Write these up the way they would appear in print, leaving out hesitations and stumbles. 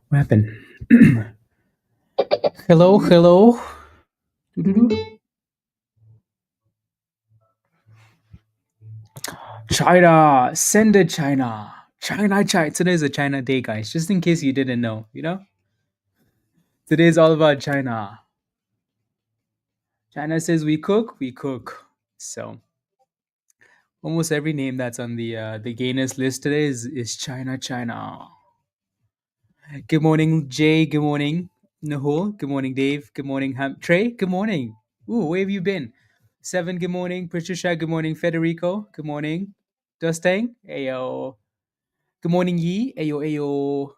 What happened? Hello, hello. Doo-doo-doo. China, send it China. China, China. Today's a China day, guys. Just in case you didn't know, Today's all about China. China says we cook, we cook. So almost every name that's on the gainers list today is China, China. Good morning, Jay. Good morning, Nahul. Good morning, Dave. Good morning, Trey. Good morning. Ooh, where have you been? Seven. Good morning, Patricia. Good morning, Federico. Good morning, Dustang. Ayo. Good morning, Yi. Ayo, ayo.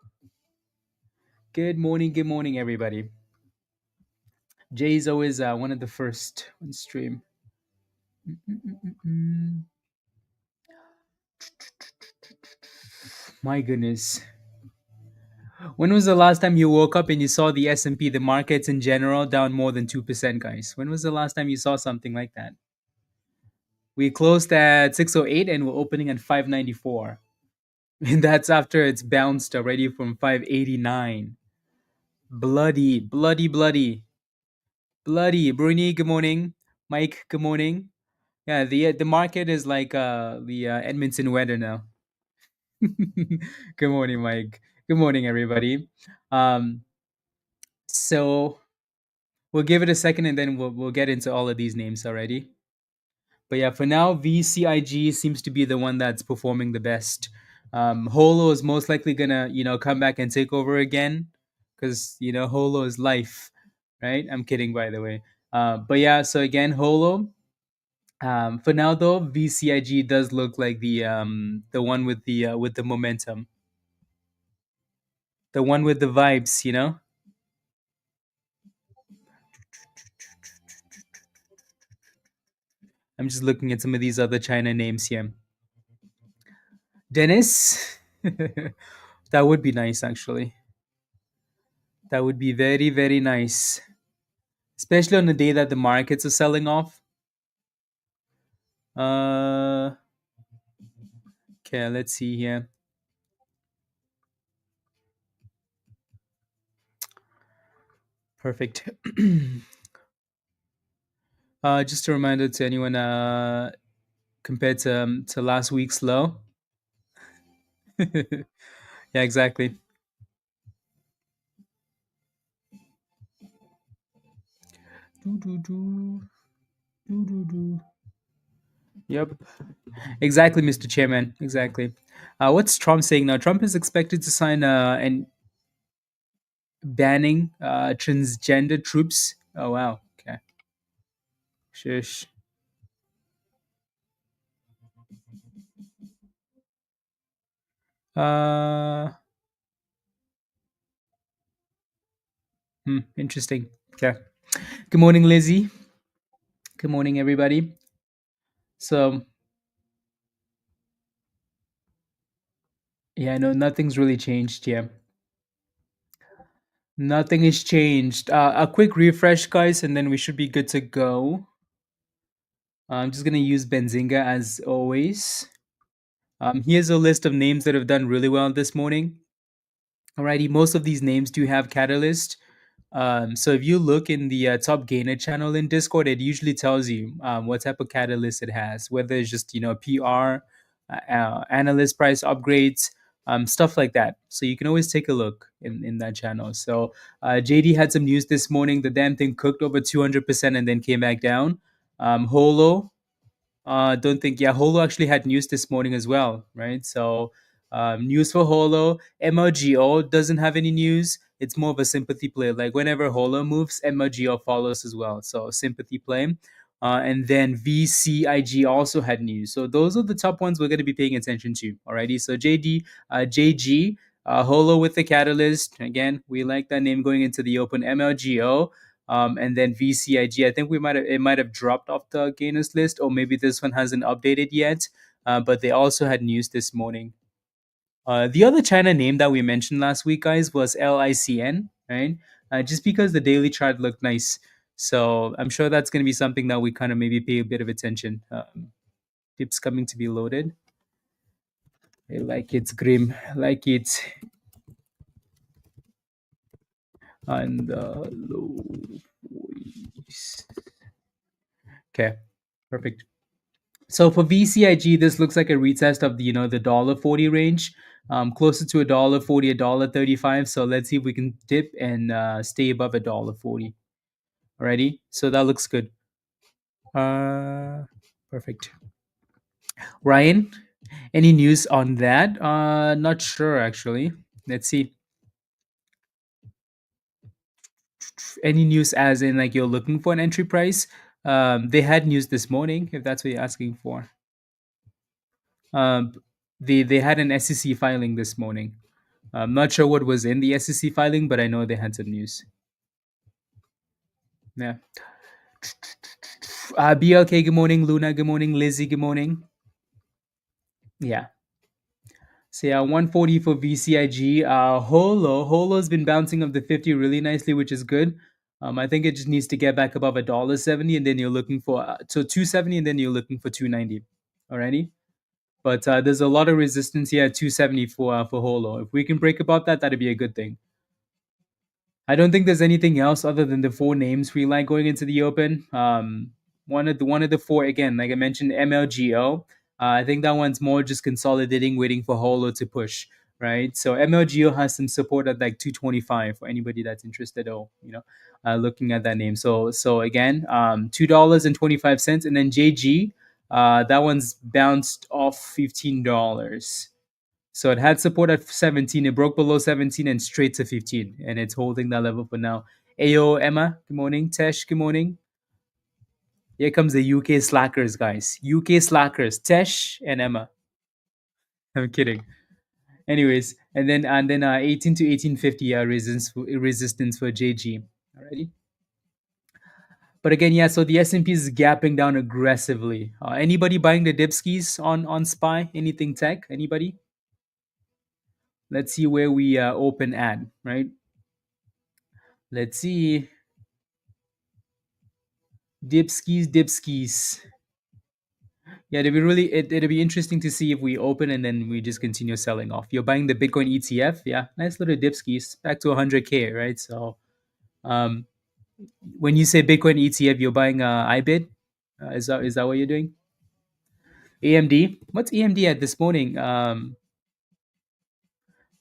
Good morning, everybody. Jay's always one of the first on stream. Mm-mm-mm-mm. My goodness. When was the last time you woke up and you saw the S&P, the markets in general, down more than 2%, guys? When was the last time you saw something like that? We closed at 608 and we're opening at 594. And that's after it's bounced already from 589. Bloody, bloody, bloody, bloody. Bruni, good morning. Mike, good morning. Yeah, the market is like the Edmonton weather now. Good morning, Mike. Good morning, everybody. Um, so we'll give it a second and then we'll get into all of these names already. But yeah, for now, VCIG seems to be the one that's performing the best. Holo is most likely gonna, come back and take over again, because Holo is life, right? I'm kidding, by the way. But yeah, so again, Holo. For now, though, VCIG does look like the one with the momentum, the one with the vibes. I'm just looking at some of these other China names here. Dennis, that would be nice, actually. That would be very, very nice, especially on the day that the markets are selling off. Uh, okay, let's see here. Perfect. Just a reminder to anyone, compared to last week's low. Yeah, exactly. Doo-doo-doo, doo-doo-doo. Yep, exactly, Mr. Chairman. Exactly. What's Trump saying now? Trump is expected to sign an banning transgender troops. Oh wow. Okay. Shush. Uh, interesting. Okay. Good morning, Lizzie. Good morning, everybody. So, yeah, no, nothing's really changed. Yeah, nothing has changed. A quick refresh, guys, and then we should be good to go. I'm just gonna use Benzinga as always. Here's a list of names that have done really well this morning. Alrighty, most of these names do have catalyst. So if you look in the top gainer channel in Discord, it usually tells you what type of catalyst it has, whether it's just PR, analyst price upgrades, stuff like that. So you can always take a look in that channel. So JD had some news this morning. The damn thing cooked over 200% and then came back down. Holo, don't think. Yeah, Holo actually had news this morning as well, right? So news for Holo. MLGO doesn't have any news. It's more of a sympathy play. Like whenever Holo moves, MLGO follows as well. So sympathy play. And then VCIG also had news. So those are the top ones we're going to be paying attention to. Alrighty. So JG, Holo with the catalyst. Again, we like that name going into the open. MLGO, and then VCIG. I think it might have dropped off the gainers list, or maybe this one hasn't updated yet. But they also had news this morning. The other China name that we mentioned last week, guys, was LICN, right? Just because the daily chart looked nice, so I'm sure that's going to be something that we kind of maybe pay a bit of attention. Tips coming to be loaded. I like it's grim. I like it. on the low 40s. Okay, perfect. So for VCIG, this looks like a retest of the the $1.40 range, closer to $1.40, $1.35. So let's see if we can dip and stay above $1.40. Alrighty, so that looks good. Perfect. Ryan, any news on that? Not sure actually. Let's see. Any news as in like you're looking for an entry price? They had news this morning, if that's what you're asking for. Um, they had an SEC filing this morning. I'm not sure what was in the SEC filing, but I know they had some news. Yeah. BLK, good morning. Luna, good morning. Lizzie, good morning. Yeah. So yeah, 140 for VCIG. Holo's been bouncing up the 50 really nicely, which is good. I think it just needs to get back above $1.70, and then you're looking for 270, and then you're looking for 290. Alrighty. But there's a lot of resistance here at 270 for Holo. If we can break above that, that'd be a good thing. I don't think there's anything else other than the four names we like going into the open. One of the four again, like I mentioned, MLGO. I think that one's more just consolidating, waiting for Holo to push, right? So MLGO has some support at like 225 for anybody that's interested. Or looking at that name. So again, $2.25, and then JG. That one's bounced off $15. So it had support at 17. It broke below 17 and straight to 15. And it's holding that level for now. Ayo, Emma, good morning. Tesh, good morning. Here comes the UK slackers, guys. UK slackers. Tesh and Emma. I'm kidding. Anyways, and then 18 to 1850 resistance for JG. Alrighty. But again, yeah, so the S&P is gapping down aggressively. Anybody buying the dipskis on SPY? Anything tech? Anybody? Let's see where we open at, right? Let's see. Dipskis. Yeah, it'll be interesting to see if we open and then we just continue selling off. You're buying the Bitcoin ETF, yeah, nice little dipskis back to 100K, right? So, um, when you say Bitcoin ETF, you're buying IBIT. Is that what you're doing? AMD. What's AMD at this morning?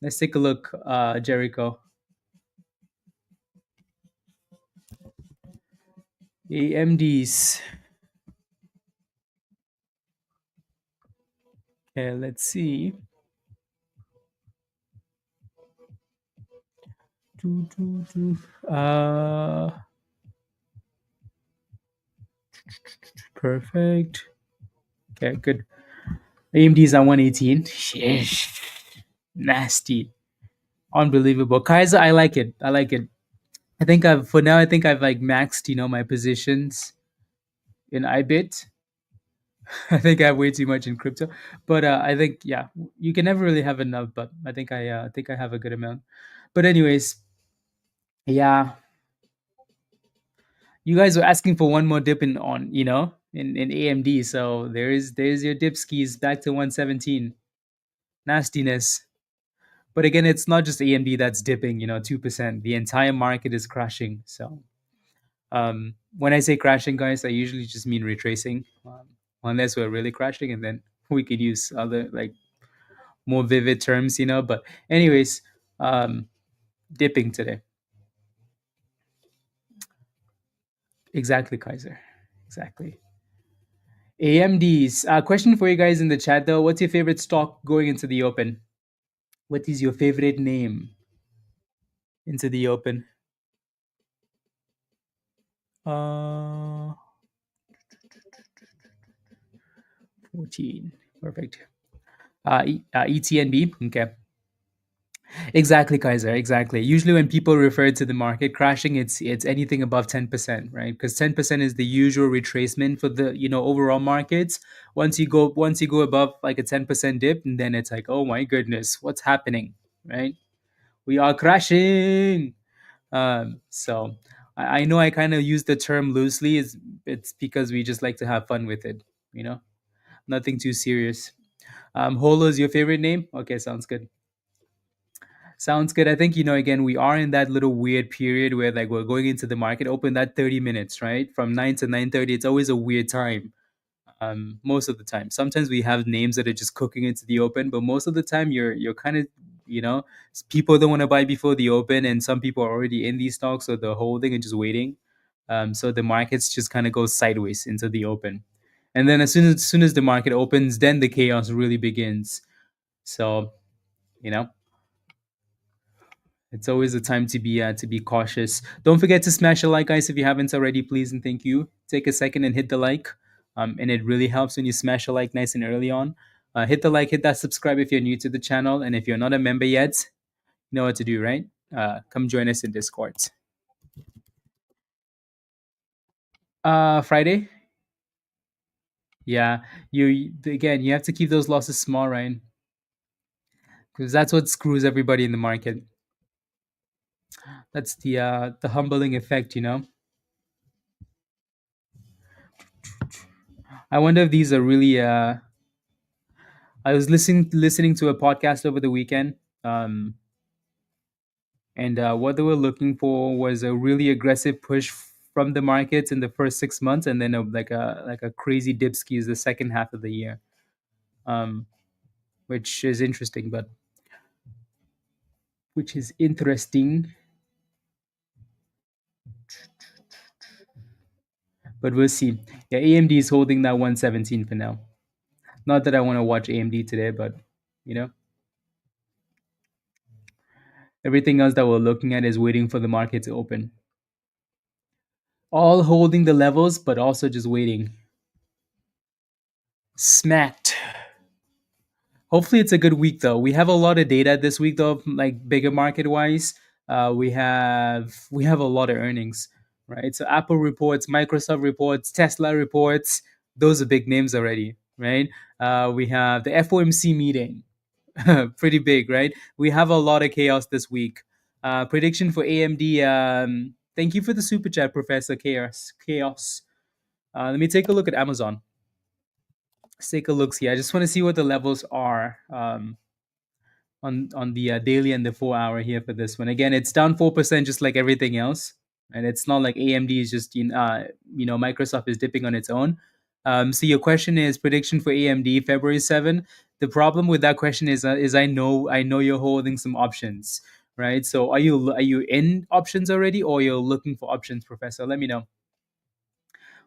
Let's take a look, Jericho. AMDs. Okay, let's see. Uh, Perfect. Okay, good. AMD's at 118. Sheesh. Nasty. Unbelievable. Kaiser, I like it. I like it. I think I've like maxed, my positions in IBIT. I think I have way too much in crypto. But I think, yeah, you can never really have enough, but I think I have a good amount. But anyways, yeah, you guys were asking for one more dip in AMD. So there's your dip skis back to 117. Nastiness. But again, it's not just AMD that's dipping, 2%. The entire market is crashing. So when I say crashing, guys, I usually just mean retracing, unless we're really crashing, and then we could use other like more vivid terms, But anyways, dipping today. Exactly, Kaiser. Exactly. AMDs. Question for you guys in the chat though. What's your favorite stock going into the open? What is your favorite name into the open? 14. Perfect. ETNB. Okay. Exactly, Kaiser. Exactly. Usually, when people refer to the market crashing, it's anything above 10%, right? Because 10% is the usual retracement for the overall markets. Once you go above like a 10% dip, and then it's like, oh my goodness, what's happening, right? We are crashing. So I know I kind of use the term loosely. It's because we just like to have fun with it, nothing too serious. Holo is your favorite name? Okay, sounds good. Sounds good. I think, again, we are in that little weird period where like we're going into the market open that 30 minutes, right? From 9 to 9:30. It's always a weird time. Most of the time. Sometimes we have names that are just cooking into the open, but most of the time you're kind of, you know, people don't want to buy before the open, and some people are already in these stocks, so they're holding and just waiting. So the markets just kind of go sideways into the open, and then as soon as the market opens, then the chaos really begins. So you know, it's always a time to be cautious. Don't forget to smash a like, guys, if you haven't already, please and thank you. Take a second and hit the like, and it really helps when you smash a like nice and early on. Hit the like, hit that subscribe if you're new to the channel, and if you're not a member yet, you know what to do, right? Come join us in Discord. Friday, yeah. You again, you have to keep those losses small, right? Because that's what screws everybody in the market. That's the humbling effect. I wonder if these are really I was listening to a podcast over the weekend, um, and what they were looking for was a really aggressive push from the markets in the first 6 months, and then like a crazy dip skis the second half of the year, um, which is interesting. But we'll see. Yeah, AMD is holding that 117 for now. Not that I want to watch AMD today, but you know, everything else that we're looking at is waiting for the market to open. All holding the levels, but also just waiting. Smacked. Hopefully, it's a good week though. We have a lot of data this week though, like bigger market wise. We have a lot of earnings, right? So Apple reports, Microsoft reports, Tesla reports. Those are big names already, right? We have the FOMC meeting, pretty big, right? We have a lot of chaos this week. Prediction for AMD. Thank you for the super chat, Professor Chaos. Chaos. Let me take a look at Amazon. Let's take a look here. I just want to see what the levels are on the daily and the 4 hour here for this one. Again, it's down 4%, just like everything else, and it's not like AMD is just Microsoft is dipping on its own. So your question is prediction for AMD February 7. The problem with that question is I know you're holding some options, right? So are you in options already, or you're looking for options, Professor? Let me know.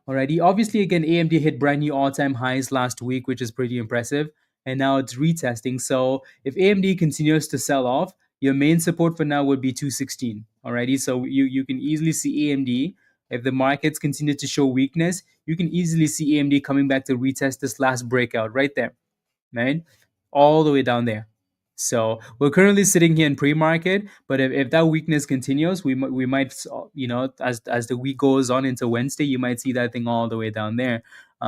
Alrighty. Obviously, again, AMD hit brand new all-time highs last week, which is pretty impressive. And now it's retesting. So if AMD continues to sell off, your main support for now would be 216. Alrighty. So you can easily see AMD. If the markets continue to show weakness, you can easily see AMD coming back to retest this last breakout right there, right? All the way down there. So we're currently sitting here in pre-market, but if that weakness continues, we might as the week goes on into Wednesday, you might see that thing all the way down there.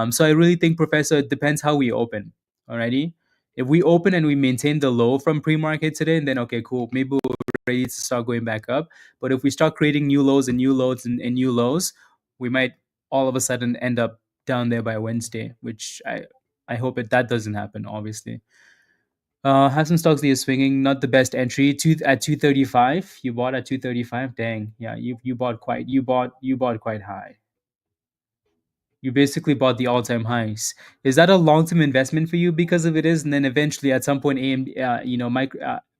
So I really think, Professor, it depends how we open. Alrighty, if we open and we maintain the low from pre-market today, then okay, cool. Maybe we're ready to start going back up. But if we start creating new lows and new lows and new lows, we might all of a sudden end up down there by Wednesday, which I hope that doesn't happen. Obviously. Have some stocks that you're swinging. Not the best entry. At 235. You bought at 235. Dang, yeah, you bought quite high. You basically bought the all-time highs. Is that a long-term investment for you? Because if it is, and then eventually at some point,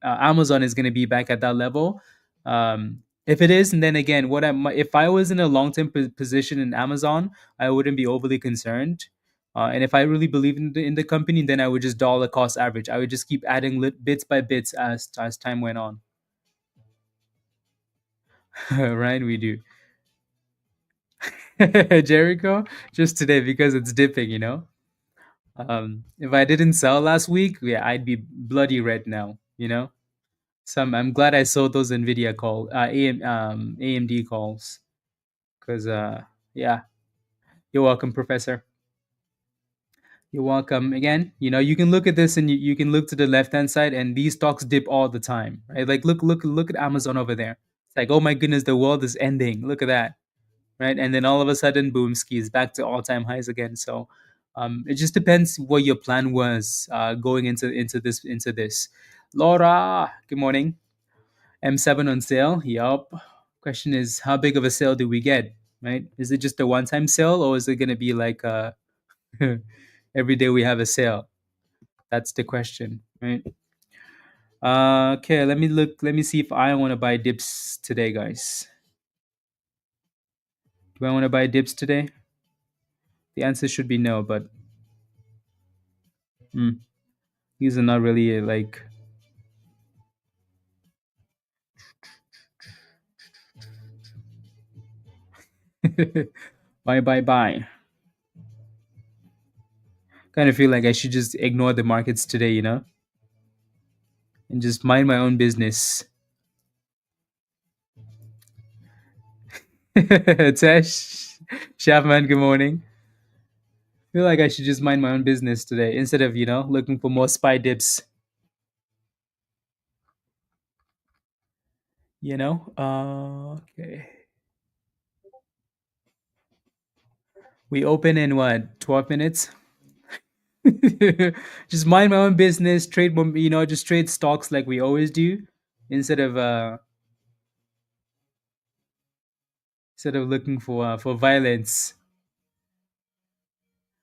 Amazon is going to be back at that level. If it is, and then again, if I was in a long-term position in Amazon, I wouldn't be overly concerned. And if I really believe in the company, then I would just dollar cost average. I would just keep adding bits by bits as time went on. Right, we do. Jericho just today because it's dipping. If I didn't sell last week, yeah, I'd be bloody red now. So I'm glad I sold those Nvidia AMD calls, because yeah, you're welcome, Professor. You're welcome. Again, you can look at this and you can look to the left hand side, and these stocks dip all the time, right? Like look at Amazon over there. It's like, oh my goodness, the world is ending. Look at that, right? And then all of a sudden, boom, skis back to all time highs again. So it just depends what your plan was going into this. Laura, good morning. M7 on sale. Yup. Question is, how big of a sale do we get? Right? Is it just a one-time sale, or is it gonna be like every day we have a sale? That's the question, right? Okay, let me look. Let me see if I want to buy dips today, guys. Do I want to buy dips today? The answer should be no, but these are not really like. Bye, bye, bye. Kind of feel like I should just ignore the markets today, and just mind my own business. Tesh, Chapman, good morning. Feel like I should just mind my own business today instead of, looking for more spy dips. Okay. We open in what, 12 minutes? Just mind my own business, trade, just trade stocks like we always do instead of looking for violence.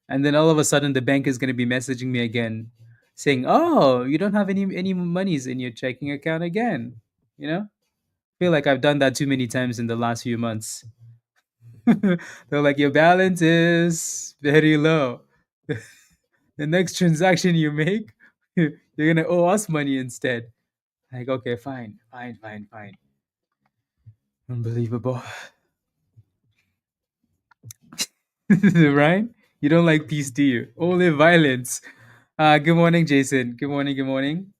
And then all of a sudden the bank is going to be messaging me again saying, "Oh, you don't have any monies in your checking account again." You know? Feel like I've done that too many times in the last few months. They're like, "Your balance is very low. The next transaction you make, you're going to owe us money instead." Like, okay, fine, fine, fine, fine. Unbelievable. Right? You don't like peace, do you? Only violence. Good morning, Jason. Good morning, good morning.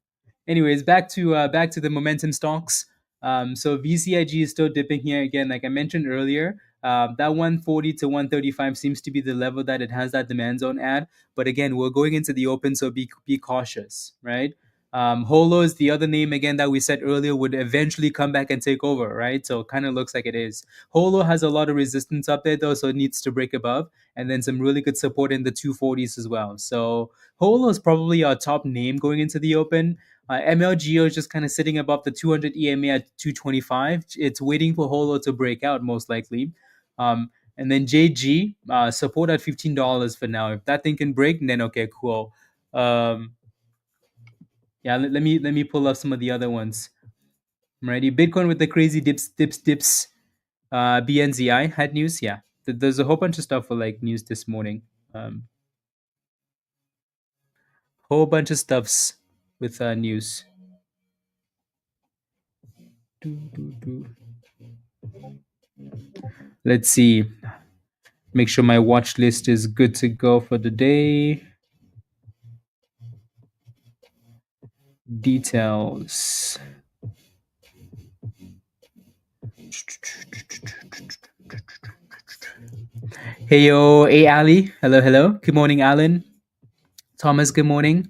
Anyways, back to the momentum stocks. So VCIG is still dipping here again, like I mentioned earlier. That 140 to 135 seems to be the level that it has that demand zone at. But again, we're going into the open, so be cautious, right? HOLO is the other name again that we said earlier would eventually come back and take over, right? So it kind of looks like it is. HOLO has a lot of resistance up there though, so it needs to break above, and then some really good support in the 240s as well. So HOLO is probably our top name going into the open. MLGO is just kind of sitting above the 200 EMA at 225. It's waiting for HOLO to break out, most likely. And then JG, support at $15 for now. If that thing can break, then okay, cool. Yeah, let me pull up some of the other ones. I'm ready. Bitcoin with the crazy dips. BNZI had news. Yeah, there's a whole bunch of stuff for like news this morning. Whole bunch of stuffs with news. Let's see. Make sure my watch list is good to go for the day. Details. Hey yo, hey Ali. Hello, hello. Good morning, Alan. Thomas, good morning.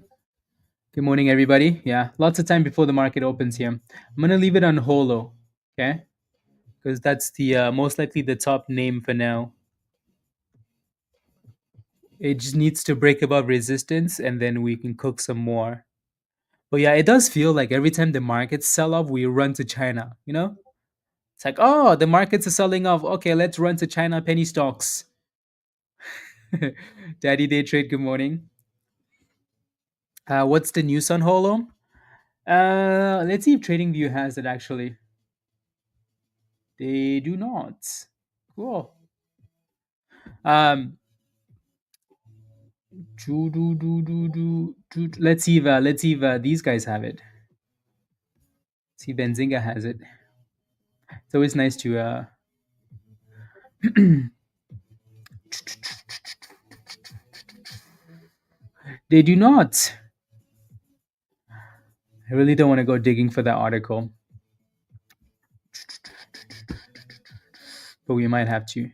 Good morning, everybody. Yeah, lots of time before the market opens here. I'm gonna leave it on HOLO, okay? Because that's the most likely the top name for now. It just needs to break above resistance, and then we can cook some more. But yeah, it does feel like every time the markets sell off, we run to China. It's like, oh, the markets are selling off. Okay, let's run to China penny stocks. Daddy Day Trade, good morning. What's the news on HOLO? Let's see if TradingView has it actually. They do not. Cool. Um, let's see if these guys have it. See if Benzinga has it. It's always nice to They do not. I really don't want to go digging for that article, but we might have to.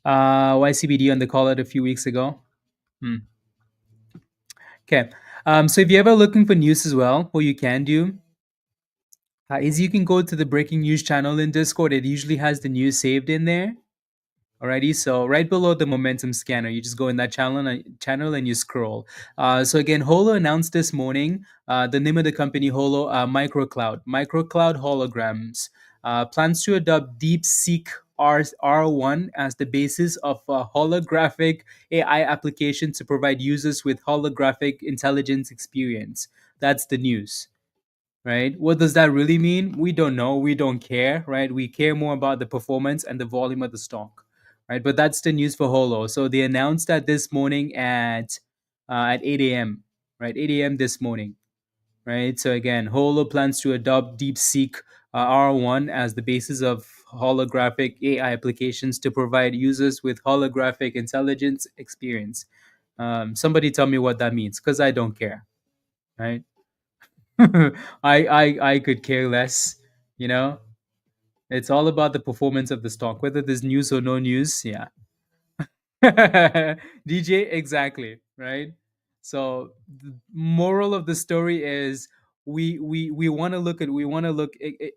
YCBD on the call out a few weeks ago. Okay. So if you're ever looking for news as well, what you can do is you can go to the breaking news channel in Discord. It usually has the news saved in there. Alrighty, so right below the momentum scanner, you just go in that channel and you scroll. So again, Holo announced this morning the name of the company, Holo Microcloud Holograms, plans to adopt DeepSeek R1 as the basis of a holographic AI application to provide users with holographic intelligence experience. That's the news, right? What does that really mean? We don't know. We don't care, right? We care more about the performance and the volume of the stock, right? But that's the news for Holo. So they announced that this morning at 8 a.m., right? 8 a.m. this morning, right? So again, Holo plans to adopt DeepSeek R1 as the basis of holographic AI applications to provide users with holographic intelligence experience. Somebody tell me what that means, because I don't care, right? I could care less. You know, it's all about the performance of the stock, whether there's news or no news. Yeah, DJ, exactly, right? So the moral of the story is we want to look at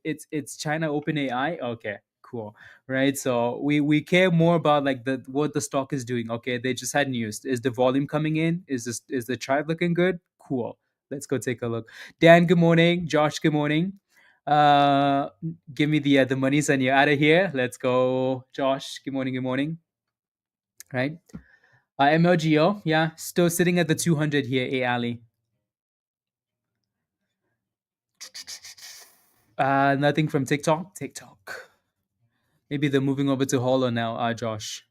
it's China Open AI. Okay, cool, right? So we care more about like the what the stock is doing. Okay, they just had news. Is the volume coming in? Is the chart looking good? Cool. Let's go take a look. Dan, good morning. Josh, good morning. Uh, Give me the monies and you're out of here. Let's go, Josh. Good morning. Good morning. Right. MLGO, yeah, still sitting at the 200 here, Ali. Nothing from TikTok. TikTok. Maybe they're moving over to Holo now, Josh.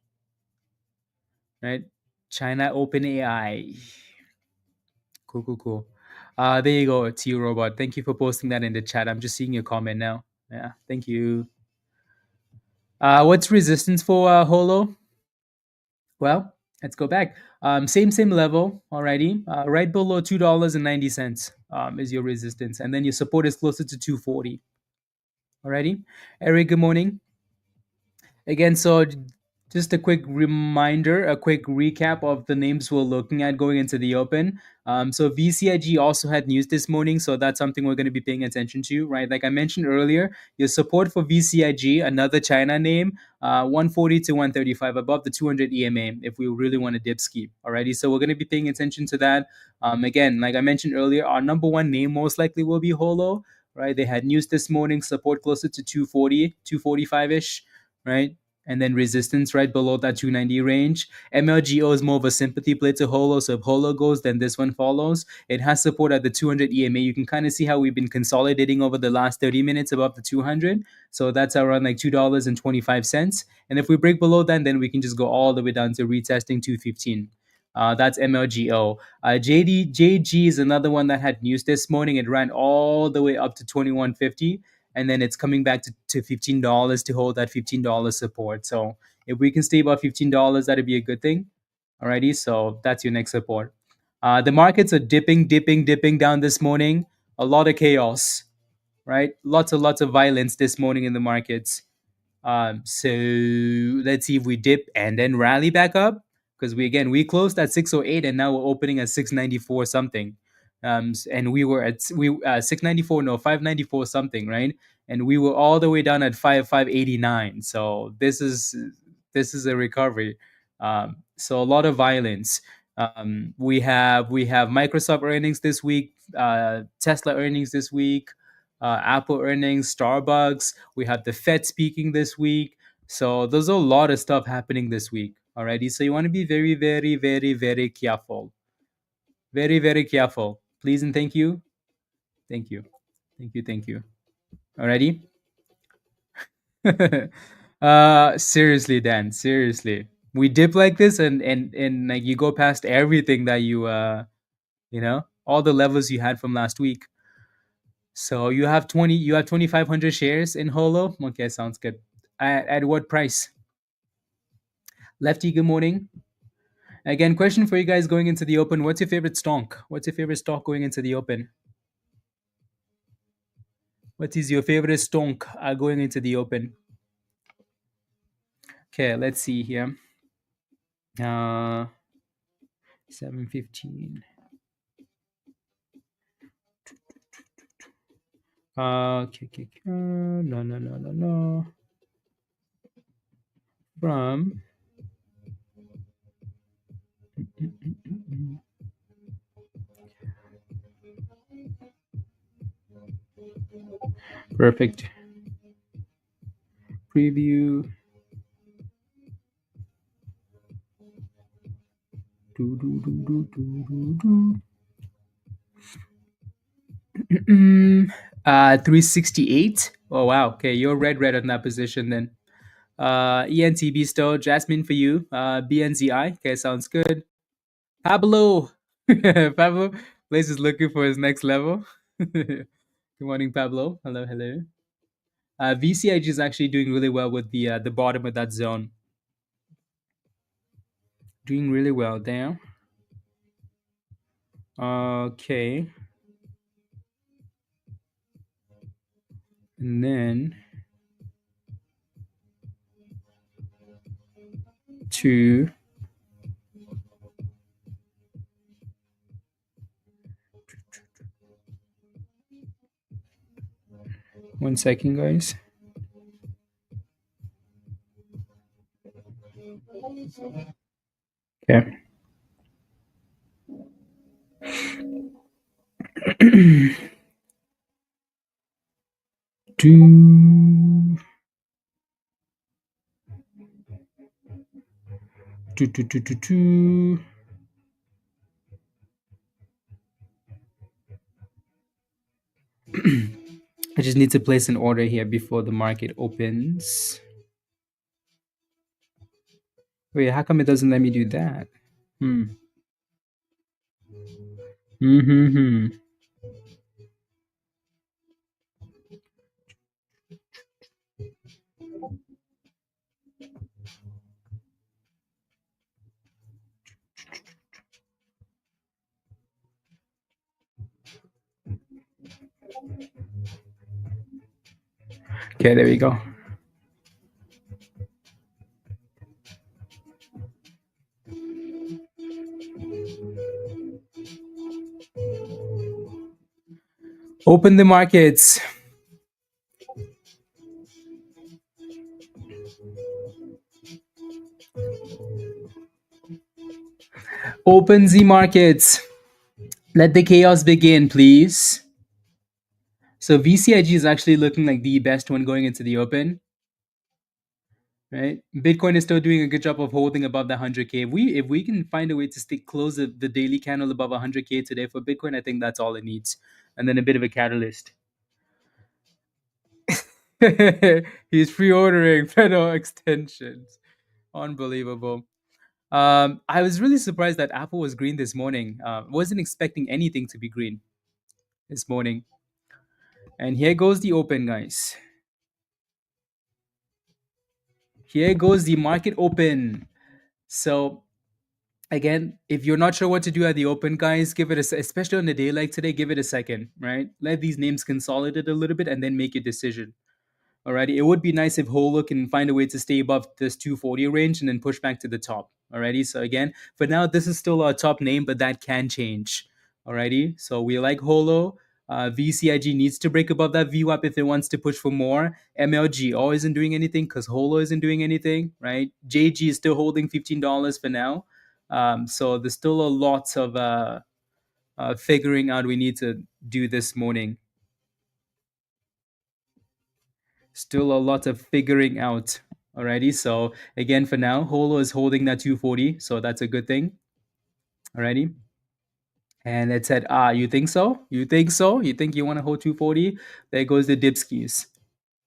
Right? China Open AI. Cool, cool, cool. There you go, T Robot. Thank you for posting that in the chat. I'm just seeing your comment now. Yeah, thank you. What's resistance for Holo? Well, let's go back. Same level already. Right below $2.90 is your resistance, and then your support is closer to 240. Alrighty, Eric. Good morning. Again, so just a quick reminder, a quick recap of the names we're looking at going into the open. So VCIG also had news this morning, so that's something we're going to be paying attention to, right? Like I mentioned earlier, your support for VCIG, another China name, 140 to 135 above the 200 EMA if we really want to dip ski. Alrighty, so we're going to be paying attention to that. Again, like I mentioned earlier, our number one name most likely will be Holo, right? They had news this morning, support closer to 240, 245 ish, right? And then resistance right below that 290 range. MLGO is more of a sympathy play to Holo. So if Holo goes, then this one follows. It has support at the 200 EMA. You can kind of see how we've been consolidating over the last 30 minutes above the 200. So that's around like $2.25. And if we break below that, then we can just go all the way down to retesting 215. That's MLGO. JG is another one that had news this morning. It ran all the way up to 2150, and then it's coming back to $15 to hold that $15 support. So if we can stay above $15, that'd be a good thing. Alrighty, so that's your next support. The markets are dipping down this morning. A lot of chaos, right? Lots of violence this morning in the markets. So let's see if we dip and then rally back up, because we closed at 608 and now we're opening at 694 something. And we were at 694, no, 594 something, right? And we were all the way down at 589. So this is a recovery. So a lot of violence. We have Microsoft earnings this week, Tesla earnings this week, Apple earnings, Starbucks. We have the Fed speaking this week. So there's a lot of stuff happening this week. Alrighty. So you want to be very, very, very, very careful. Very, very careful. Please and thank you. Thank you. Thank you. Thank you. Alrighty. Seriously, Dan. Seriously. We dip like this and like you go past everything that all the levels you had from last week. So you have 2,500 shares in Holo. Okay, sounds good. At what price? Lefty, good morning. Again, question for you guys going into the open. What's your favorite stock? What's your favorite stock going into the open? What is your favorite stock going into the open? Okay, let's see here. 715. Okay. No. from perfect preview. Do, do, do, do, do, do, do. 368. Oh wow. Okay, you're red on that position then. ENTB still Jasmine for you. BNZI. Okay, sounds good. Pablo. Pablo. Blaze is looking for his next level. Good morning, Pablo. Hello, hello. VCIG is actually doing really well with the bottom of that zone. Doing really well there. Okay. And then to 1 second, guys. Okay. do, do. I just need to place an order here before the market opens. Wait, how come it doesn't let me do that? Hmm. Hmm. Okay, there we go. Open the markets. Open the markets. Let the chaos begin, please. So VCIG is actually looking like the best one going into the open. Right, Bitcoin is still doing a good job of holding above the 100K. If we can find a way to stick close the daily candle above 100K today for Bitcoin, I think that's all it needs, and then a bit of a catalyst. He's pre-ordering federal extensions. Unbelievable. I was really surprised that Apple was green this morning. Wasn't expecting anything to be green this morning. And here goes the open, guys. Here goes the market open. So again, if you're not sure what to do at the open, guys, give it especially on a day like today, give it a second, right? Let these names consolidate a little bit and then make your decision. Alrighty, it would be nice if HOLO can find a way to stay above this 240 range and then push back to the top. Alrighty, so again, for now, this is still our top name, but that can change. Alrighty, so we like HOLO. VCIG needs to break above that VWAP if it wants to push for more. MLG isn't doing anything because HOLO isn't doing anything, right? JG is still holding $15 for now. So there's still a lot of figuring out we need to do this morning. Still a lot of figuring out. Alrighty, so again, for now, HOLO is holding that 240, so that's a good thing. Alrighty. And it said, you think so? You think so? You think you want to hold 240? There goes the dipskis.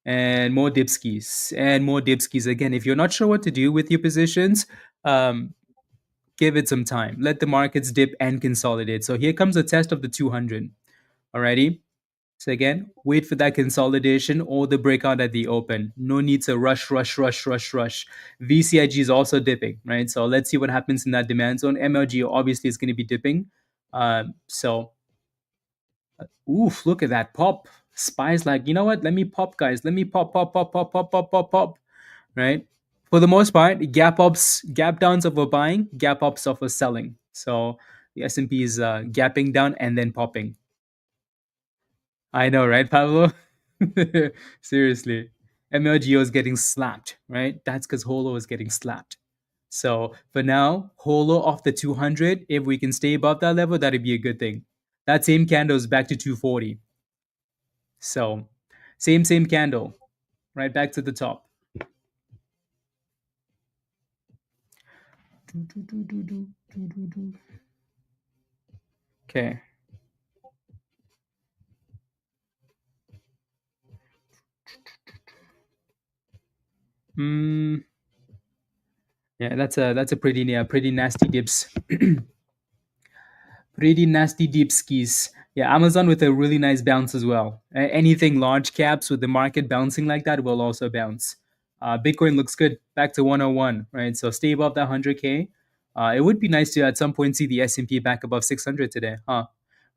And more dipskis. And more dipskis. Again, if you're not sure what to do with your positions, give it some time. Let the markets dip and consolidate. So here comes a test of the 200. Alrighty. So again, wait for that consolidation or the breakout at the open. No need to rush. VCIG is also dipping, right? So let's see what happens in that demand zone. MLG obviously is going to be dipping. Oof, look at that pop. Spy's like, you know what? Let me pop, guys. Let me pop. Right? For the most part, gap ups, gap downs of a buying, gap ups of a selling. So the S&P is gapping down and then popping. I know, right, Pablo? Seriously. MLGO is getting slapped, right? That's because HOLO is getting slapped. So for now, HOLO off the 200. If we can stay above that level, that'd be a good thing. That same candle is back to 240. So same candle, right back to the top. Okay. Mm, yeah, that's a pretty nasty dips. Pretty nasty deep skis. Yeah, Amazon with a really nice bounce as well. Anything large caps with the market bouncing like that will also bounce. Bitcoin looks good, back to 101, right? So stay above that 100K. It would be nice to at some point see the S&P back above 600 today, huh?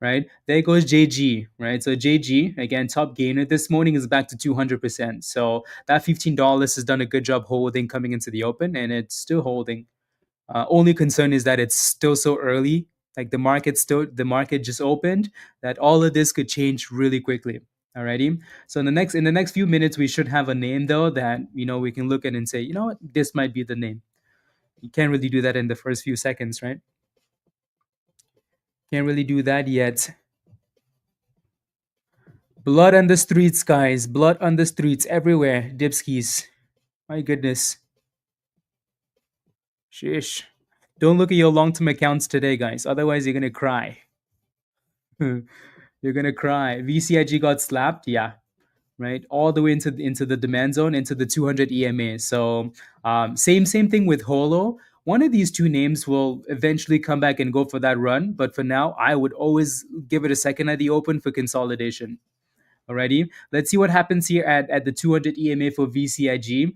Right there goes JG, right? So JG again, top gainer this morning is back to 200%. So that $15 has done a good job holding coming into the open, and it's still holding. Only concern is that it's still so early. Like the market just opened. That all of this could change really quickly. Alrighty. So in the next few minutes, we should have a name though that we can look at and say, you know what, this might be the name. You can't really do that in the first few seconds, right? Can't really do that yet. Blood on the streets, guys. Blood on the streets everywhere. Dipskis. My goodness. Shish. Don't look at your long-term accounts today, guys. Otherwise, you're gonna cry. You're gonna cry. VCIG got slapped, yeah, right, all the way into the demand zone, into the 200 EMA. So same thing with HOLO. One of these two names will eventually come back and go for that run, but for now, I would always give it a second at the open for consolidation. Alrighty, let's see what happens here at the 200 EMA for VCIG.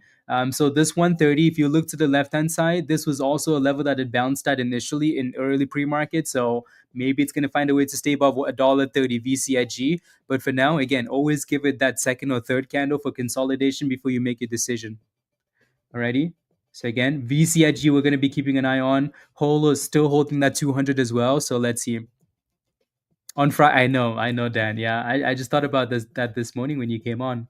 So this 130, if you look to the left-hand side, this was also a level that it bounced at initially in early pre-market. So maybe it's going to find a way to stay above $1.30 VCIG. But for now, again, always give it that second or third candle for consolidation before you make a decision. Alrighty. So again, VCIG we're going to be keeping an eye on. HOLO is still holding that 200 as well. So let's see. On Friday, I know, Dan. Yeah, I just thought about this morning when you came on.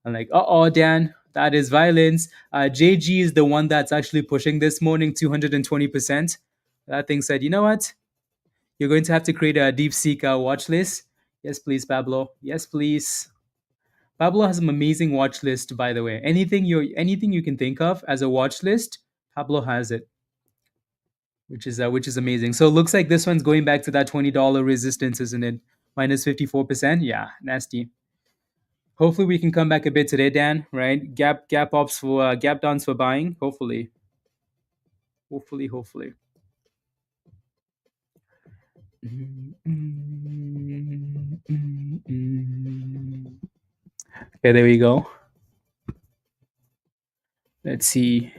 I'm like, oh, Dan, that is violence. JG is the one that's actually pushing this morning 220%. That thing said, you know what? You're going to have to create a DeepSeek watch list. Yes, please, Pablo. Yes, please. Pablo has an amazing watch list, by the way. Anything you can think of as a watch list, Pablo has it, which is amazing. So it looks like this one's going back to that $20 resistance, isn't it? Minus 54%. Yeah, nasty. Hopefully we can come back a bit today, Dan. Right? Gap downs for buying. Hopefully. Okay, there we go. Let's see.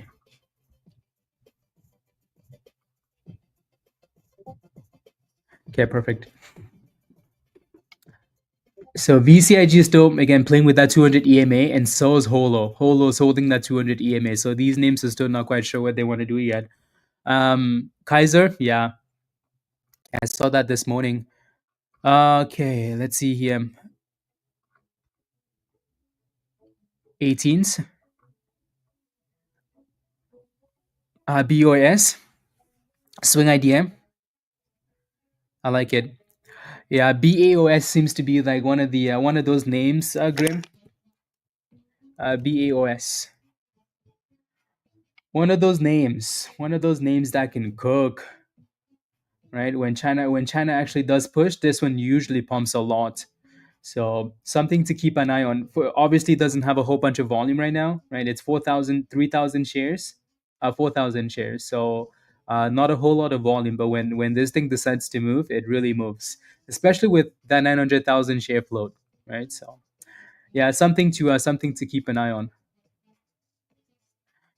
Okay, perfect. So VCIG is still again playing with that 200 EMA, and so is HOLO. HOLO is holding that 200 EMA. So these names are still not quite sure what they want to do yet. Kaiser, yeah, I saw that this morning. Okay, let's see here. 18s. BOS. Swing idea. I like it. Yeah, BAOS seems to be like one of those names, Grim. BAOS. One of those names. One of those names that can cook. Right? When China actually does push, this one usually pumps a lot. So something to keep an eye on. Obviously, it doesn't have a whole bunch of volume right now, right? It's 4,000, 3,000 shares, 4,000 shares. So not a whole lot of volume, but when this thing decides to move, it really moves, especially with that 900,000 share float, right? So yeah, something to keep an eye on.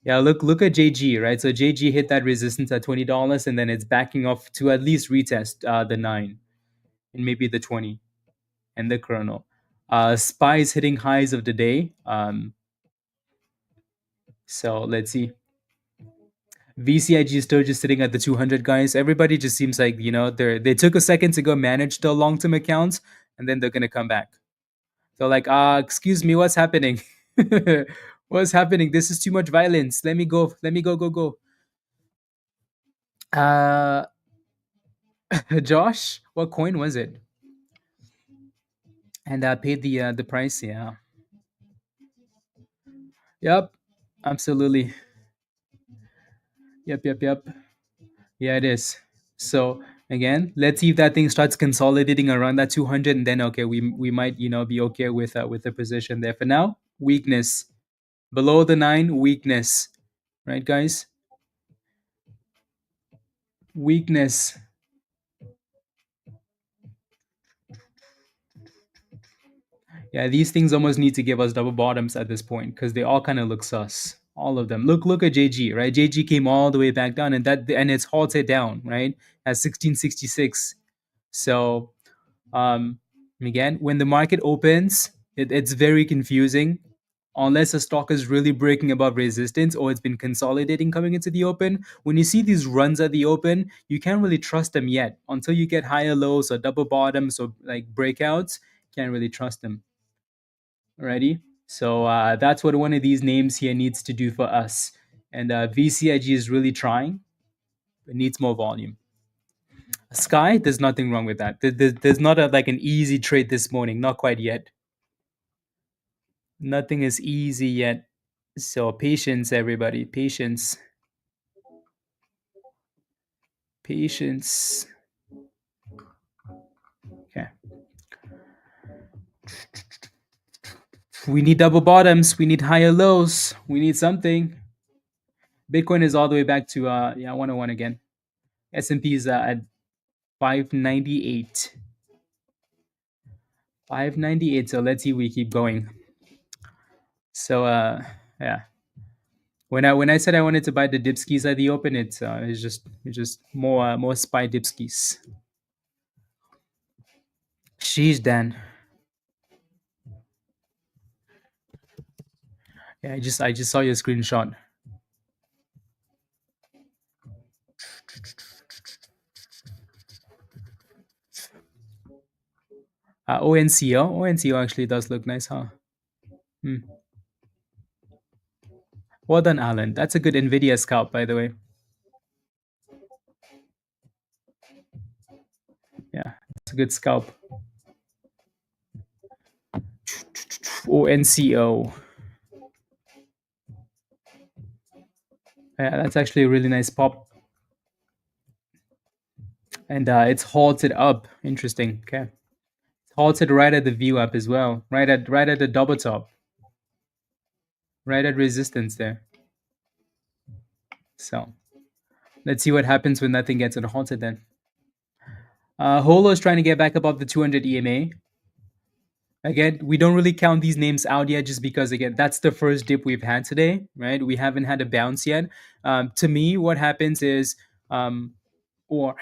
Yeah, look at JG, right? So JG hit that resistance at $20, and then it's backing off to at least retest the 9 and maybe the 20 and the chrono. SPY is hitting highs of the day. So let's see. VCIG is still just sitting at the 200, guys. Everybody just seems like they took a second to go manage the long term accounts, and then they're gonna come back. So like, excuse me, what's happening? What's happening? This is too much violence. Let me go. Let me go. Uh, Josh, what coin was it? And I paid the price. Yeah. Yep. Absolutely. Yep. Yeah, it is. So again, let's see if that thing starts consolidating around that 200, and then okay, we might be okay with the position there. For now, weakness below the 9, weakness, right, guys? Weakness. Yeah, these things almost need to give us double bottoms at this point because they all kind of look sus. All of them. Look at JG, right? JG came all the way back down, and it's halted down, right? At 1666. So again, when the market opens, it's very confusing. Unless a stock is really breaking above resistance or it's been consolidating coming into the open, when you see these runs at the open, you can't really trust them yet until you get higher lows or double bottoms or like breakouts. Can't really trust them. Alrighty. So that's what one of these names here needs to do for us. And VCIG is really trying. It needs more volume. Sky, there's nothing wrong with that. There's not like an easy trade this morning. Not quite yet. Nothing is easy yet. So patience, everybody. Patience. Patience. Okay. We need double bottoms. We need higher lows. We need something. Bitcoin is all the way back to 101 again. S&P is at 598. 598. So let's see. We keep going. So yeah. When I said I wanted to buy the dipskis at the open, it's just more spy dipskis. Sheesh, Dan. Yeah, I just saw your screenshot. ONCO actually does look nice, huh? Hmm. Well done, Alan. That's a good NVIDIA scalp, by the way. Yeah, it's a good scalp. ONCO. Yeah, that's actually a really nice pop. And it's halted up. Interesting. Okay. It's halted right at the view up as well. Right at the double top. Right at resistance there. So let's see what happens when that thing gets halted then. HOLO is trying to get back above the 200 EMA. Again, we don't really count these names out yet just because, again, that's the first dip we've had today, right? We haven't had a bounce yet. To me, what happens is, or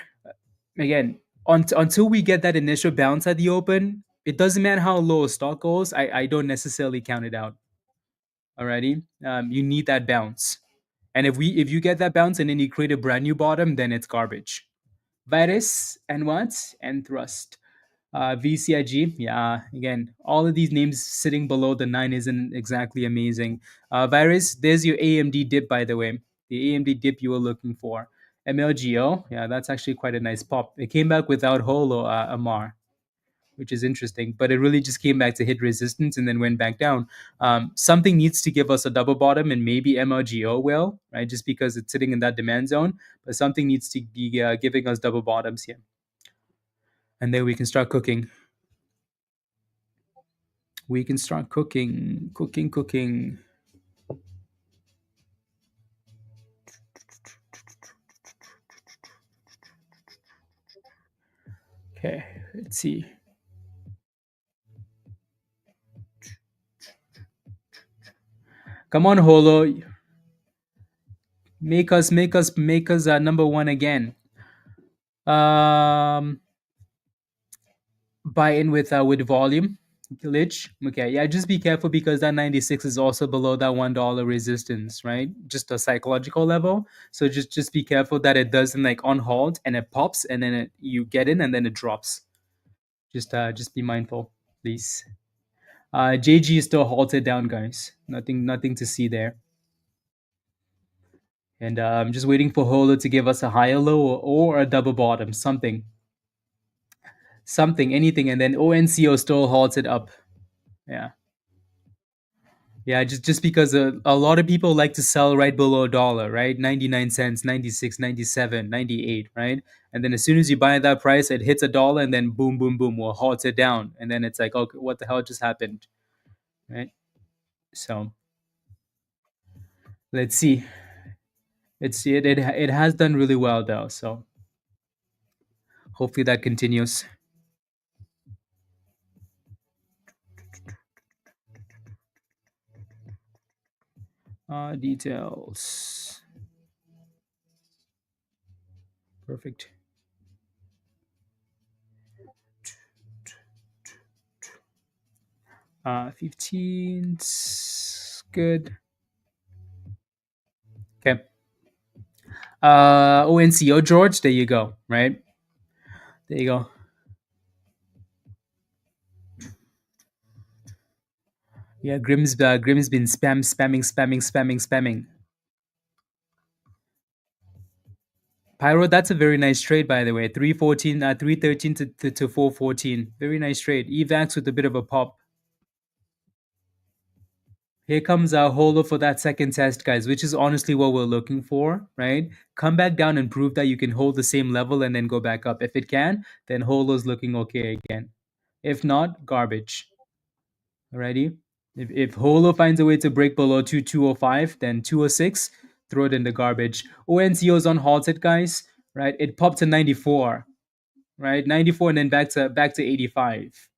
again, until we get that initial bounce at the open, it doesn't matter how low a stock goes. I don't necessarily count it out. Alrighty, you need that bounce, and if you get that bounce and then you create a brand new bottom, then it's garbage. Virus and what and thrust. VCIG, yeah, again, all of these names sitting below the 9 isn't exactly amazing. Virus, there's your AMD dip, by the way. The AMD dip you were looking for. MLGO, yeah, that's actually quite a nice pop. It came back without HOLO, Amar, which is interesting, but it really just came back to hit resistance and then went back down. Something needs to give us a double bottom, and maybe MLGO will, right? Just because it's sitting in that demand zone, but something needs to be giving us double bottoms here. And then we can start cooking. We can start cooking. Okay, let's see. Come on, Holo. Make us number one again. Buy in with volume. Glitch. Okay, yeah, just be careful because that 96 is also below that $1 resistance, right? Just a psychological level. So just be careful that it doesn't like on halt and it pops and then you get in and then it drops. Just be mindful, please. JG is still halted down, guys. Nothing to see there. And I'm just waiting for HOLO to give us a higher low or a double bottom, something, anything, and then ONCO still halted up. Yeah. Yeah, just because a lot of people like to sell right below a dollar, right? 99 cents, 96, 97, 98, right? And then as soon as you buy that price, it hits a dollar and then boom, boom, boom, will halt it down. And then it's like, okay, what the hell just happened? Right? So let's see. It has done really well though. So hopefully that continues. Details. Perfect. Uh, 15. Good. Okay. ONCO George, there you go. Right? There you go. Yeah, Grim's been spamming. Pyro, that's a very nice trade, by the way. 314, 313 to 414. Very nice trade. EVAX with a bit of a pop. Here comes our HOLO for that second test, guys, which is honestly what we're looking for, right? Come back down and prove that you can hold the same level and then go back up. If it can, then HOLO's looking okay again. If not, garbage. Alrighty? If HOLO finds a way to break below 205, then 206, throw it in the garbage. ONCO's on halted, guys, right? It popped to 94, right? 94 and then back to 85.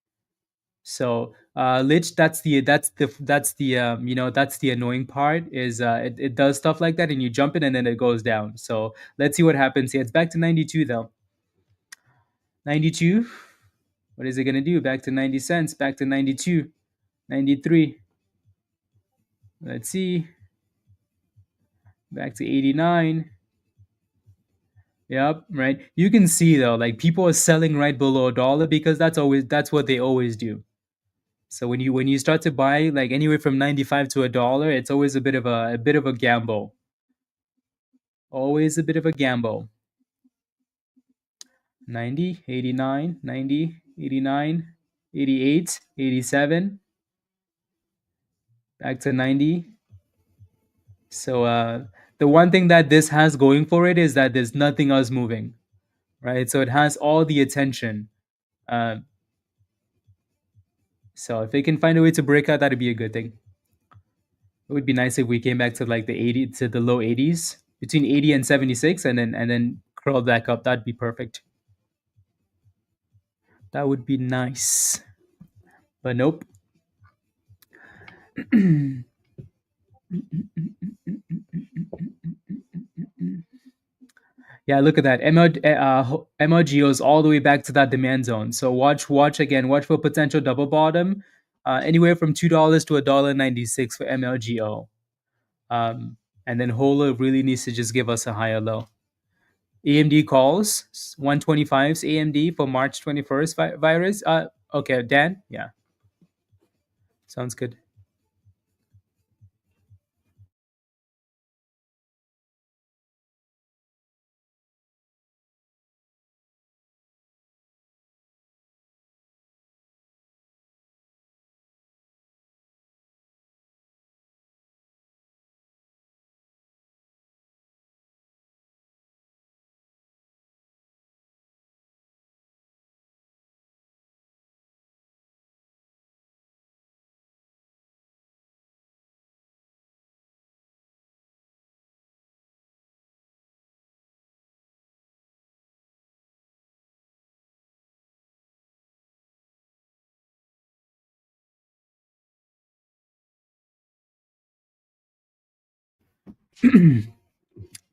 So Lich, that's the that's the annoying part is it does stuff like that and you jump in and then it goes down. So let's see what happens here. It's back to 92 though. 92. What is it gonna do? Back to 90 cents. Back to 92, 93. Let's see. Back to 89. Yep, right. You can see though, like people are selling right below a dollar because that's what they always do. So when you start to buy like anywhere from 95 to a dollar, it's always a bit of a gamble. Always a bit of a gamble. 90, 89, 90, 89, 88, 87, back to 90. So the one thing that this has going for it is that there's nothing else moving, right? So it has all the attention. Uh, so if they can find a way to break out, that'd be a good thing. It would be nice if we came back to like the low 80s, between 80 and 76, and then crawl back up. That'd be perfect. That would be nice. But nope. Yeah, look at that. MLGO's all the way back to that demand zone. So watch for potential double bottom, anywhere from $2 to $1.96 for MLGO. And then HOLO really needs to just give us a higher low. AMD calls 125's AMD for March 21st virus. Okay, Dan. Yeah, sounds good.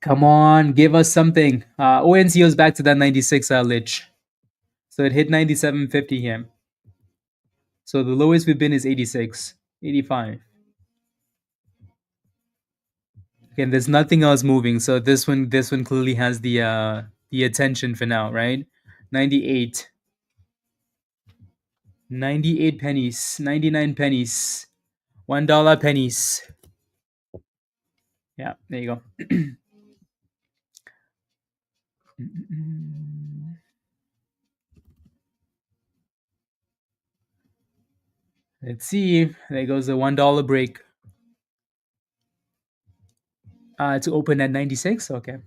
Come on, give us something. ONCO's back to that 96 lich. So it hit 97.50 here. So the lowest we've been is 86, 85. Again, there's nothing else moving. So this one clearly has the attention for now, right? 98. 98 pennies, 99 pennies, $1 pennies. Yeah, there you go. Let's see. There goes the $1 break. To open at 96. Okay.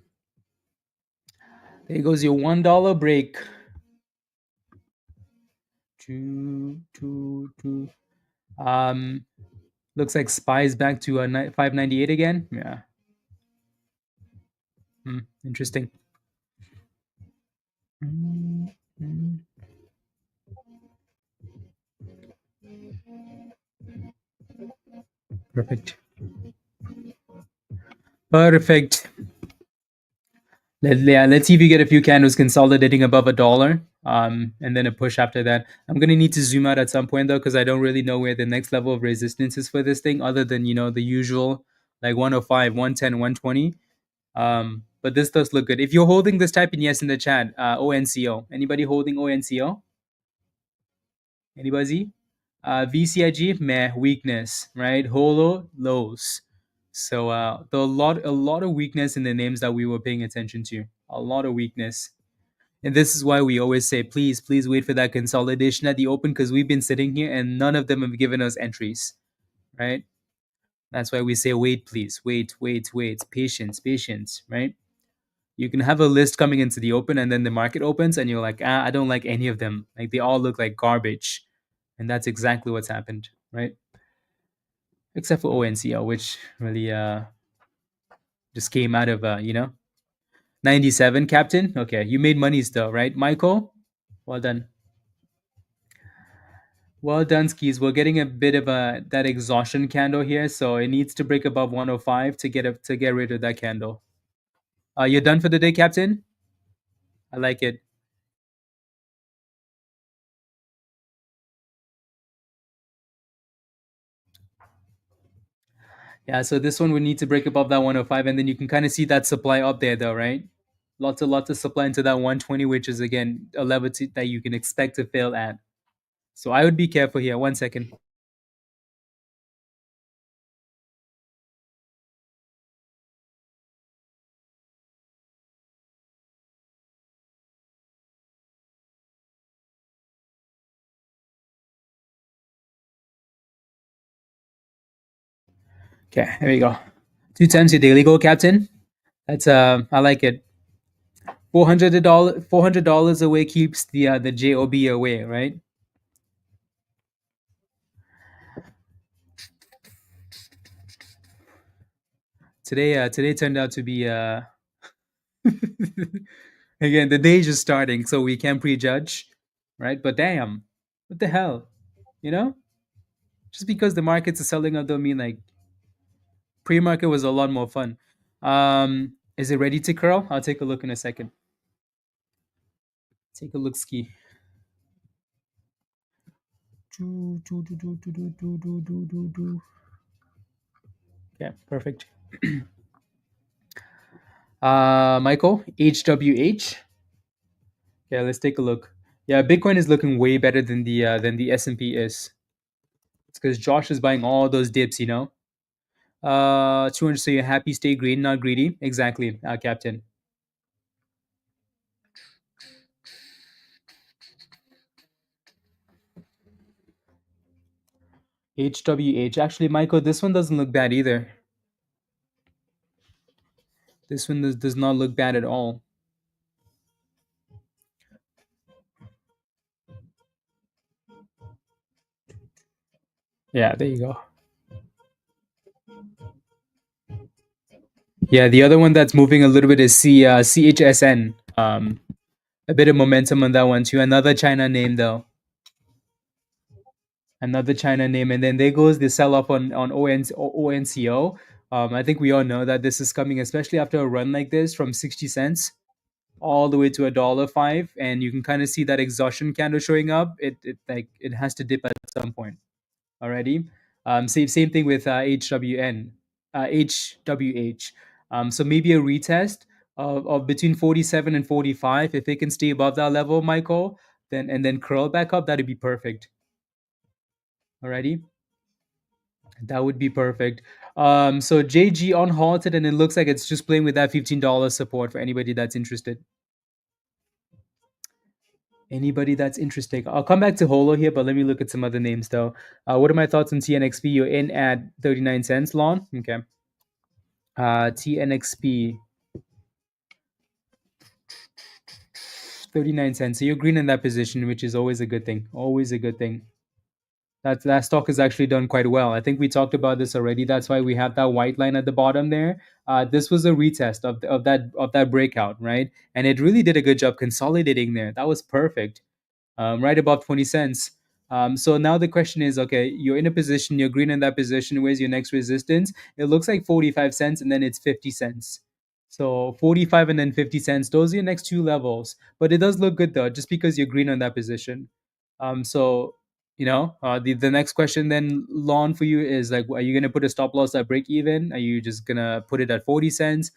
There goes your $1 break. Two. Looks like SPY's back to 598 again. Yeah. Interesting. Perfect. Perfect. Let's see if you get a few candles consolidating above $1, and then a push after that. I'm gonna need to zoom out at some point though, because I don't really know where the next level of resistance is for this thing, other than the usual like 105, 110, 120. But this does look good. If you're holding this, type in yes in the chat. ONCO. Anybody holding ONCO? Anybody? VCIG, meh, weakness, right? HOLO, lows. So a lot of weakness in the names that we were paying attention to. A lot of weakness. And this is why we always say, please wait for that consolidation at the open, because we've been sitting here and none of them have given us entries, right? That's why we say, wait, please, wait, patience, right? You can have a list coming into the open and then the market opens and you're like, I don't like any of them. Like they all look like garbage. And that's exactly what's happened, right? Except for ONCL, which really just came out of 97 captain. Okay, you made money still, right, Michael? Well done. Well done, skis. We're getting a bit of that exhaustion candle here, so it needs to break above 105 to get rid of that candle. You're done for the day, Captain? I like it. Yeah, so this one would need to break above that 105, and then you can kind of see that supply up there, though, right? Lots of supply into that 120, which is again a level that you can expect to fail at. So I would be careful here. 1 second. Okay, there we go. 2 times your daily goal, Captain. That's I like it. $400 away keeps the JOB away, right? Today turned out to be again, the day is just starting, so we can't prejudge, right? But damn, what the hell, you know? Just because the markets are selling out don't mean like pre-market was a lot more fun. Is it ready to curl? I'll take a look in a second. Take a look, ski. Yeah, perfect. Michael, HWH. Yeah, let's take a look. Yeah, Bitcoin is looking way better than the S&P is. It's because Josh is buying all those dips, 200. So you're happy, stay green, not greedy. Exactly, Captain. HWH. Actually, Michael, this one doesn't look bad either. This one does not look bad at all. Yeah, there you go. Yeah, the other one that's moving a little bit is CHSN. A bit of momentum on that one too. Another China name though. Another China name, and then there goes the sell off on ONCO. I think we all know that this is coming, especially after a run like this from 60 cents all the way to $1.05, and you can kind of see that exhaustion candle showing up. It has to dip at some point already. Same thing with HWH. So maybe a retest of between 47 and 45. If it can stay above that level, Michael, then curl back up, that'd be perfect. Alrighty, that would be perfect. So JG on halted, and it looks like it's just playing with that $15 support for anybody that's interested. Anybody that's interested. I'll come back to Holo here, but let me look at some other names though. What are my thoughts on TNXP? You're in at 39 cents, Lon. Okay. TNXP 39 cents. So you're green in that position, which is always a good thing. Always a good thing. That stock has actually done quite well. I think we talked about this already. That's why we have that white line at the bottom there. This was a retest of that breakout, right? And it really did a good job consolidating there. That was perfect. Right above 20 cents. So now the question is, okay, you're in a position, you're green in that position. Where's your next resistance? It looks like 45 cents and then it's 50 cents. So 45 and then 50 cents. Those are your next two levels. But it does look good though, just because you're green on that position. So the next question then, Lon, for you is like, are you gonna put a stop loss at break even? Are you just gonna put it at 40 cents?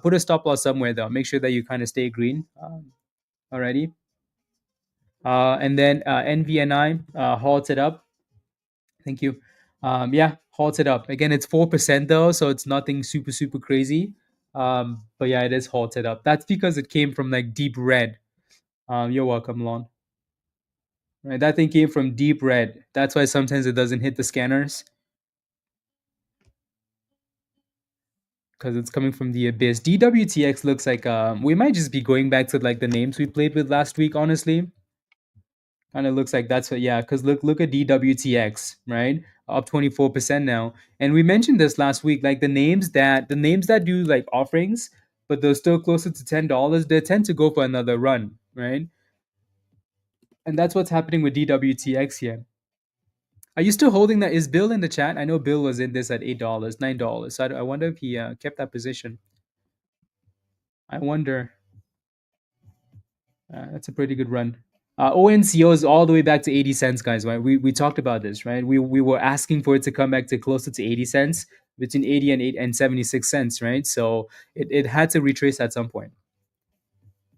Put a stop loss somewhere though. Make sure that you kind of stay green. Alrighty. And then NVNI halted up. Thank you. Yeah, halted up. Again, it's 4% though, so it's nothing super, super crazy. But yeah, it is halted up. That's because it came from like deep red. You're welcome, Lon. Right, that thing came from deep red. That's why sometimes it doesn't hit the scanners because it's coming from the abyss. DWTX looks like we might just be going back to like the names we played with last week, honestly. Kind of looks like that's what, yeah, because look at DWTX, right? Up 24% now. And we mentioned this last week, like the names that do like offerings, but they're still closer to $10, they tend to go for another run, right? And that's what's happening with DWTX here. Are you still holding that? Is Bill in the chat? I know Bill was in this at $8, $9. So I wonder if he kept that position. I wonder. That's a pretty good run. ONCO is all the way back to 80 cents, guys. Right? We talked about this, right? We were asking for it to come back to closer to 80 cents, between 80 and 76 cents, right? So it had to retrace at some point.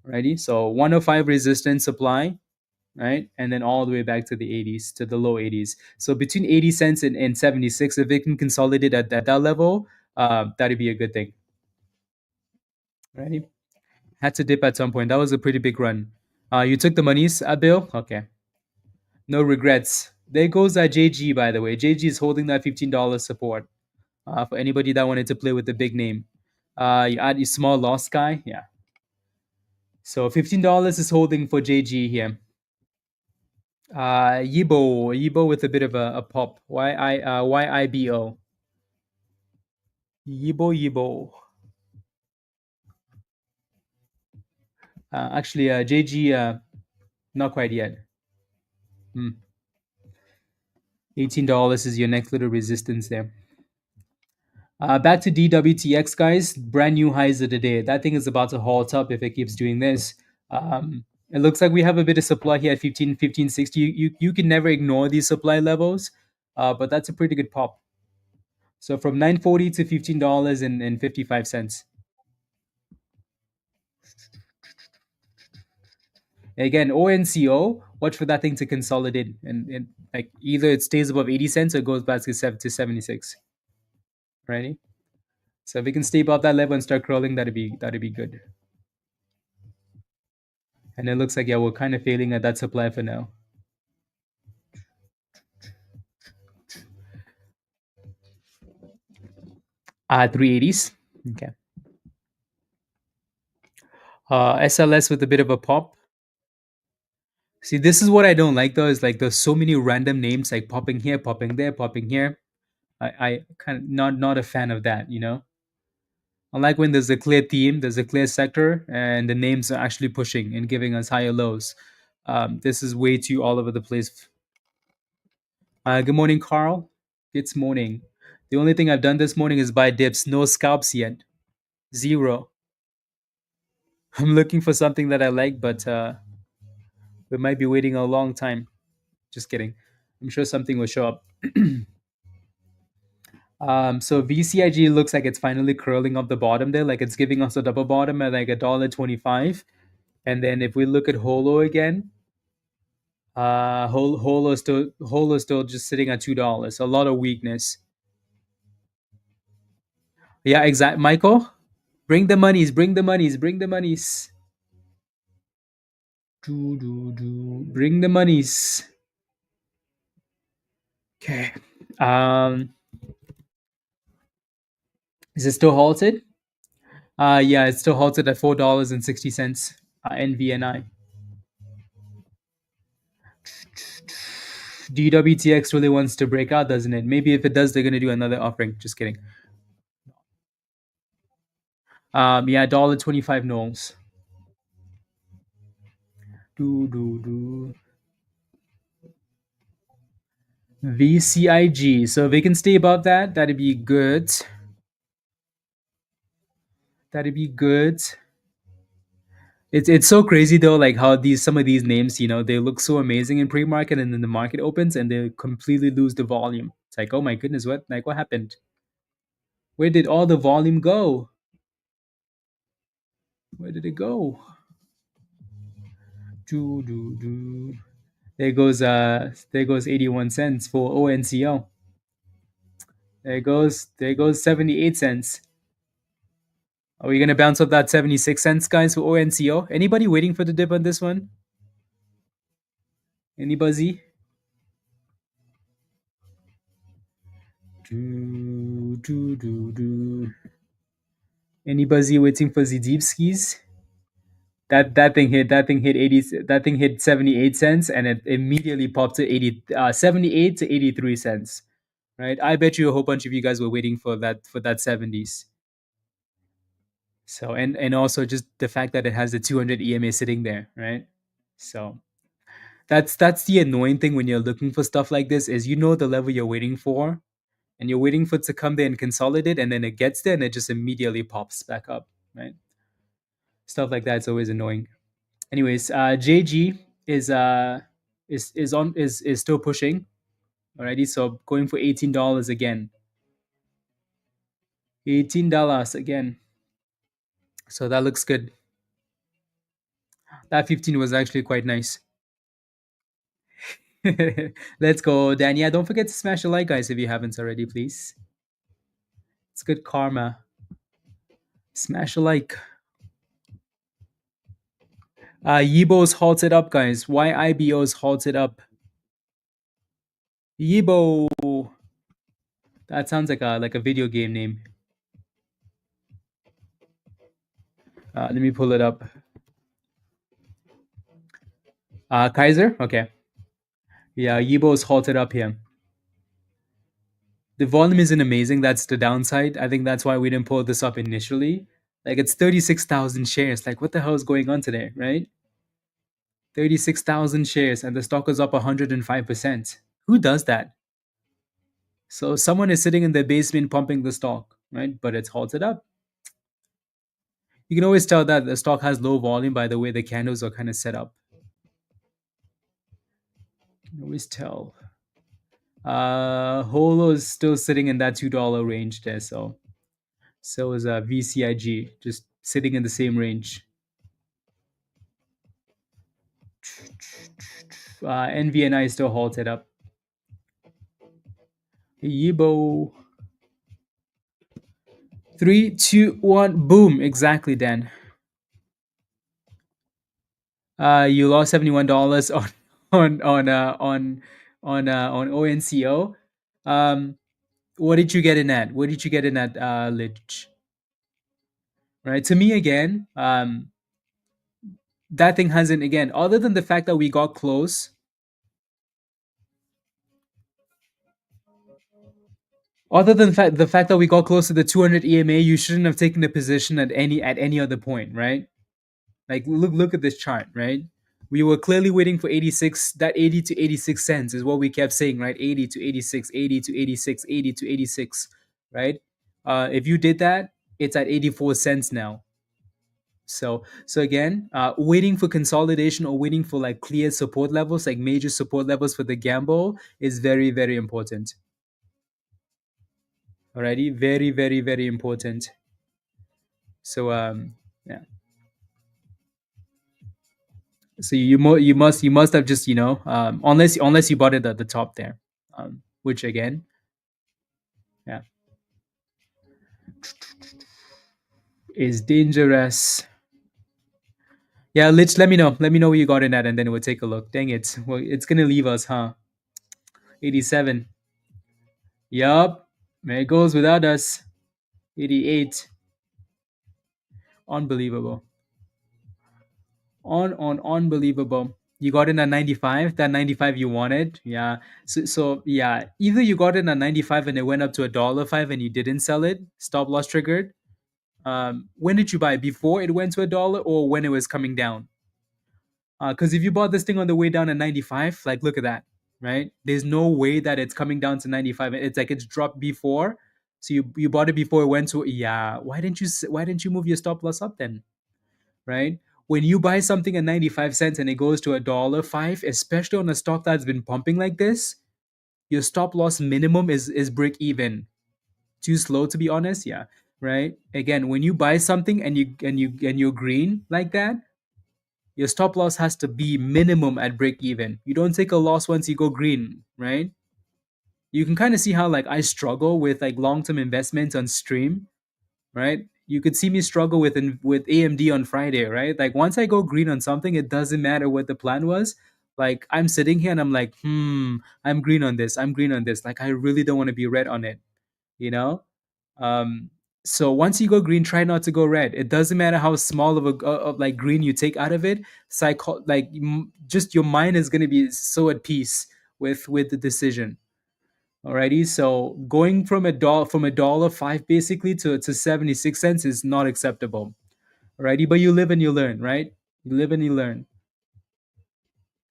Righty. So 105 resistance supply, right? And then all the way back to the 80s, to the low 80s. So between 80 cents and 76, if it can consolidate at that level, that'd be a good thing. Righty. Had to dip at some point. That was a pretty big run. You took the monies, Bill? Okay. No regrets. There goes JG, by the way. JG is holding that $15 support for anybody that wanted to play with the big name. You add your small loss guy. Yeah. So $15 is holding for JG here. YIBO with a bit of a pop. YIBO. YIBO. Actually, JG, not quite yet. $18 is your next little resistance there. Back to DWTX, guys. Brand new highs of the day. That thing is about to halt up if it keeps doing this. It looks like we have a bit of supply here at 1560. You can never ignore these supply levels, but that's a pretty good pop. So from 940 to $15.55. Again, ONCO, watch for that thing to consolidate and like either it stays above 80 cents or goes back to 76. Right? So if we can stay above that level and start crawling, that'd be good. And it looks like, yeah, we're kind of failing at that supply for now. 380s. Okay. SLS with a bit of a pop. See, this is what I don't like though, is like there's so many random names like popping here, popping there, popping here. I kind of not a fan of that, you know? I like when there's a clear theme, there's a clear sector, and the names are actually pushing and giving us higher lows. This is way too all over the place. Good morning, Carl. It's morning. The only thing I've done this morning is buy dips. No scalps yet. Zero. I'm looking for something that I like, but we might be waiting a long time. Just kidding. I'm sure something will show up. So VCIG looks like it's finally curling up the bottom there, like it's giving us a double bottom at like $1.25. And then if we look at HOLO again, Holo still just sitting at $2. A lot of weakness. Yeah, exactly. Michael, bring the monies, bring the monies, bring the monies. Bring the monies. Okay. Um, is it still halted? Yeah, it's still halted at $4.60. NVNI. DWTX really wants to break out, doesn't it? Maybe if it does, they're gonna do another offering. Just kidding. Yeah, $1.25 Knowles. Do. VCIG. So if they can stay above that, that'd be good. That'd be good. It's so crazy though, like how these some of these names, they look so amazing in pre-market, and then the market opens and they completely lose the volume. It's like, oh my goodness, what happened? Where did all the volume go? Where did it go? Do. There goes 81 cents for ONCO. There goes 78 cents. Are we gonna bounce up that 76 cents, guys, for ONCO? Anybody waiting for the dip on this one? Anybody? Do. Anybody waiting for the deep skis? That thing hit 80, that thing hit 78 cents, and it immediately popped to 78 to 83 cents. Right? I bet you a whole bunch of you guys were waiting for that 70s. So, and also just the fact that it has the 200 EMA sitting there, right? So that's the annoying thing when you're looking for stuff like this, is the level you're waiting for, and you're waiting for it to come there and consolidate, and then it gets there and it just immediately pops back up, right? Stuff like that's always annoying. Anyways, JG is still pushing. Alrighty, so going for $18 again. $18 again. So that looks good. That 15 was actually quite nice. Let's go, Dan. Yeah, don't forget to smash a like, guys, if you haven't already, please. It's good karma. Smash a like. YIBO's halted up, guys. YIBO's halted up. YIBO. That sounds like a video game name. Let me pull it up. Kaiser? Okay. Yeah, YIBO's halted up here. The volume isn't amazing. That's the downside. I think that's why we didn't pull this up initially. Like, it's 36,000 shares. Like, what the hell is going on today, right? 36,000 shares, and the stock is up 105%. Who does that? So someone is sitting in their basement pumping the stock, right? But it's halted up. You can always tell that the stock has low volume by the way the candles are kind of set up. You can always tell. HOLO is still sitting in that $2 range there, so is VCIG, just sitting in the same range. NVNI is still halted up. YIBO. 3, 2, 1, boom! Exactly, Dan. You lost $71 on ONCO. What did you get in that? What did you get in that, Lich? Right. To me, again, that thing hasn't, again, other than the fact that we got close. Other than the fact that we got close to the 200 EMA, you shouldn't have taken the position at any other point, right? Like, look at this chart, right? We were clearly waiting for 86. That 80 to 86 cents is what we kept saying, right? 80 to 86, 80 to 86, 80 to 86, right? If you did that, it's at 84 cents now. So again, waiting for consolidation or waiting for like clear support levels, like major support levels for the gamble, is very, very important. Alrighty, very, very, very important. So yeah. So you must have just unless you bought it at the top there, which again, yeah, is dangerous. Yeah, let me know. Let me know where you got in at, and then we'll take a look. Dang it, well, it's gonna leave us, huh? 87. Yup, there it goes without us. 88. Unbelievable. Unbelievable. You got in at 95. That 95 you wanted, yeah. So yeah, either you got in at 95 and it went up to $1.05 and you didn't sell it, stop loss triggered. When did you buy? Before it went to $1 or when it was coming down? Because if you bought this thing on the way down at 95, like look at that, right? There's no way that it's coming down to 95. It's like it's dropped before. So you bought it before it went to, yeah. Why didn't you move your stop loss up then? Right? When you buy something at 95 cents and it goes to $1.05, especially on a stock that's been pumping like this, your stop loss minimum is break even. Too slow to be honest, yeah. Right? Again, when you buy something and you're green like that, your stop loss has to be minimum at break even. You don't take a loss once you go green, right? You can kind of see how like I struggle with like long-term investments on stream, right? You could see me struggle with AMD on Friday, right? Like once I go green on something, it doesn't matter what the plan was. Like I'm sitting here and I'm like, I'm green on this. I'm green on this. Like I really don't want to be red on it, you know? Um, so once you go green, try not to go red. It doesn't matter how small of like green you take out of it. Just your mind is gonna be so at peace with the decision. Alrighty, so going from $1.05 basically to 76 cents is not acceptable. Alrighty, but you live and you learn, right? You live and you learn.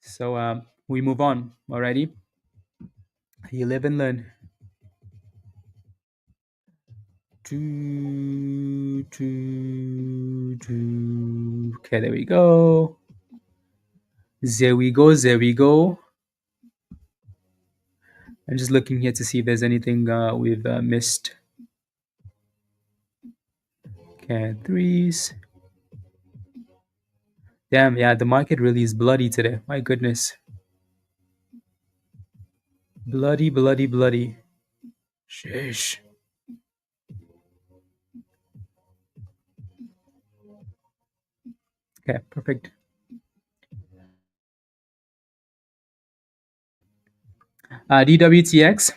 So we move on. Alrighty, you live and learn. Okay, there we go. There we go. There we go. I'm just looking here to see if there's anything we've missed. Okay, threes. Damn, yeah, the market really is bloody today. My goodness. Bloody, bloody, bloody. Sheesh. Okay, perfect. DWTX.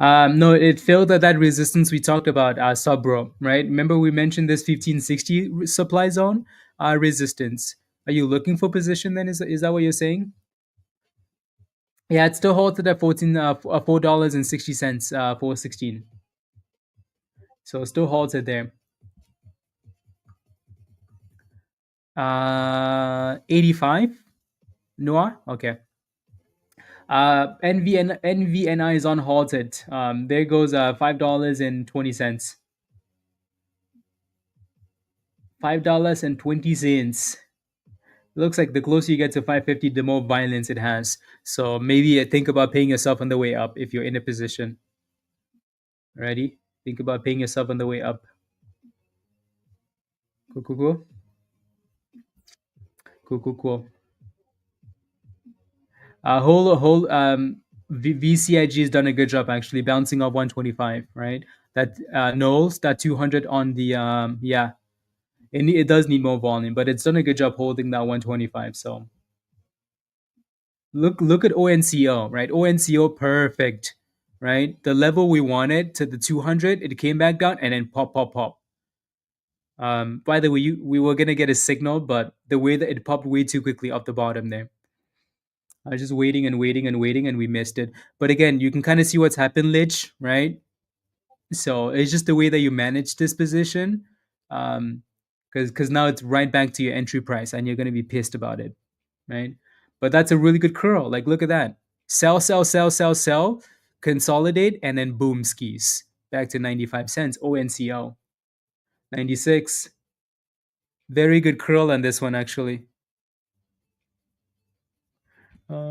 No, it failed at that resistance we talked about, Subro, right? Remember we mentioned this 1560 supply zone resistance. Are you looking for position then? Is that what you're saying? Yeah, it's still halted at $4.60 for 16. So still halted there. 85. Noah? Okay. NVNI is on halted. There goes $5.20. $5.20. Looks like the closer you get to 550, the more violence it has. So maybe think about paying yourself on the way up if you're in a position. Ready? Think about paying yourself on the way up. Cool, cool, cool. Cool, cool, cool. VCIG has done a good job actually bouncing off 125, right? That Knowles, that 200 on the yeah, it does need more volume, but it's done a good job holding that 125. So look at ONCO, right? ONCO perfect, right? The level we wanted to the 200, it came back down and then pop, pop, pop. By the way, we were gonna get a signal, but the way that it popped way too quickly off the bottom there. I was just waiting and waiting and waiting, and we missed it. But again, you can kind of see what's happened, Lich, right? So it's just the way that you manage this position, because now it's right back to your entry price, and you're gonna be pissed about it, right? But that's a really good curl. Like, look at that: sell, sell, sell, sell, sell, consolidate, and then boom, skis back to 95 cents. ONCO 96. Very good curl on this one, actually. Okay.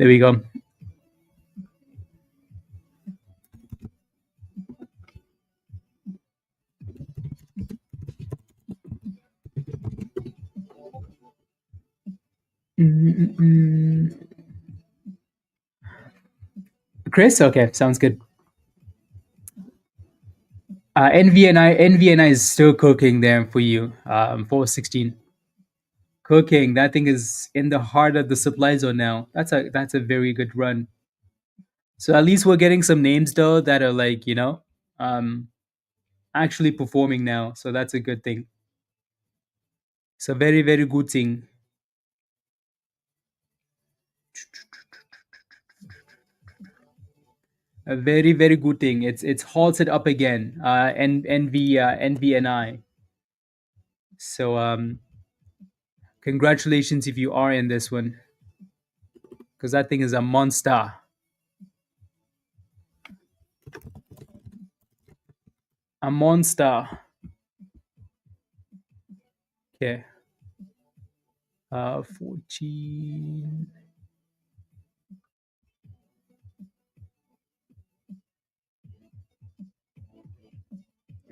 There we go. Mm-mm-mm. Chris, okay, sounds good. NVNI is still cooking there for you. 416 cooking. That thing is in the heart of the supply zone now. That's a very good run. So at least we're getting some names though that are like um, actually performing now. So that's a good thing. So very very good thing. A very very good thing. It's halted up again. NVNI. So congratulations if you are in this one because that thing is a monster. A monster. Okay. 14.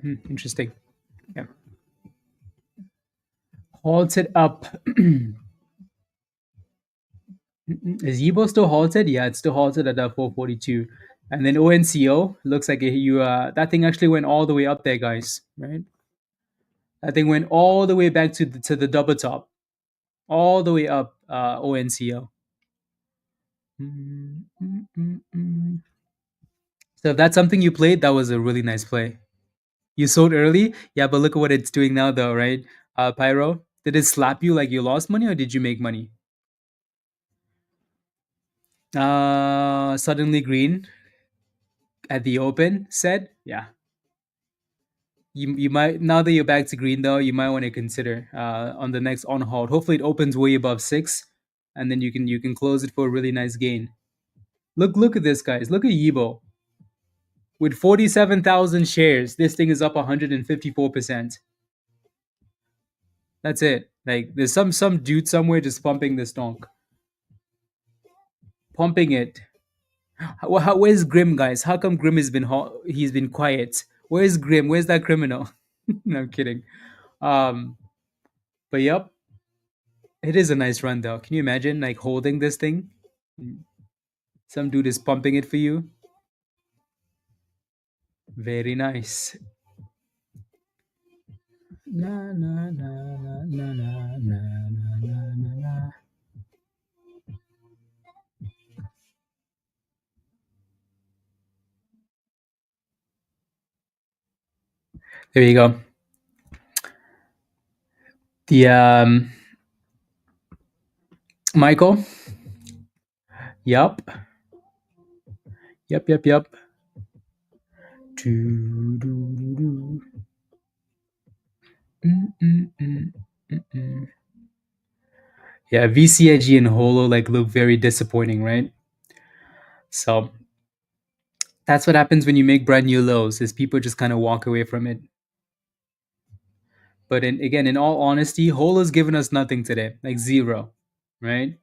Interesting. Yeah. Halted up. Is YIBO still halted? Yeah, it's still halted at 442. And then ONCO looks like that thing actually went all the way up there, guys. Right? That thing went all the way back to the double top, all the way up. ONCO. Mm, mm, mm, mm. So if that's something you played, that was a really nice play. You sold early, yeah, but look at what it's doing now, though, right? Pyro, did it slap you like you lost money, or did you make money? Suddenly green at the open. Said, yeah. You might now that you're back to green though, you might want to consider on the next on hold. Hopefully, it opens way above 6, and then you can close it for a really nice gain. Look at this, guys. Look at YIBO with 47,000 shares. This thing is up 154%. That's it. Like there's some dude somewhere just pumping this donk, pumping it. Where's Grim, guys? How come Grim he's been quiet? Where's Grim? Where's that criminal? No, I'm kidding. Um, but yep, it is a nice run though. Can you imagine like holding this thing? Some dude is pumping it for you. Very nice. Na na na na na na na na na na. There you go. The Michael. Yup. Yup. Yup. Yup. Do. Mm. Yeah, VCIG and HOLO like look very disappointing, right? So that's what happens when you make brand new lows is people just kind of walk away from it. But again, in all honesty, HOLO's given us nothing today, like zero, right?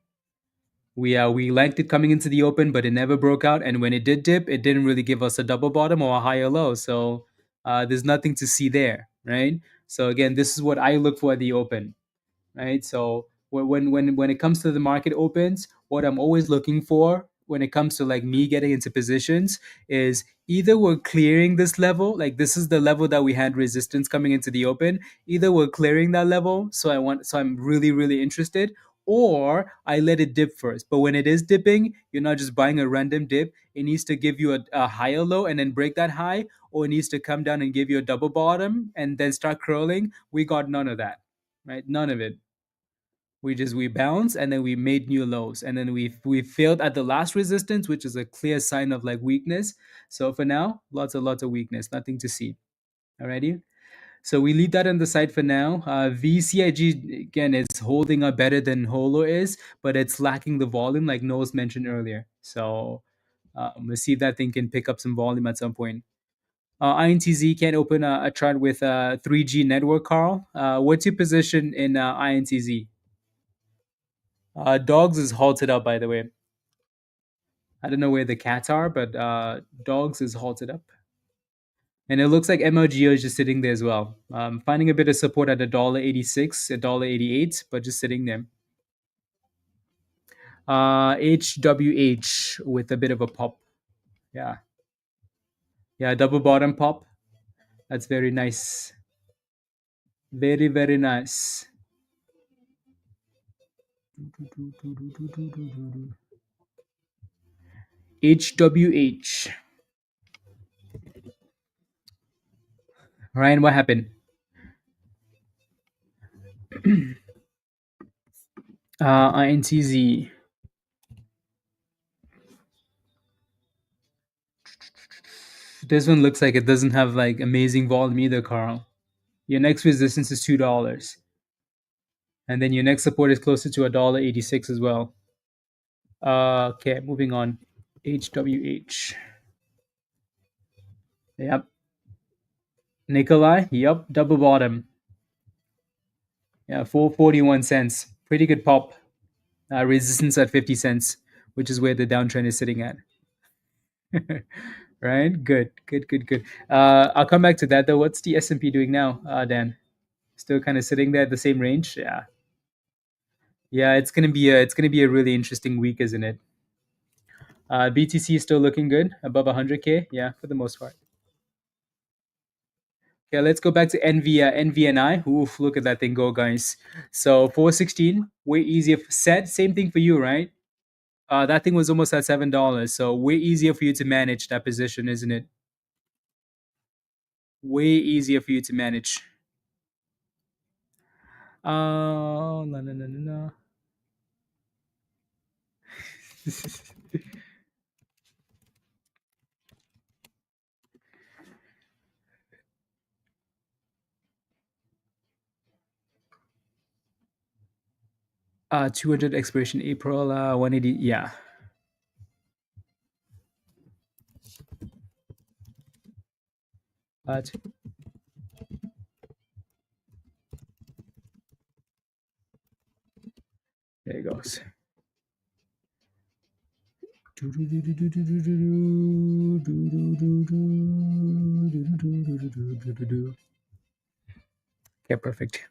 We liked it coming into the open, but it never broke out. And when it did dip, it didn't really give us a double bottom or a higher low. So there's nothing to see there, right? So again, this is what I look for at the open, right? So when it comes to the market opens, what I'm always looking for when it comes to like me getting into positions is either we're clearing this level, like this is the level that we had resistance coming into the open, either we're clearing that level, so I'm really really interested, or I let it dip first. But when it is dipping, you're not just buying a random dip. It needs to give you a higher low and then break that high, or it needs to come down and give you a double bottom and then start curling. We got none of that, right? None of it. We bounced and then we made new lows, and then we failed at the last resistance, which is a clear sign of like weakness. So for now, lots of weakness, nothing to see. Alrighty. So we leave that on the side for now. VCIG again is holding up better than HOLO is, but it's lacking the volume, like Noah's mentioned earlier. So we'll see if that thing can pick up some volume at some point. INTZ can open a chart with 3G network, Carl. What's your position in INTZ? Dogs is halted up, by the way. I don't know where the cats are, but dogs is halted up. And it looks like MLGO is just sitting there as well. Finding a bit of support at $1.86, $1.88, but just sitting there. HWH with a bit of a pop. Yeah. Yeah, double bottom pop. That's very nice. Very, very nice. HWH. Ryan, what happened? INTZ. This one looks like it doesn't have like amazing volume either, Carl. Your next resistance is $2. And then your next support is closer to $1.86 as well. Okay, moving on. HWH. Yep. Nikolai. Yep. Double bottom. Yeah, 441 cents. Pretty good pop. Resistance at 50 cents, which is where the downtrend is sitting at. Right? Good. Good. Good. Good. I'll come back to that though. What's the S&P doing now, Dan? Still kind of sitting there at the same range. Yeah. Yeah. It's gonna be a really interesting week, isn't it? BTC is still looking good, above 100K. Yeah, for the most part. Yeah, let's go back to NVNI. Oof, look at that thing go, guys. So 416, way easier. Set, same thing for you, right? That thing was almost at $7, so way easier for you to manage that position, isn't it? Way easier for you to manage. No, no, no, no, no. 200 expiration April, 180. Yeah. But there it goes. Okay, perfect.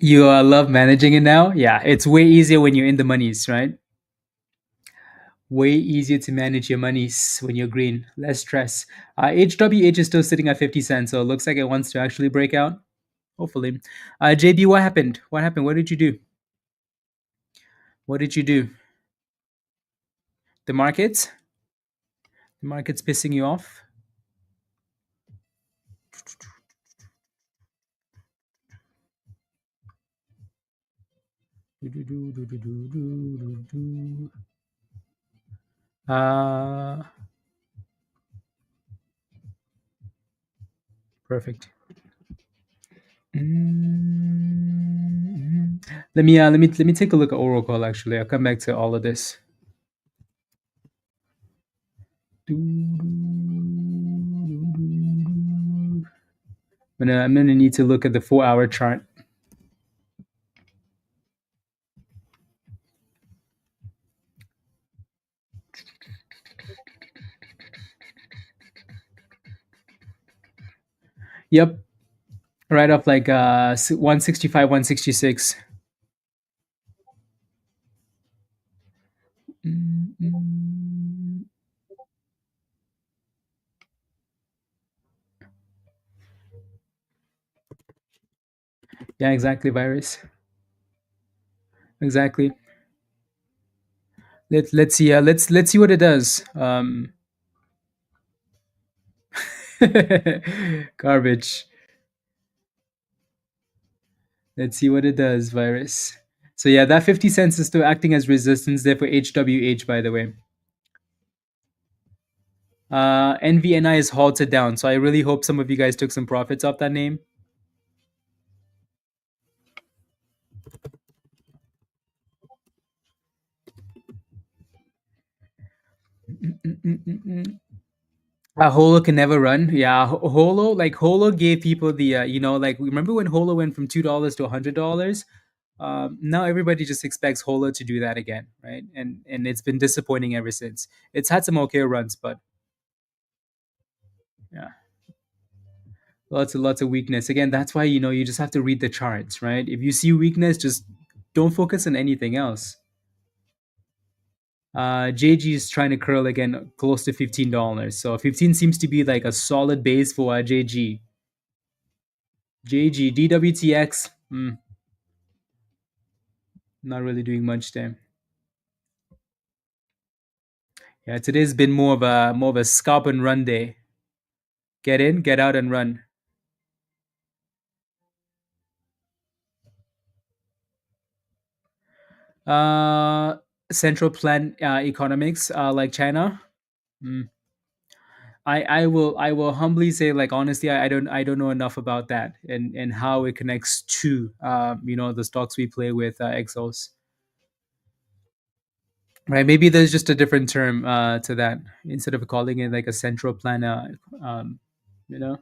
You love managing it now? Yeah, it's way easier when you're in the monies, right? Way easier to manage your monies when you're green. Less stress. HWH is still sitting at 50 cents, so it looks like it wants to actually break out. Hopefully. JB, what happened? What happened? What did you do? What did you do? The markets? The market's pissing you off? Uh, Perfect. Let me take a look at Oracle. Actually, I'll come back to all of this. I'm gonna need to look at the 4-hour chart. Yep, right off like 165, 166. Yeah, exactly, virus. Exactly. Let's see. Let's see what it does. Garbage. Let's see what it does, virus. So yeah, that 50 cents is still acting as resistance there for HWH, by the way. NVNI is halted down, so I really hope some of you guys took some profits off that name. Holo can never run. Yeah, Holo, like Holo gave people the like remember when Holo went from $2 to $100? Now everybody just expects Holo to do that again, right? And it's been disappointing ever since. It's had some okay runs, but yeah, lots of weakness. Again, that's why you just have to read the charts, right? If you see weakness, just don't focus on anything else. JG is trying to curl again close to $15. So 15 seems to be like a solid base for JG. JG, DWTX, not really doing much there. Yeah, today's been more of a scalp and run day. Get in, get out, and run. Uh, Central plan economics, like China. Mm. I will humbly say, like, honestly, I don't know enough about that and how it connects to the stocks we play with, Exos. Right? Maybe there's just a different term to that instead of calling it like a central plan. You know.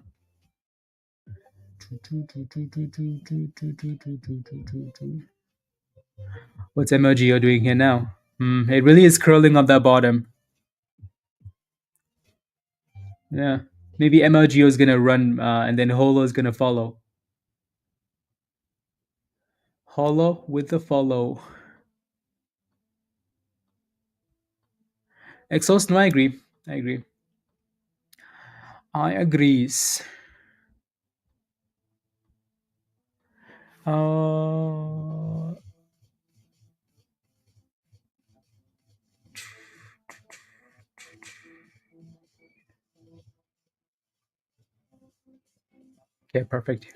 What's MLGO doing here now? It really is curling up that bottom. Yeah. Maybe MLGO is gonna run, and then Holo is gonna follow. Holo with the follow. Exhaust. No, I agree. I agree. I agrees. Uh, okay, perfect.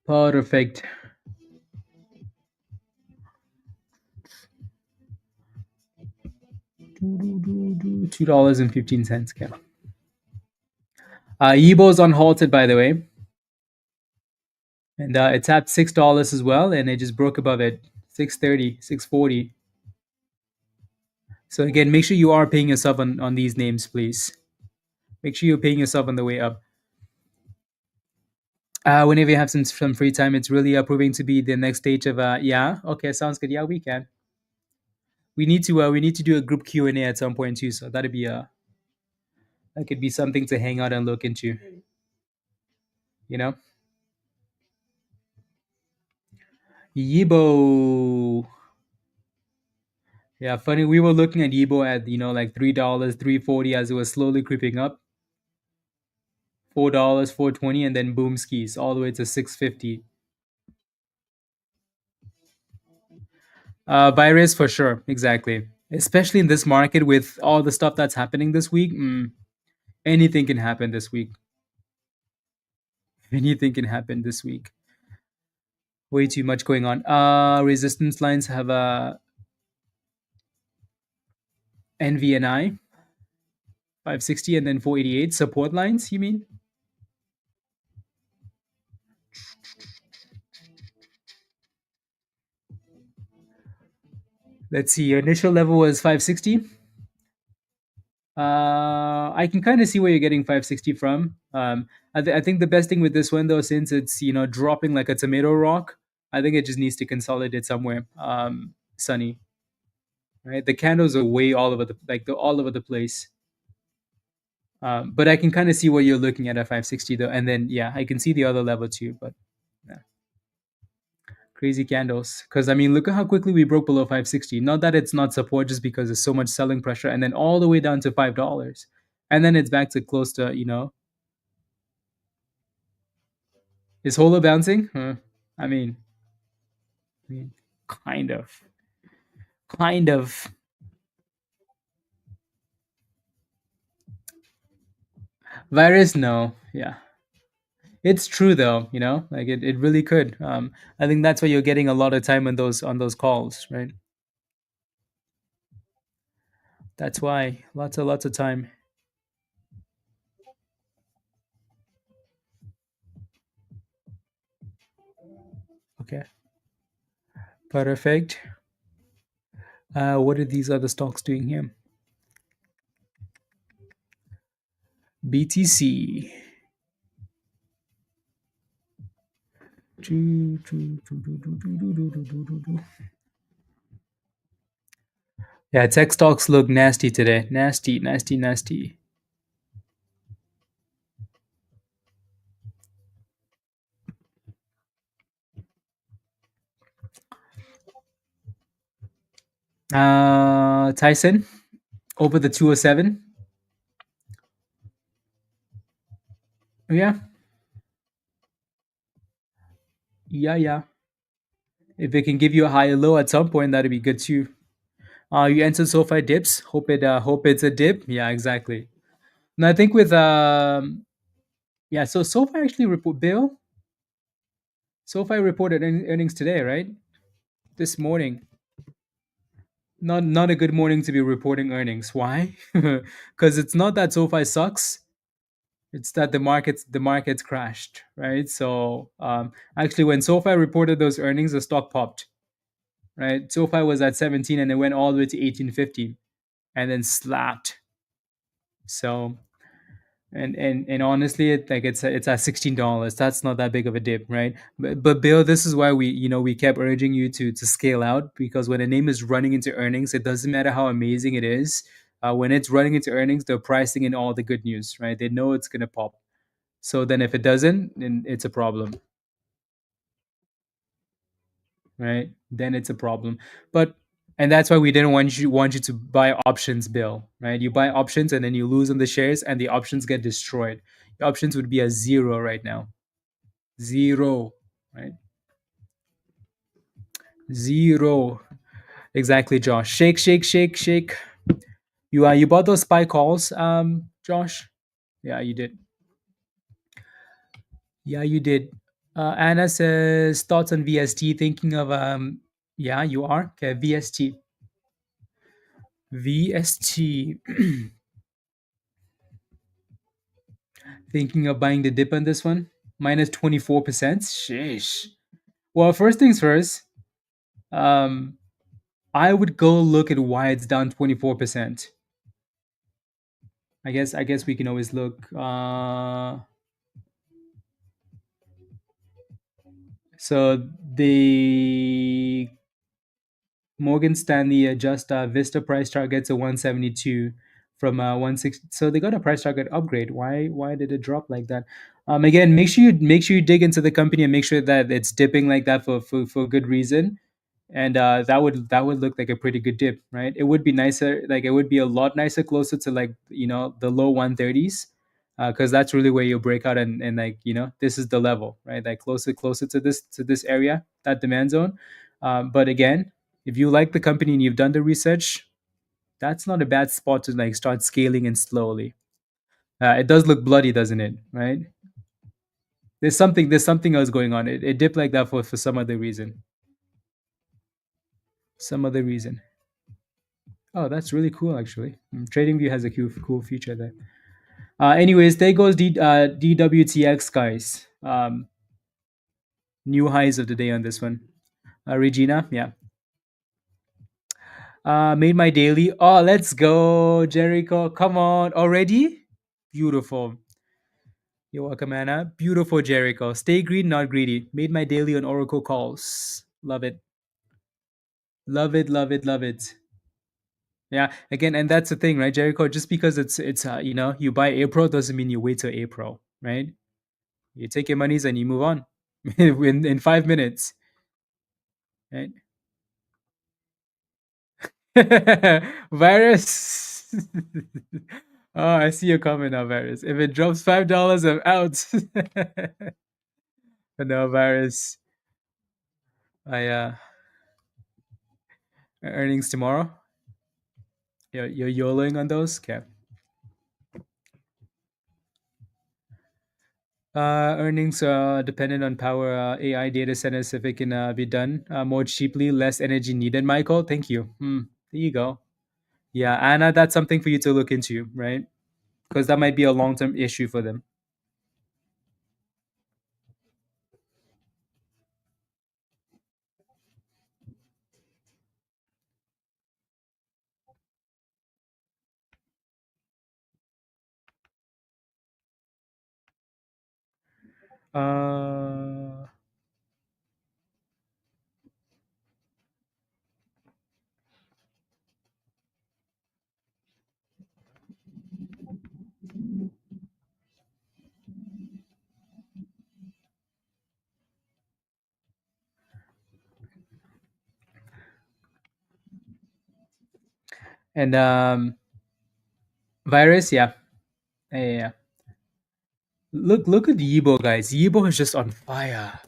Perfect. $2.15. Okay. YIBO's unhalted, by the way, and it's at $6 as well, and it just broke above it, 630, 640. So again, make sure you are paying yourself on these names, please. Make sure you're paying yourself on the way up. Whenever you have some free time, it's really proving to be the next stage of yeah. Okay, sounds good. Yeah, we can. We need to do a group Q&A at some point too. So that could be something to hang out and look into. You know, YIBO. Yeah, funny. We were looking at YIBO at like $3, 340 as it was slowly creeping up. $4, 420, and then boom skis all the way to 650. Virus for sure, exactly. Especially in this market with all the stuff that's happening this week. Anything can happen this week. Anything can happen this week. Way too much going on. Resistance lines have a NVNI 560 and then 488 support lines. You mean? Let's see. Your initial level was 560. I can kind of see where you're getting 560 from. I think the best thing with this one though, since it's dropping like a tomato rock, I think it just needs to consolidate somewhere. Sunny, right? The candles are way all over they're all over the place. But I can kind of see what you're looking at 560 though, and then yeah, I can see the other level too. But yeah, crazy candles. Because I mean, look at how quickly we broke below 560. Not that it's not support, just because there's so much selling pressure, and then all the way down to $5, and then it's back to close to Is Holo bouncing? I mean, I mean, kind of, kind of. Virus, no, yeah. It's true though, like it really could. I think that's why you're getting a lot of time on those calls, right? That's why lots of time. Okay, perfect. What are these other stocks doing here? BTC. Yeah, tech stocks look nasty today. Nasty, nasty, nasty. Tyson over the 207. Yeah, yeah, yeah. If it can give you a higher low at some point, that'd be good too. You enter SoFi dips. Hope it's a dip. Yeah, exactly. And I think with yeah. So SoFi actually report Bill. SoFi reported earnings today, right? This morning. Not a good morning to be reporting earnings. Why? Because it's not that SoFi sucks. It's that the markets crashed, right? So actually, when SoFi reported those earnings, the stock popped. Right, SoFi was at 17 and it went all the way to 1850, and then slapped. So and honestly, it's at $16. That's not that big of a dip, right? But Bill, this is why we kept urging you to scale out, because when a name is running into earnings, it doesn't matter how amazing it is. When it's running into earnings, they're pricing in all the good news, right? They know it's gonna pop. So then if it doesn't, then it's a problem, right? Then it's a problem. But and that's why we didn't want you to buy options, Bill, right? You buy options and then you lose on the shares and the options get destroyed. The options would be a zero right now. Zero, right? Zero. Exactly, Josh. Shake, shake, shake, shake. You bought those spy calls, Josh? Yeah, you did. Yeah, you did. Anna says thoughts on VST. Thinking of yeah, you are okay. VST. VST. Thinking of buying the dip on this one. Minus 24%. Sheesh. Well, first things first. Um, I would go look at why it's down 24%. I guess we can always look. So the Morgan Stanley adjust Vista price target to 172 from 160. So they got a price target upgrade. Why did it drop like that? Again, make sure you dig into the company and make sure that it's dipping like that for good reason. And that would look like a pretty good dip, right? It would be nicer, like it would be a lot nicer closer to like the low 130s, because that's really where you break out, and like this is the level, right? Like closer to this area, that demand zone. But again, if you like the company and you've done the research, that's not a bad spot to like start scaling in slowly. It does look bloody, doesn't it? Right? There's something else going on. It dipped like that for some other reason. Some other reason. Oh, that's really cool, actually. TradingView has a cool feature there. Anyways, there goes DWTX, guys. New highs of the day on this one. Regina, yeah. Made my daily. Oh, let's go, Jericho. Come on, already? Beautiful. You're welcome, Anna. Beautiful, Jericho. Stay green, not greedy. Made my daily on Oracle calls. Love it. Love it, love it, love it. Yeah, again, and that's the thing, right, Jericho? Just because it's you buy April doesn't mean you wait till April, right? You take your monies and you move on in 5 minutes, right? Virus. Oh, I see your comment now, Virus. If it drops $5, I'm out. No, Virus. I earnings tomorrow. You're YOLOing on those, okay? Earnings dependent on power AI data centers if it can be done more cheaply, less energy needed. Michael, thank you. There you go. Yeah, Anna, that's something for you to look into, right? Because that might be a long term issue for them. Uh, and virus, yeah. Yeah, yeah, yeah. Look at YIBO, guys. YIBO is just on fire.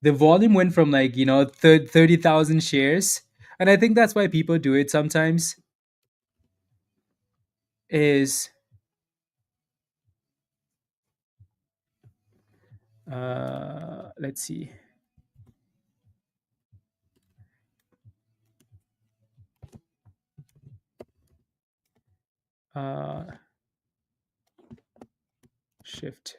The volume went from like 30,000 shares, and I think that's why people do it sometimes. Is let's see. Uh, shift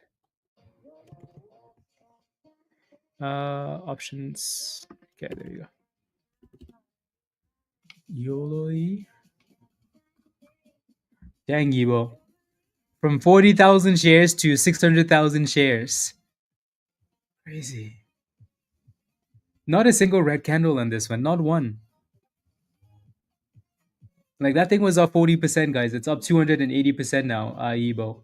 options. Okay, there you go. YOLO. Dang, YIBO. From 40,000 shares to 600,000 shares. Crazy. Not a single red candle on this one. Not one. Like that thing was up 40%, guys. It's up 280% now, YIBO.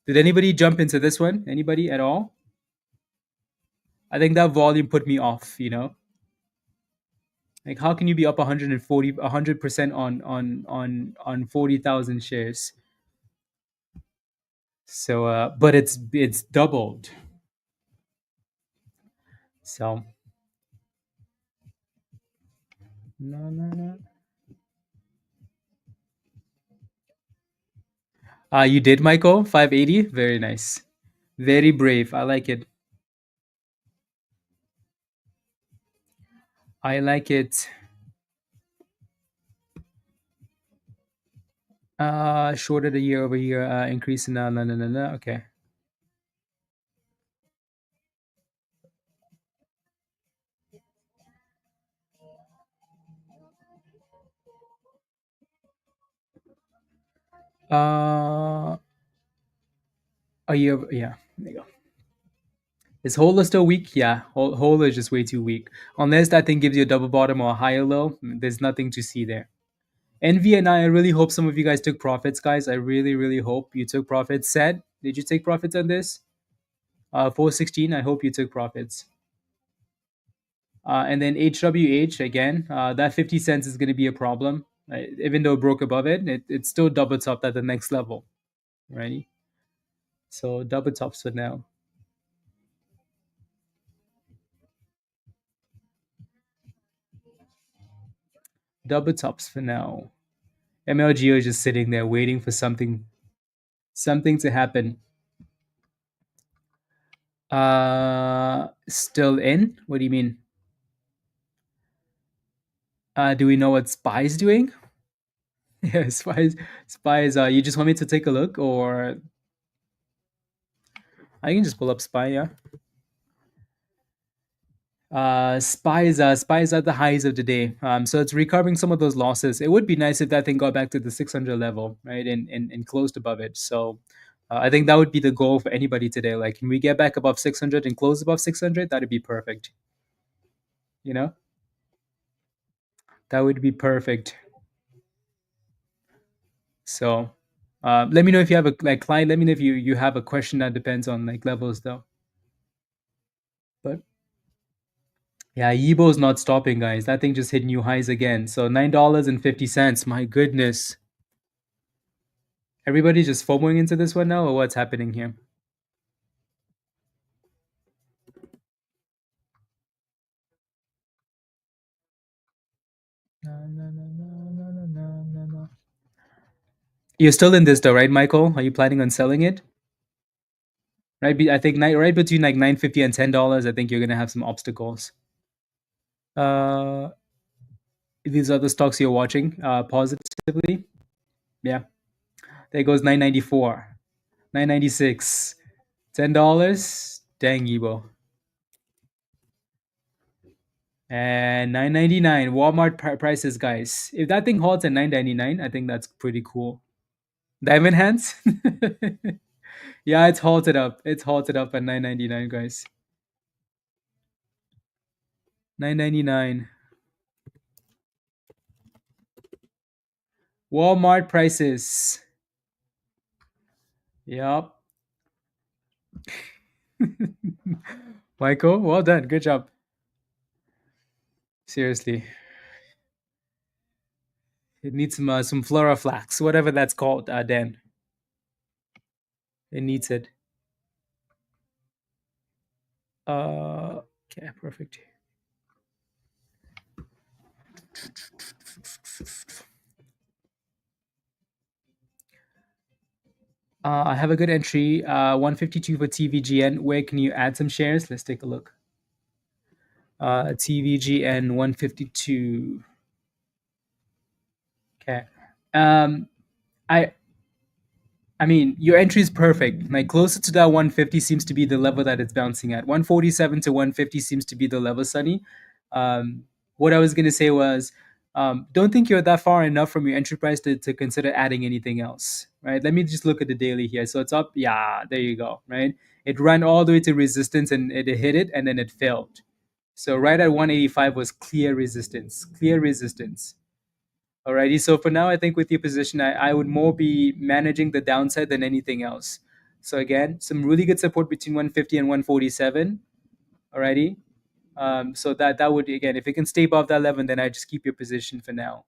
Did anybody jump into this one? Anybody at all? I think that volume put me off. Like how can you be up 100% on 40,000 shares? So but it's doubled. So no, no, no. You did, Michael? 580? Very nice. Very brave. I like it. I like it. Shorter the year over year increase in no, no, no, no, no. Okay. Uh, a year. Yeah. There you go. Is HOLO still weak? Yeah. HOLO is just way too weak. Unless that thing gives you a double bottom or a higher low, there's nothing to see there. NVNI, I really hope some of you guys took profits, guys. I really, really hope you took profits. Said, did you take profits on this? 416. I hope you took profits. And then HWH again, that 50 cents is going to be a problem. Even though it broke above it still double topped at the next level. Righty. So double tops for now. Double tops for now. MLGO is just sitting there waiting for something to happen. Still in? What do you mean? Do we know what Spy's doing? Yeah, Spy's. You just want me to take a look, or I can just pull up Spy. Yeah. Spies at the highs of the day. So it's recovering some of those losses. It would be nice if that thing got back to the 600 level, right, and closed above it. So I think that would be the goal for anybody today. Like, can we get back above 600 and close above 600? That'd be perfect. You know, that would be perfect. So let me know if you have a client. Let me know if you have a question that depends on like levels though. But yeah, YIBO's not stopping, guys. That thing just hit new highs again. So $9.50. My goodness. Everybody's just FOMOing into this one now, or what's happening here? No, no, no, no, no, no, no, no, no. You're still in this though, right, Michael? Are you planning on selling it? Right, I think right between like 950 and $10. I think you're gonna have some obstacles. Uh, these are the stocks you're watching positively. Yeah, there goes 994, 996, $10. Dang, Ebo. And 999 Walmart prices, guys. If that thing holds at 999, I think that's pretty cool. Diamond hands. Yeah, it's halted up. It's halted up at 9.99, guys. 9.99. Walmart prices. Yep. Michael, well done. Good job. Seriously, it needs some Floraflax, whatever that's called. Dan, it needs it. Okay, perfect. I have a good entry. 152 for TVGN. Where can you add some shares? Let's take a look. TVGN 152. Okay. Um, I I mean, your entry is perfect. Like closer to that 150 seems to be the level that it's bouncing at. 147 to 150 seems to be the level, Sunny. Um, what I was gonna say was, don't think you're that far enough from your entry price to consider adding anything else, right? Let me just look at the daily here. So it's up. Yeah, there you go. Right. It ran all the way to resistance and it hit it and then it failed. So right at 185 was clear resistance. Clear resistance. Alrighty. So for now, I think with your position, I would more be managing the downside than anything else. So again, some really good support between 150 and 147. Alrighty. So that would again, if it can stay above that level, then I just keep your position for now.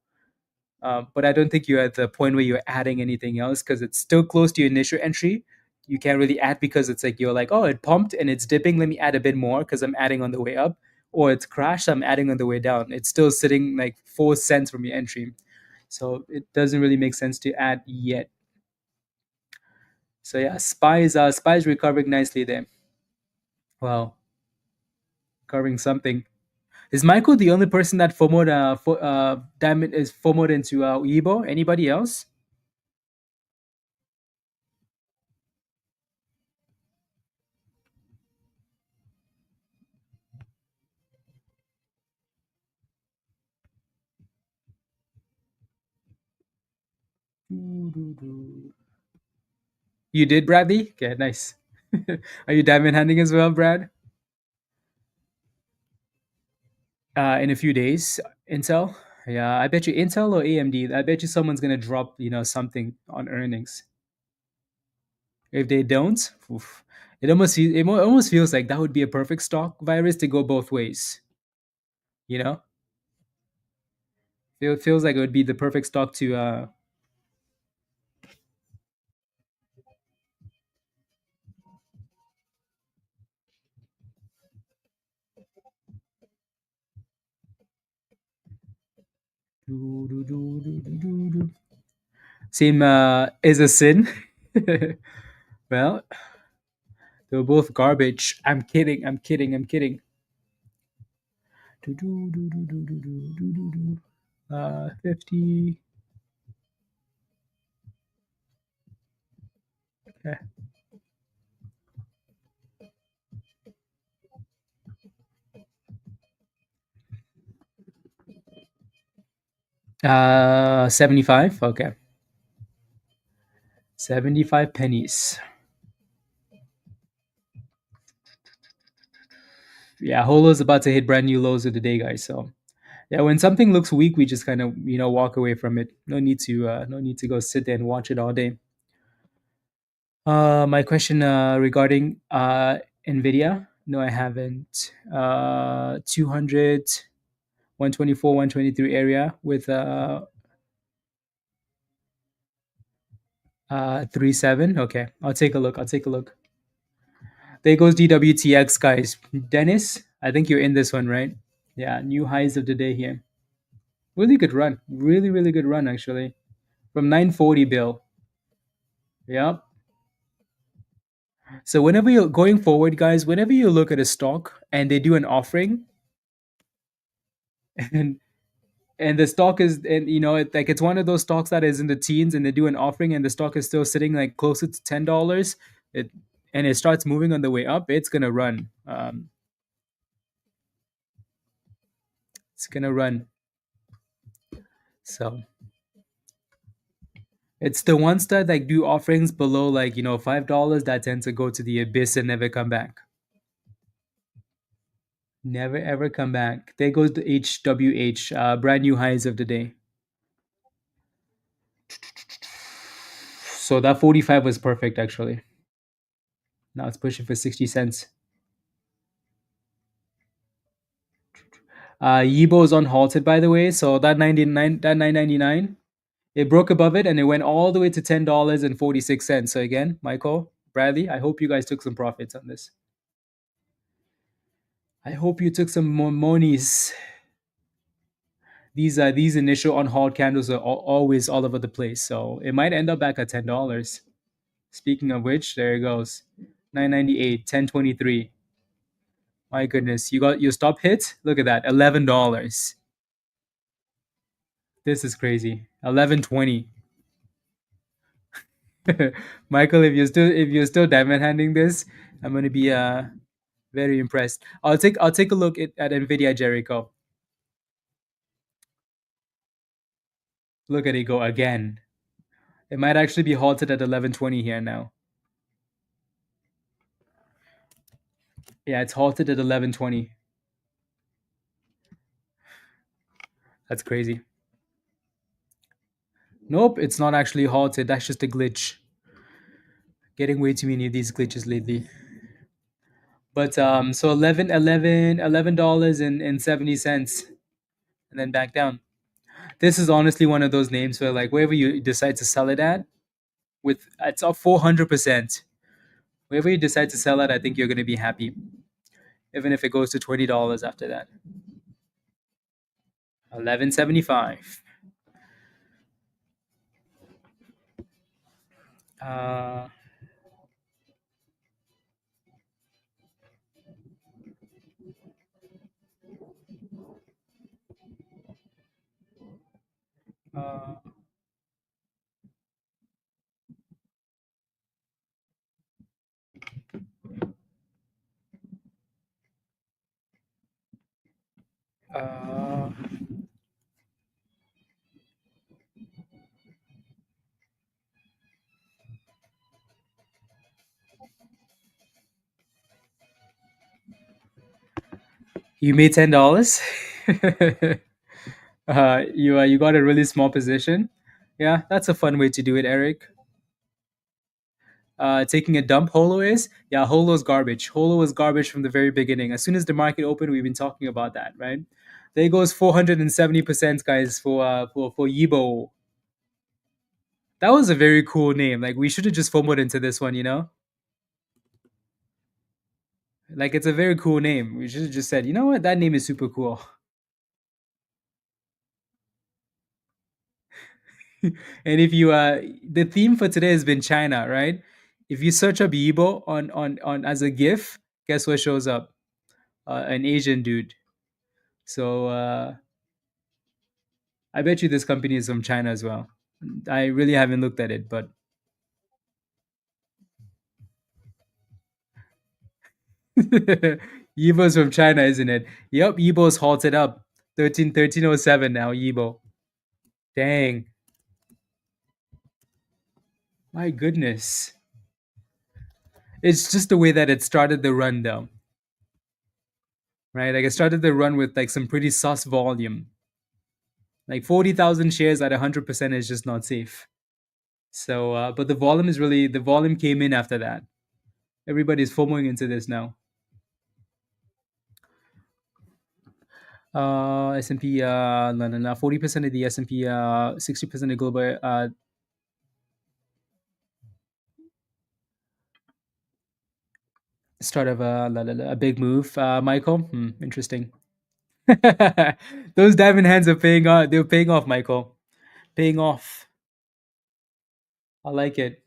But I don't think you're at the point where you're adding anything else because it's still close to your initial entry. You can't really add because it's like you're like, oh, it pumped and it's dipping. Let me add a bit more because I'm adding on the way up, or it's crashed. I'm adding on the way down. It's still sitting like 4 cents from your entry, so it doesn't really make sense to add yet. So yeah, spies recovering nicely there. Well, recovering something. Is Michael the only person that FOMO'd diamond is FOMO'd into YIBO? Anybody else? You did, Bradley? Okay, nice. Are you diamond hunting as well, Brad? In a few days, Intel. Yeah, I bet you Intel or AMD. I bet you someone's gonna drop, something on earnings. If they don't, oof, it almost feels like that would be a perfect stock virus to go both ways. You know, it feels like it would be the perfect stock to 'Same is a sin. Well, they were both garbage. I'm kidding. I'm kidding. I'm kidding. 50. Okay. 75. Okay. 75 pennies. Yeah, Holo's about to hit brand new lows of the day, guys. So yeah, when something looks weak, we just kind of walk away from it. No need to go sit there and watch it all day. My question regarding NVIDIA. No, I haven't. 200, 124, 123 area with 37. Okay, I'll take a look. I'll take a look. There goes DWTX, guys. Dennis, I think you're in this one, right? Yeah, new highs of the day here. Really good run. Really, really good run, actually. From 940 bill. Yep. So whenever you're going forward, guys, whenever you look at a stock and they do an offering, and the stock is, and like it's one of those stocks that is in the teens and they do an offering and the stock is still sitting like closer to $10, it and it starts moving on the way up, it's gonna run. It's gonna run. So It's the ones that like do offerings below like $5 that tend to go to the abyss and never come back. Never ever come back. There goes the HWH, brand new highs of the day. So that 45 was perfect actually. Now it's pushing for 60 cents. YIBO is unhalted by the way. So that 99, that 999, it broke above it and it went all the way to $10.46. So again, Michael, Bradley, I hope you guys took some profits on this. I hope you took some more monies. These initial unhauled candles are always all over the place, so it might end up back at $10. Speaking of which, there it goes, 998, 1023. My goodness, you got your stop hit. Look at that, $11. This is crazy. 1120. Michael, if you're still diamond handing this, I'm gonna be very impressed. I'll take a look at NVIDIA Jericho. Look at it go again. It might actually be halted at 1120 here now. Yeah, it's halted at 1120. That's crazy. Nope, it's not actually halted. That's just a glitch. Getting way too many of these glitches lately. But so $11 and 70 cents, and then back down. This is honestly one of those names where like wherever you decide to sell it at, with it's up 400%. Wherever you decide to sell it, I think you're going to be happy, even if it goes to $20 after that. 11.75. Uh, uh, uh, you made $10. You got a really small position. Yeah, that's a fun way to do it, Eric. Taking a dump, HOLO is? Yeah, HOLO's garbage. HOLO was garbage from the very beginning. As soon as the market opened, we've been talking about that, right? There goes 470%, guys, for YIBO. That was a very cool name. Like we should have just FOMOed into this one. Like it's a very cool name. We should have just said, you know what, that name is super cool. And if you the theme for today has been China, right? If you search up YIBO on as a GIF, guess what shows up? An Asian dude. So I bet you this company is from China as well. I really haven't looked at it, but YIBO's from China, isn't it? Yep, YIBO's halted up. 1307 now, YIBO. Dang. My goodness. It's just the way that it started the run though. Right? Like it started the run with like some pretty sus volume. Like 40,000 shares at 100% is just not safe. So, but the volume came in after that. Everybody's FOMOing into this now. S&P, no, no, no, 40% of the S&P, 60% of global, start of a big move. Michael, interesting. Those diamond hands are paying off. They're paying off, Michael. Paying off. I like it.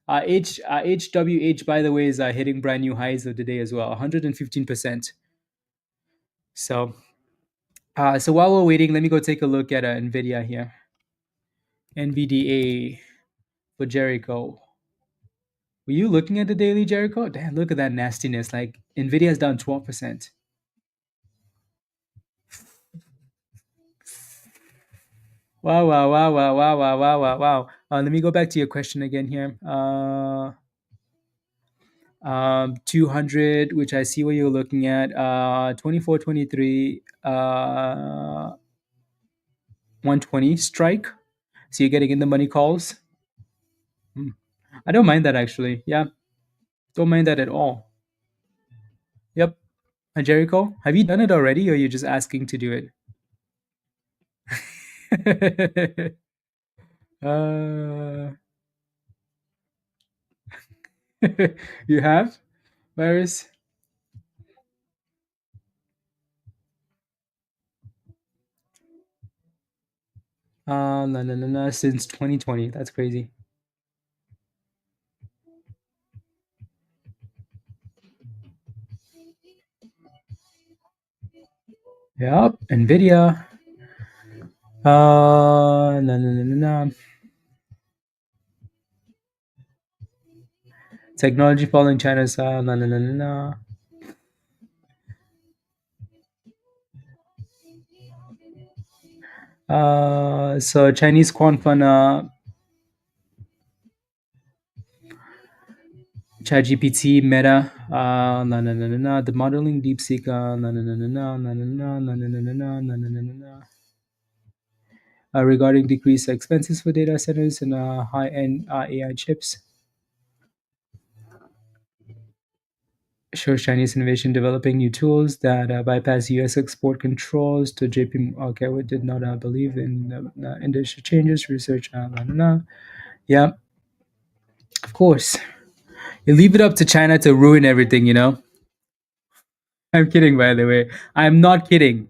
HWH, by the way, is hitting brand new highs of the day as well, 115%. So, so while we're waiting, let me go take a look at NVIDIA here. NVDA for Jericho. Were you looking at the daily, Jericho? Damn, look at that nastiness. Like, NVIDIA's down 12%. Wow, wow, wow, wow, wow, wow, wow, wow, wow. Let me go back to your question again here. 200, which I see what you're looking at. 24, 23, 120 strike. So you're getting in the money calls. Hmm. I don't mind that actually. Yeah, don't mind that at all. Yep. Jericho, have you done it already, or you're just asking to do it? uh, you have, Virus? No, no, no, no. Since 2020, that's crazy. Yep. NVIDIA. No, no, no, no, no. Technology following China's. No, no, no, no, no. So Chinese quant fund, ChatGPT, Meta, no, no, no, no, no. The modeling DeepSeek, no, no, no, no, no, no, no, no, no, no, no, no, no, no, no, no, no. Regarding decreased expenses for data centers and high-end AI chips. Shows Chinese innovation developing new tools that bypass U.S. export controls to JP. Okay, we did not believe in industry changes, research, blah, blah, blah. Yeah, of course. You leave it up to China to ruin everything. I'm kidding, by the way. I'm not kidding.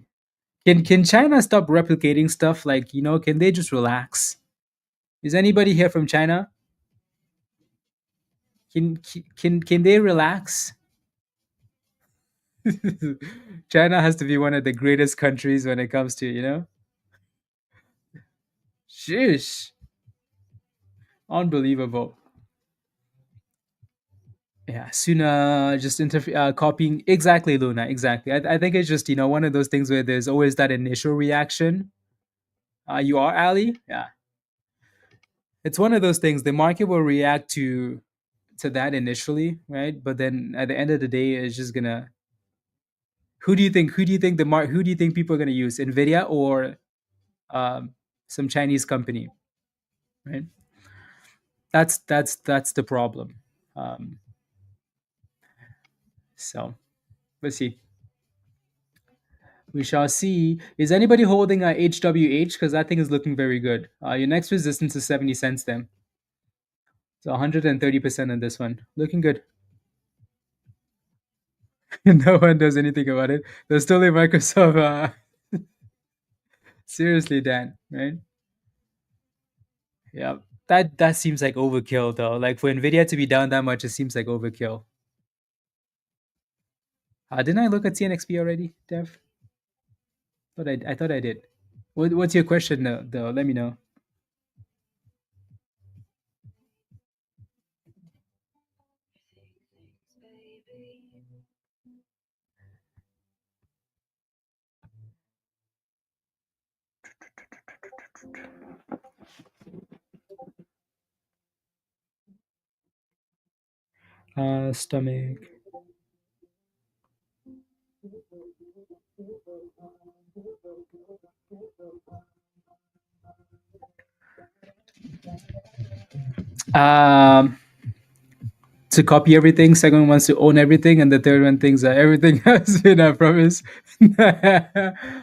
Can China stop replicating stuff? Like, can they just relax? Is anybody here from China? Can they relax? China has to be one of the greatest countries when it comes to. Sheesh, unbelievable. Yeah, Suna just copying exactly, Luna. Exactly. I think it's just one of those things where there's always that initial reaction. You are Ali. Yeah, it's one of those things. The market will react to that initially, right? But then at the end of the day, it's just gonna. Who do you think? Who do you think Who do you think people are gonna use? Nvidia or um, some Chinese company, right? That's the problem. Um, so let's see. We shall see. Is anybody holding a HWH? Because that thing is looking very good. Your next resistance is 70 cents then. So 130% on this one. Looking good. No one does anything about it. There's still a Microsoft. Seriously, Dan, right? Yeah. That seems like overkill though. Like for Nvidia to be down that much, it seems like overkill. Didn't I look at CNXP already, Dev? I thought I did. What's your question though? Let me know. Stomach. Um, to copy everything. Second one wants to own everything, and the third one thinks that everything has been a promise.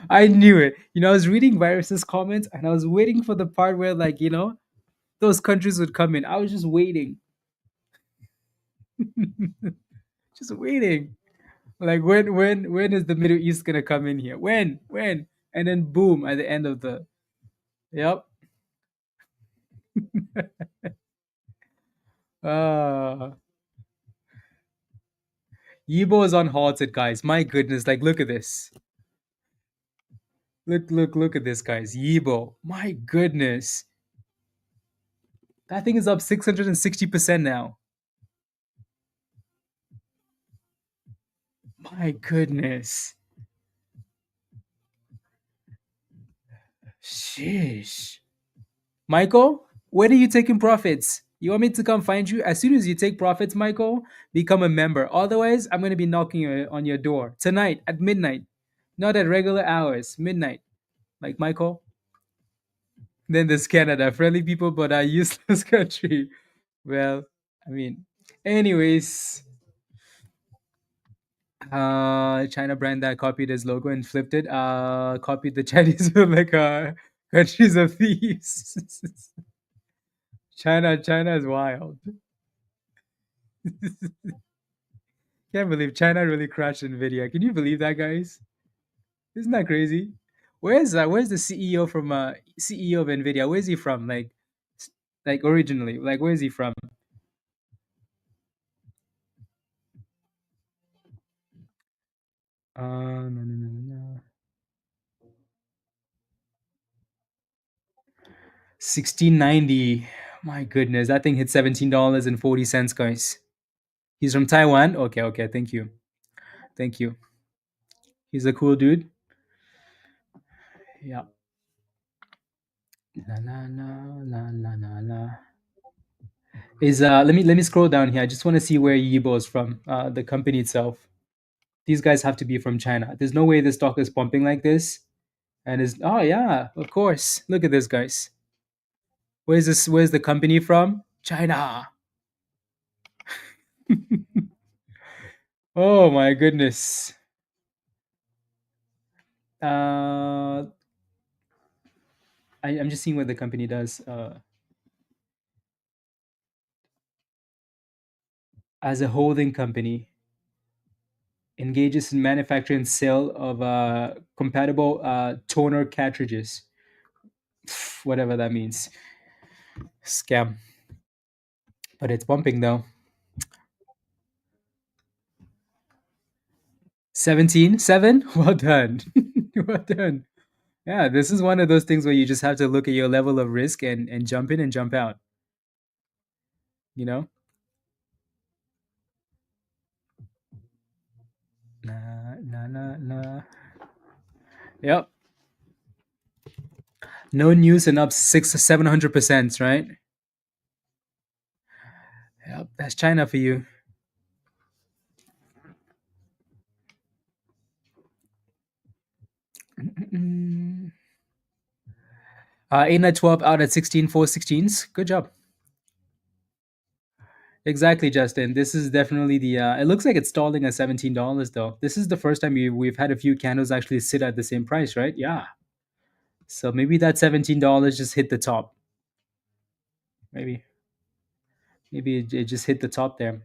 I knew it. I was reading Virus's comments, and I was waiting for the part where, like, those countries would come in. I was just waiting, just waiting. Like, when is the Middle East gonna come in here? When? And then boom, at the end of the. Yep. Uh, YIBO is on halted, guys. My goodness, like, look at this. Look at this, guys. YIBO. My goodness. That thing is up 660% now. My goodness. Sheesh. Michael, when are you taking profits? You want me to come find you? As soon as you take profits, Michael, become a member. Otherwise, I'm going to be knocking on your door tonight at midnight. Not at regular hours, midnight. Like Michael. Then there's Canada, friendly people, but a useless country. Well, I mean, anyways, China brand that copied his logo and flipped it. Copied the Chinese were like countries of thieves. China is wild. Can't believe China really crashed Nvidia. Can you believe that, guys? Isn't that crazy? Where's the CEO from CEO of Nvidia? Where's he from? Like originally, like where's he from? No, no, no, no, no. 1690. My goodness, that thing hit $17.40, guys. He's from Taiwan. Okay, okay. Thank you, thank you. He's a cool dude. Yeah. La la la la la la la. Is let me scroll down here. I just want to see where YIBO is from. The company itself. These guys have to be from China. There's no way this stock is pumping like this. And is oh yeah, of course. Look at this, guys. Where's this? Where's the company from? China. Oh my goodness. Uh, I'm just seeing what the company does. As a holding company, engages in manufacture and sale of compatible toner cartridges. Whatever that means. Scam. But it's pumping though. 17, 7? Well done. Well done. Yeah, this is one of those things where you just have to look at your level of risk and jump in and jump out, you know? Nah, nah, nah, nah. Yep. No news and up 700%, right? Yep, that's China for you. Mm. 8 at 12 out at 16, 4 16s. Good job. Exactly, Justin. This is definitely the. It looks like it's stalling at $17 though. This is the first time we've had a few candles actually sit at the same price, right? Yeah. So maybe that $17 just hit the top. Maybe. Maybe it just hit the top there.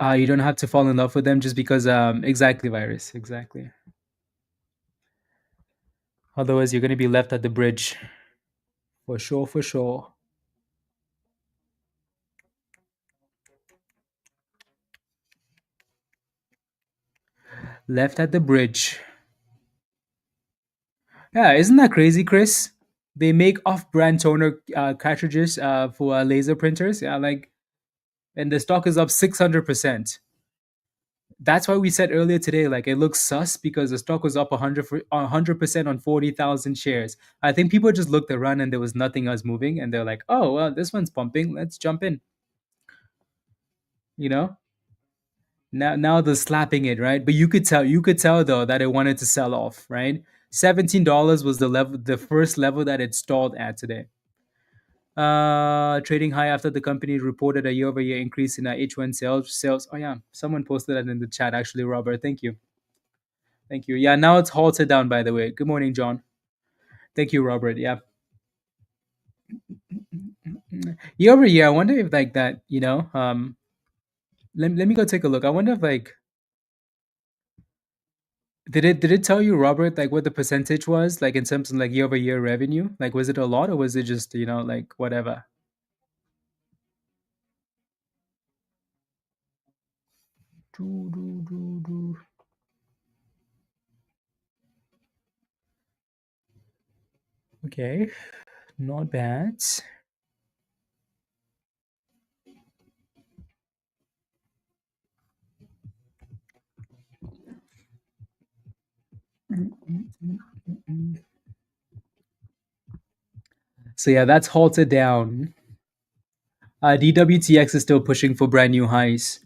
You don't have to fall in love with them just because. Exactly, virus. Exactly. Otherwise, you're gonna be left at the bridge. For sure. For sure. Left at the bridge. Yeah, isn't that crazy, Chris? They make off-brand toner cartridges for laser printers. Yeah, like, and the stock is up 600%. That's why we said earlier today, like, it looks sus because the stock was up 100% on 40,000 shares. I think people just looked around and there was nothing else moving, and they're like, "Oh, well, this one's pumping. Let's jump in." You know. Now they're slapping it, right? But you could tell though that it wanted to sell off, right? $17 was the first level that it stalled at today. Trading high after the company reported a year-over-year increase in H1 sales. Sales. Oh yeah, someone posted that in the chat. Actually, Robert, thank you, thank you. Yeah, now it's halted down. By the way, good morning, John. Thank you, Robert. Yeah, year over year. I wonder if like that. Let me go take a look. I wonder if like did it tell you, Robert, like what the percentage was like in terms of like year over year revenue? Like was it a lot or was it just like whatever? Do, do, do, do. Okay, not bad. So yeah, that's halted down. DWTX is still pushing for brand new highs.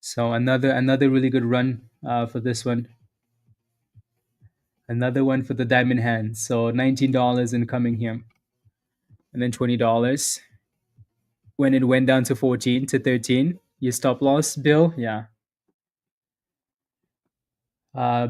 So another really good run for this one. Another one for the diamond hand. So $19 incoming here, and then $20 when it went down to 14 to 13. Your stop loss, Bill. Yeah. Uh,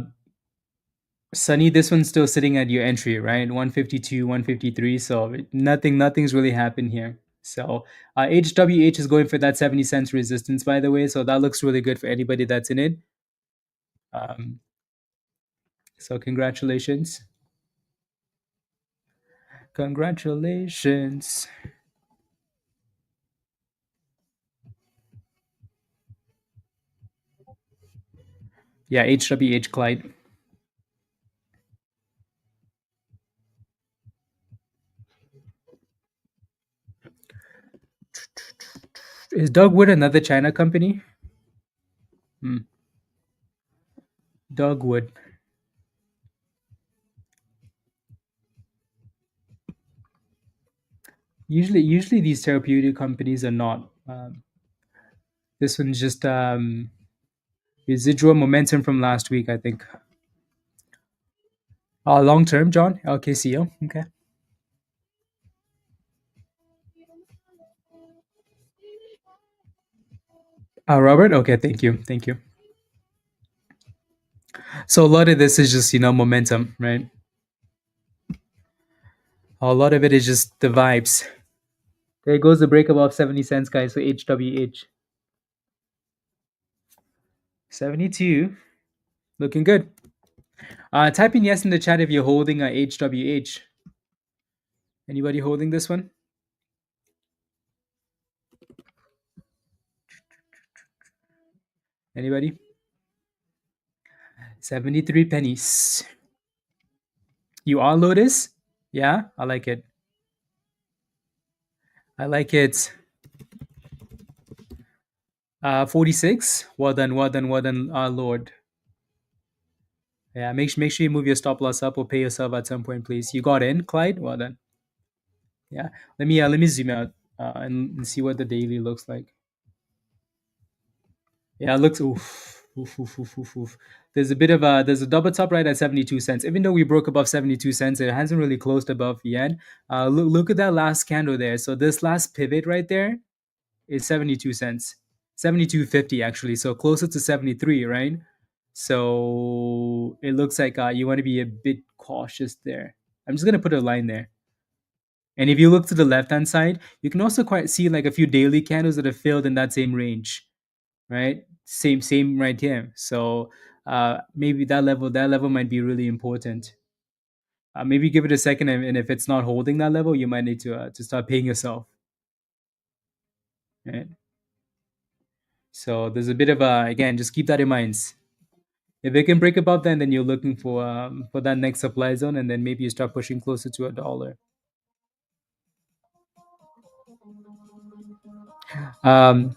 Sunny, this one's still sitting at your entry, right? 152, 153. So nothing's really happened here. So HWH is going for that 70 cents resistance, by the way. So that looks really good for anybody that's in it. Um, so congratulations. Congratulations. Yeah, HWH Clyde. Is Dogwood another China company? Dogwood. Usually these therapeutic companies are not. This one's just residual momentum from last week, I think. Long term, John. LKCO. Okay. Robert. Okay. Thank you. Thank you. So a lot of this is just momentum, right? A lot of it is just the vibes. There goes the break above 70 cents, guys. So HWH 72, looking good. Type in yes in the chat if you're holding a HWH. Anybody holding this one? Anybody? 73 pennies. You are Lotus? Yeah, I like it. I like it. 46. Well done, well done, well done, Lord. Yeah, make sure you move your stop loss up or pay yourself at some point, please. You got in, Clyde. Well done. Yeah, let me zoom out and see what the daily looks like. Yeah, it looks oof. There's a double top right at 72 cents. Even though we broke above 72 cents, it hasn't really closed above yet. Look at that last candle there. So this last pivot right there is 72 cents. 72.50 actually. So closer to 73, right? So it looks like you want to be a bit cautious there. I'm just gonna put a line there. And if you look to the left hand side, you can also quite see like a few daily candles that have filled in that same range, right? Same right here. So maybe that level might be really important. Maybe give it a second, and if it's not holding that level, you might need to start paying yourself. Right? So there's a bit of a, again, just keep that in mind. If it can break above, then you're looking for that next supply zone, and then maybe you start pushing closer to $1. Um,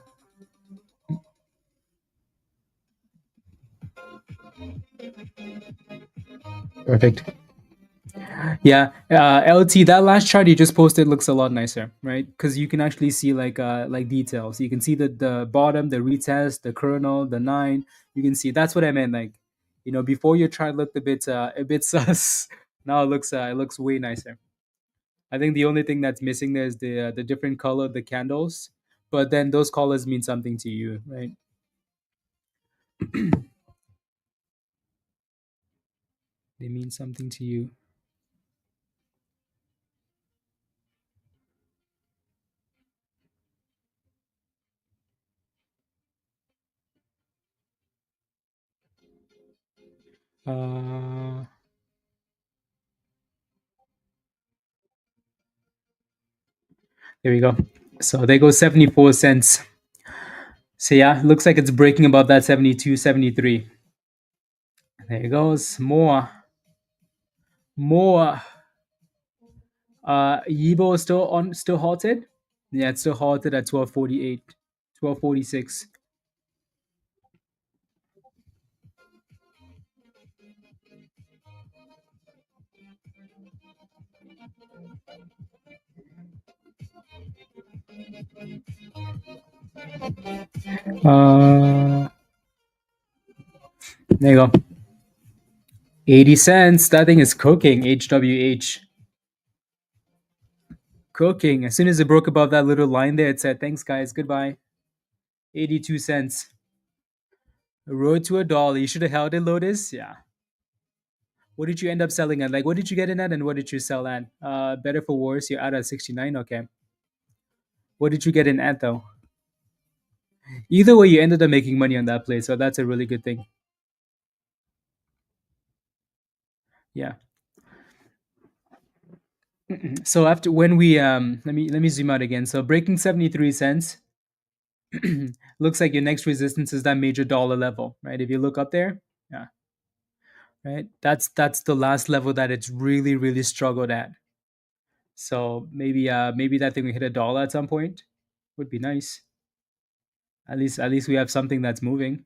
Perfect. Yeah, LT, that last chart you just posted looks a lot nicer, right? Because you can actually see like details. You can see the bottom, the retest, the kernel, the 9. You can see that's what I meant. Like, before your chart looked a bit sus. Now it looks way nicer. I think the only thing that's missing there is the different color of the candles, but then those colors mean something to you, right? They mean something to you. Uh, there we go. So there goes 74 cents. So yeah, looks like it's breaking above that 72, 73. There it goes. More. YIBO is still halted. Yeah, it's still halted at 1248, 1246. There you go. 80 cents. That thing is cooking. HWH. Cooking. As soon as it broke above that little line there, it said, thanks, guys. Goodbye. 82 cents. Road to $1. You should have held it, Lotus. Yeah. What did you end up selling at? Like, what did you get in at and what did you sell at? Better for worse, you're out at 69. Okay. What did you get in at, though? Either way, you ended up making money on that play. So that's a really good thing. Yeah. So after when we let me zoom out again. So breaking 73 cents looks like your next resistance is that major dollar level, right? If you look up there, yeah, right. That's the last level that it's really struggled at. So maybe that thing we hit $1 at some point would be nice. At least we have something that's moving,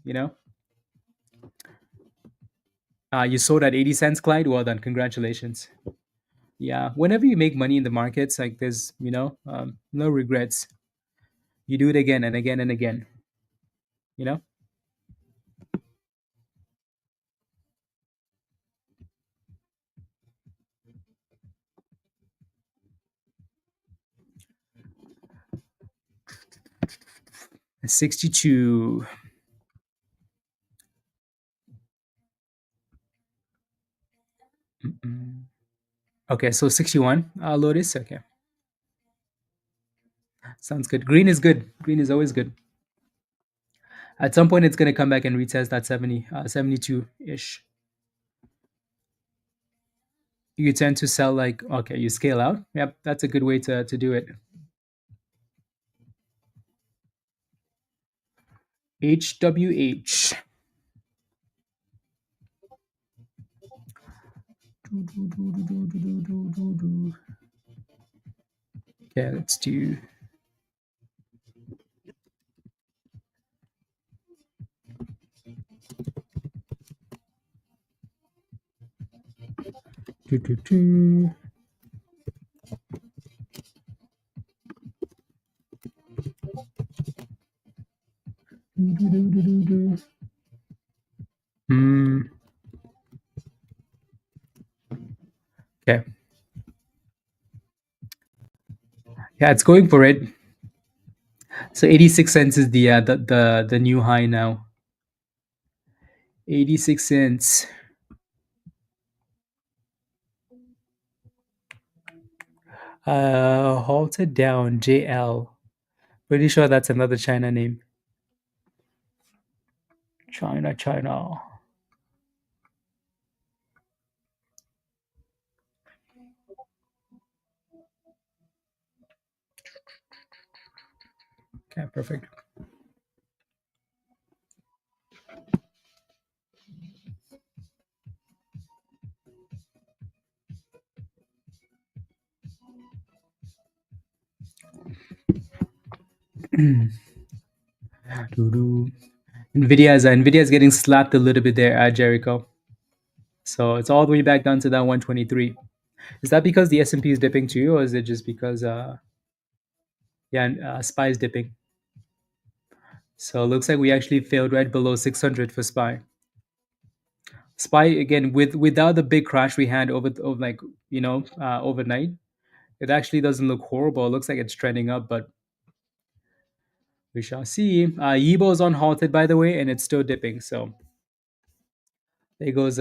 you know. You sold at 80 cents, Clyde. Well done, congratulations. Yeah, whenever you make money in the markets, like there's no regrets. You do it again and again and again. You know. 62. Mm-mm. Okay, so 61. Lotus. Okay, sounds good. Green is good. Green is always good. At some point, it's going to come back and retest that 72 ish. You tend to sell like, okay, you scale out. Yep, that's a good way to do it. HWH. Okay, let's do. Hmm. Okay. Yeah, it's going for it. So 86 cents is the new high now. 86 cents. Halted down. JL. Pretty sure that's another China name. China. Okay, perfect. Nvidia is getting slapped a little bit there at Jericho. So it's all the way back down to that 123. Is that because the S&P is dipping too, or is it just because SPY is dipping? So it looks like we actually failed right below 600 for SPY. SPY again without the big crash we had over like overnight, it actually doesn't look horrible. It looks like it's trending up, but we shall see. YIBO is on halted, by the way, and it's still dipping. So there goes.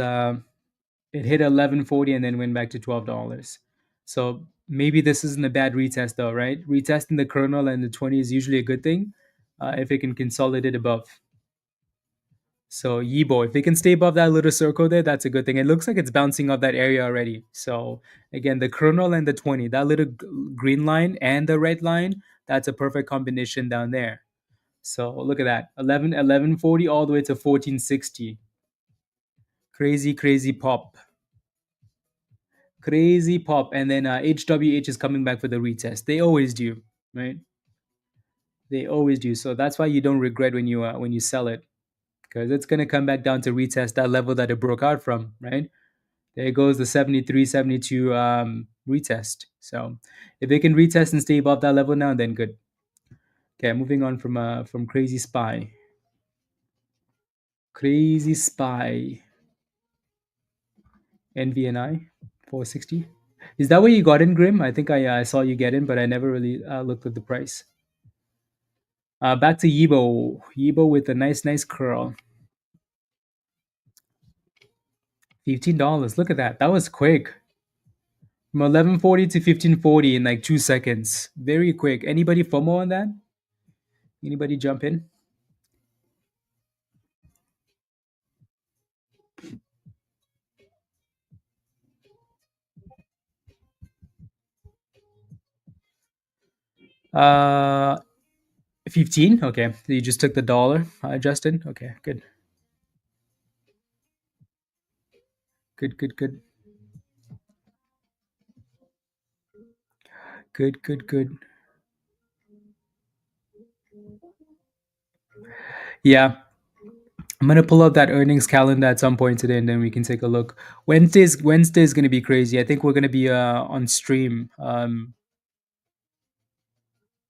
It hit 11.40 and then went back to $12. So maybe this isn't a bad retest, though, right? Retesting the kernel and the 20 is usually a good thing if it can consolidate above. So YIBO, if it can stay above that little circle there, that's a good thing. It looks like it's bouncing off that area already. So again, the kernel and the 20, that little green line and the red line, that's a perfect combination down there. So look at that, 1140 all the way to 1460. Crazy pop. Crazy pop. And then HWH is coming back for the retest. They always do, right? They always do. So that's why you don't regret when you sell it. because it's going to come back down to retest that level that it broke out from, right? There goes the 73, 72 retest. So if they can retest and stay above that level now, then good. Okay, moving on from Crazy Spy. Crazy Spy. NVNI 460. Is that where you got in, Grim? I think I saw you get in, but I never really looked at the price. Back to YIBO. YIBO with a nice curl. $15. Look at that. That was quick. From 1140 to 1540 in like 2 seconds. Very quick. Anybody FOMO on that? Anybody jump in? Uh 15. Okay. So you just took the dollar, Justin. Okay, good. Good. Good. Yeah. I'm gonna pull up that earnings calendar at some point today, and then we can take a look. Wednesday's gonna be crazy. I think we're gonna be on stream for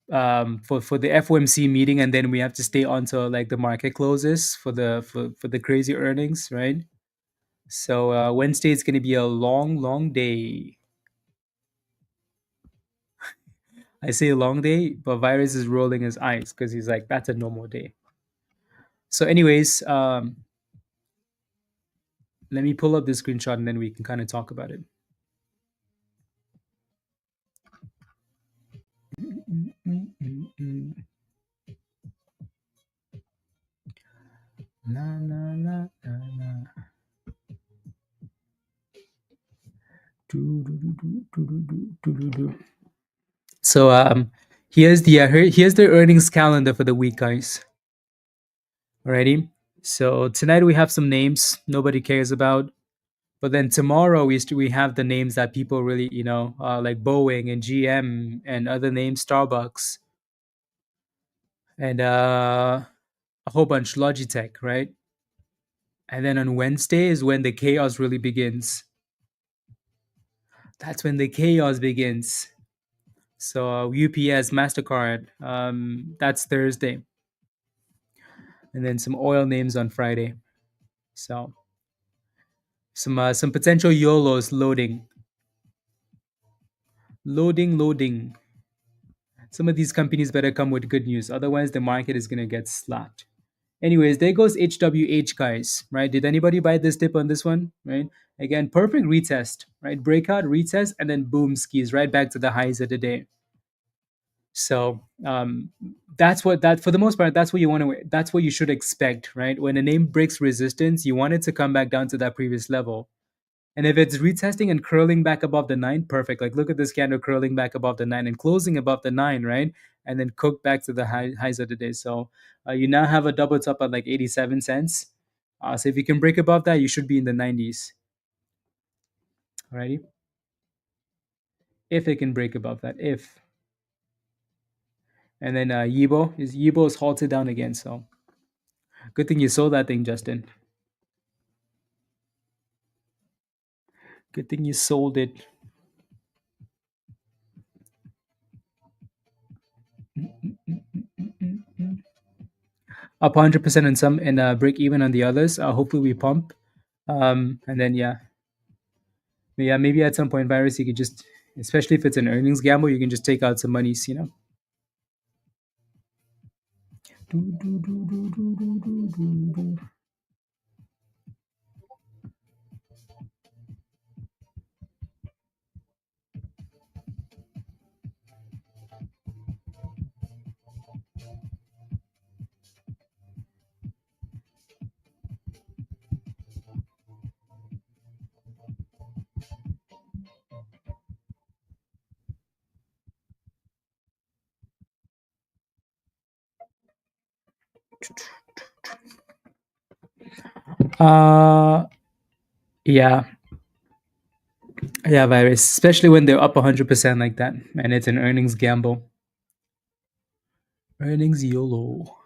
the FOMC meeting, and then we have to stay on till like the market closes for the crazy earnings, right? So Wednesday is gonna be a long day. I say a long day, but Virus is rolling his eyes because he's like, that's a normal day. So, anyways, let me pull up this screenshot and then we can kind of talk about it. Na. So here's the earnings calendar for the week, guys. Alrighty. So tonight we have some names nobody cares about, but then tomorrow we have the names that people really like Boeing and GM and other names, Starbucks, and a whole bunch Logitech, right? And then on Wednesday is when the chaos really begins. That's when the chaos begins. So UPS, Mastercard, that's Thursday, and then some oil names on Friday. So some potential YOLOs loading. Some of these companies better come with good news, otherwise the market is gonna get slapped. Anyways, there goes HWH, guys. Right? Did anybody buy this dip on this one? Right? Again, perfect retest. Right? Breakout, retest, and then boom, skis right back to the highs of the day. So that's what that for the most part that's what you want to that's what you should expect, right? When a name breaks resistance, you want it to come back down to that previous level. And if it's retesting and curling back above the 9, perfect. Like look at this candle curling back above the 9 and closing above the 9, right? And then cook back to the highs of the day. So you now have a double top at like 87 cents. So if you can break above that, you should be in the 90s. Alrighty. If it can break above that, if. And then YIBO is halted down again. So good thing you sold that thing, Justin. Good thing you sold it. Up 100% on some and break even on the others. Hopefully we pump. And then maybe at some point, Virus, you could just, especially if it's an earnings gamble, you can just take out some monies, Yeah. Yeah, Virus, especially when they're up 100% like that, and it's an earnings gamble. Earnings YOLO.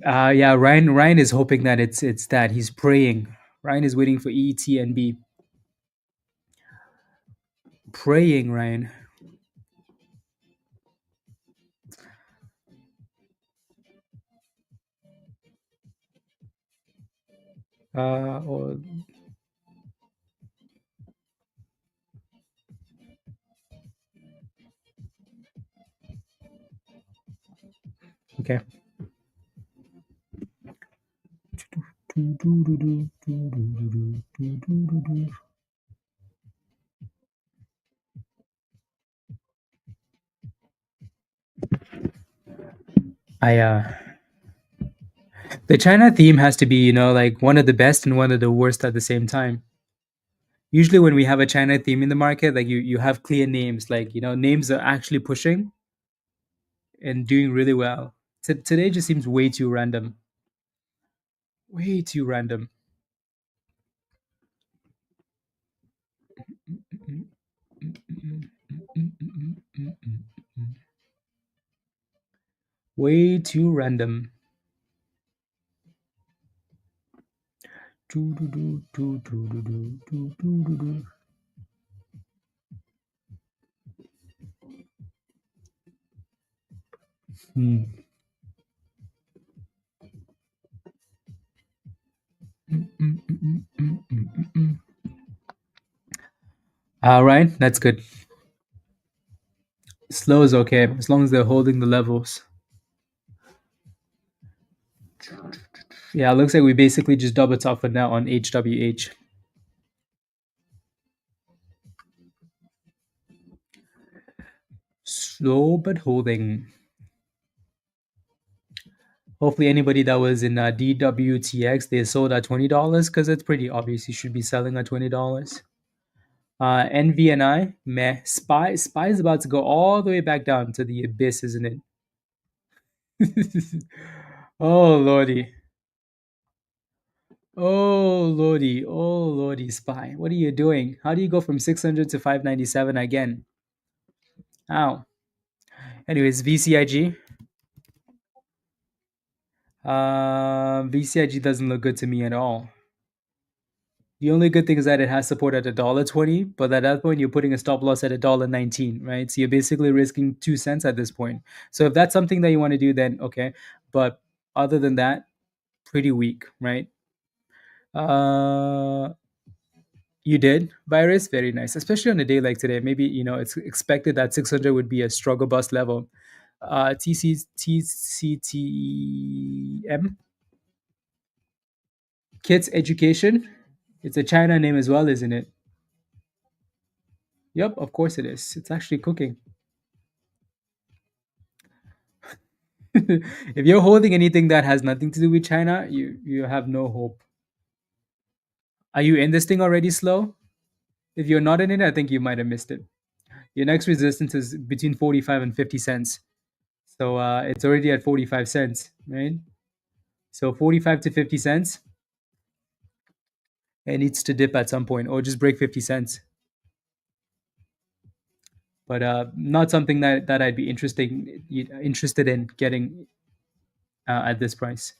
Yeah, Ryan is hoping that it's that. He's praying. Ryan is waiting for ETNB. Praying, Ryan. Or okay. I The China theme has to be, like one of the best and one of the worst at the same time. Usually when we have a China theme in the market, like you have clear names, like names are actually pushing and doing really well. Today just seems way too random. Way too random. Way too random. Hmm. All right, that's good. Slow is okay as long as they're holding the levels. Yeah, it looks like we basically just double top for now on HWH. Slow but holding. Hopefully, anybody that was in DWTX, they sold at $20 because it's pretty obvious you should be selling at $20. NVNI, meh. Spy is about to go all the way back down to the abyss, isn't it? Oh lordy, oh lordy, oh lordy, Spy. What are you doing? How do you go from 600 to 597 again? Ow. Anyways, VCIG. VCIG doesn't look good to me at all. The only good thing is that it has support at $1.20, but at that point you're putting a stop loss at $1.19, right? So you're basically risking 2 cents at this point. So if that's something that you want to do, then okay. But other than that, pretty weak, right? Uh, you did virus, very nice, especially on a day like today. Maybe it's expected that 600 would be a struggle bust level. TCTM Kids Education. It's a China name as well, isn't it? Yep, of course it is. It's actually cooking. If you're holding anything that has nothing to do with China, you have no hope. Are you in this thing already, Slow? If you're not in it, I think you might have missed it. Your next resistance is between 45 and 50 cents. So it's already at 45 cents, right? So 45 to 50 cents, it needs to dip at some point or just break 50 cents. But not something that I'd be interested in getting at this price.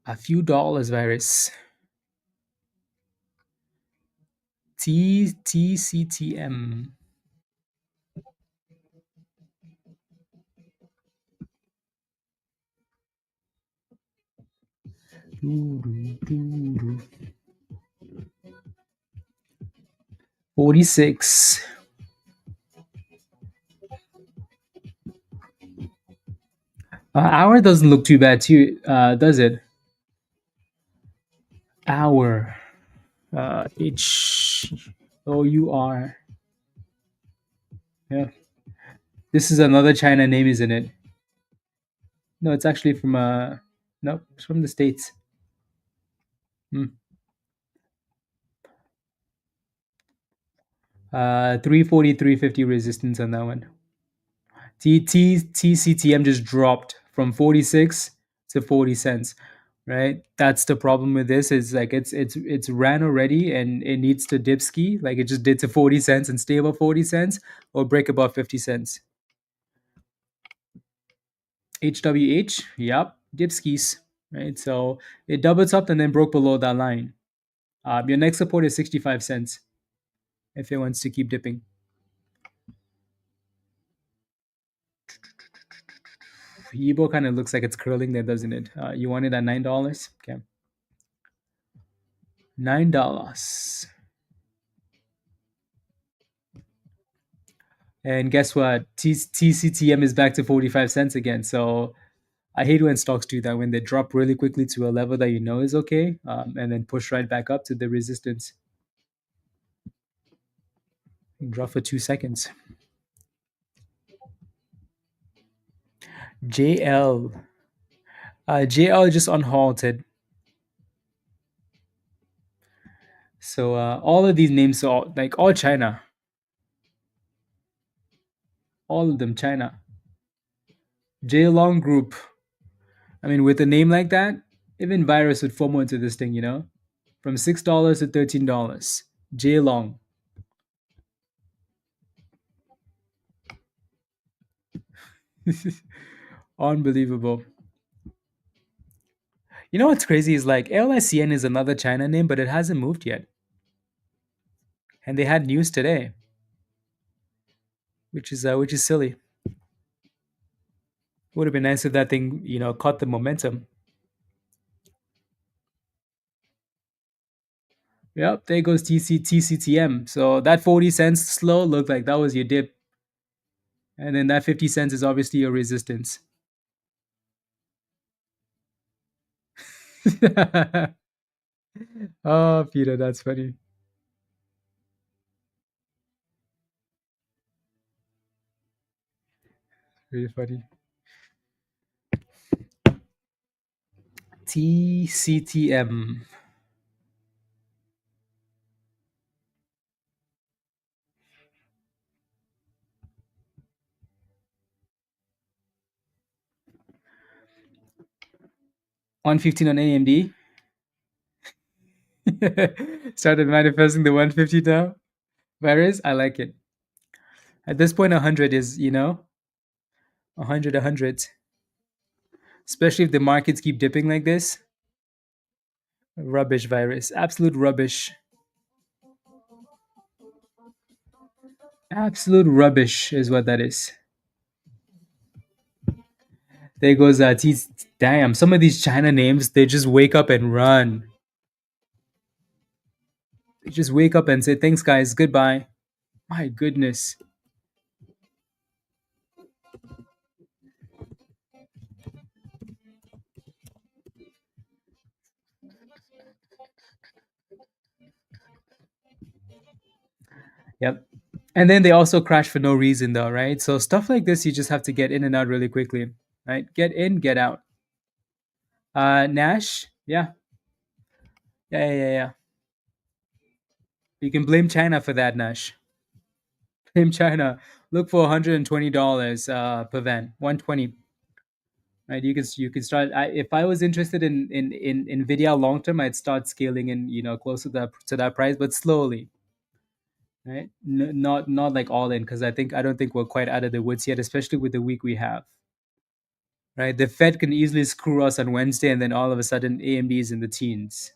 A few dollars, virus. TCTM. Doo, doo, doo, doo. 46. Hour doesn't look too bad too, does it? Hour. HOUR. Yeah. This is another China name, isn't it? No, it's actually from no, it's from the States. Hmm. 340, 350 resistance on that one. TCTM just dropped from 46 to 40 cents, right? That's the problem with this is like it's ran already and it needs to dip ski like it just did to 40 cents and stay above 40 cents or break above 50 cents. HWH, yep, dipskis, right? So it doubled up and then broke below that line. Your next support is 65 cents if it wants to keep dipping. YIBO kind of looks like it's curling there, doesn't it? You want it at $9? Okay. $9. And guess what? TCTM is back to 45 cents again. So I hate when stocks do that, when they drop really quickly to a level that you know is okay, and then push right back up to the resistance. Drop for 2 seconds. JL. JL just unhalted. So all of these names are like all China. All of them China. J Long Group. I mean, with a name like that, even virus would FOMO into this thing, you know? From $6 to $13. J Long. Unbelievable. You know what's crazy is like LSCN is another China name, but it hasn't moved yet. And they had news today, which is silly. Would have been nice if that thing, caught the momentum. Yep, there goes TCTM. So that 40 cents slow looked like that was your dip. And then that 50 cents is obviously your resistance. Oh, Peter, that's funny. Really funny. TCTM. $115 on AMD. Started manifesting the 150 now. Whereas I like it. At this point, 100 is, 100. Especially if the markets keep dipping like this. Rubbish virus. Absolute rubbish. Absolute rubbish is what that is. There goes damn, some of these China names, they just wake up and run. They just wake up and say, thanks, guys, goodbye. My goodness. Yep. And then they also crash for no reason, though, right? So stuff like this, you just have to get in and out really quickly, right? Get in, get out. Nash, yeah. Yeah. You can blame China for that, Nash. Blame China. Look for $120 per van, 120. Right, you can start. If I was interested in Nvidia long term, I'd start scaling in, close to that price, but slowly, right? Not like all in, because I don't think we're quite out of the woods yet, especially with the week we have. Right, the Fed can easily screw us on Wednesday, and then all of a sudden AMD is in the teens.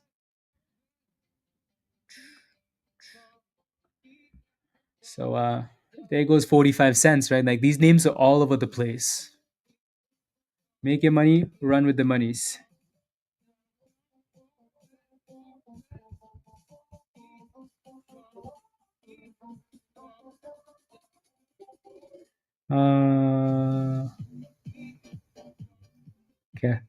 So there goes 45 cents, right? Like these names are all over the place. Make your money, run with the monies. Okay.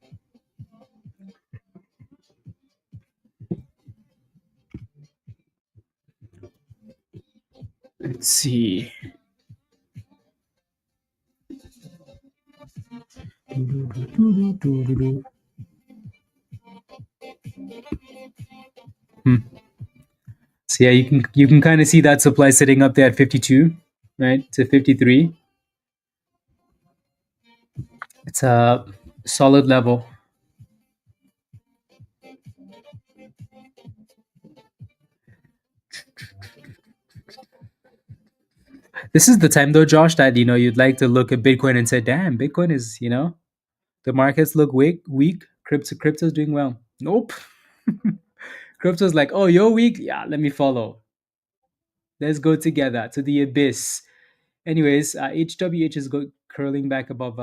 Let's see. So yeah, you can kind of see that supply sitting up there at 52, right, to 53. It's a solid level. This is the time though, Josh, that you'd like to look at Bitcoin and say, "Damn, Bitcoin is The markets look weak. Weak. Crypto's doing well. Nope. Crypto's like, oh, you're weak. Yeah, let me follow. Let's go together to the abyss. Anyways, HWH is curling back above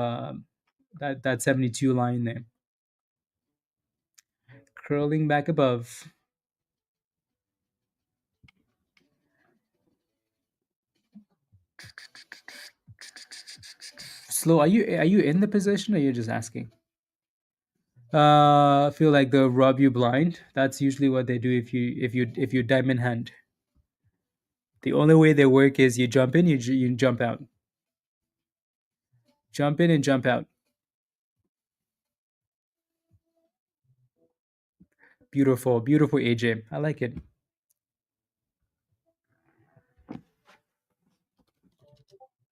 that 72 line there. Curling back above. Slow. Are you in the position, or you're just asking? I feel like they'll rob you blind. That's usually what they do if you diamond hand. The only way they work is you jump in, you jump out. Jump in and jump out. Beautiful, beautiful AJ. I like it.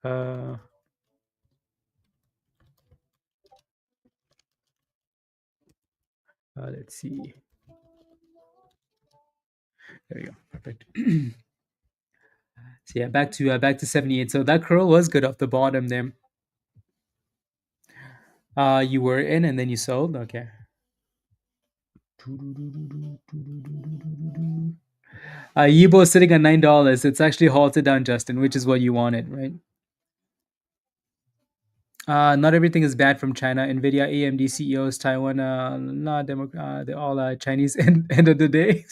Uh, let's see. There we go. Perfect. So yeah, back to 78. So that curl was good off the bottom there. You were in and then you sold. Okay. YIBO is sitting at $9. It's actually halted down, Justin, which is what you wanted, right? Not everything is bad from China. NVIDIA, AMD CEOs, Taiwan, not they're all Chinese. End of the day,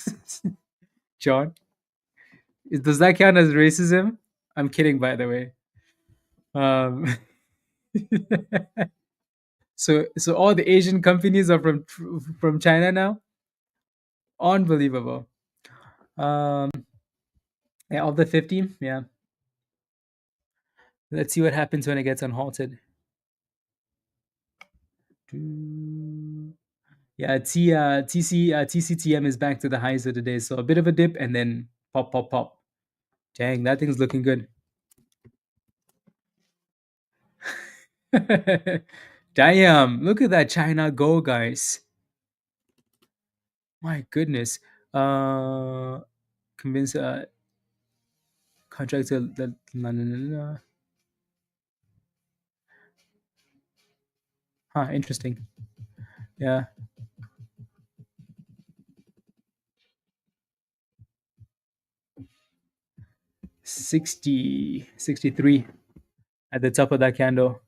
John, does that count as racism? I'm kidding, by the way. Um, so all the Asian companies are from China now. Unbelievable. Um, yeah, of the 50, yeah. Let's see what happens when it gets unhalted. Yeah, TCTM is back to the highs of the day. So a bit of a dip and then pop, pop, pop. Dang, that thing's looking good. Damn, look at that China go, guys. My goodness. Convince contractor that interesting. Yeah. 63 at the top of that candle.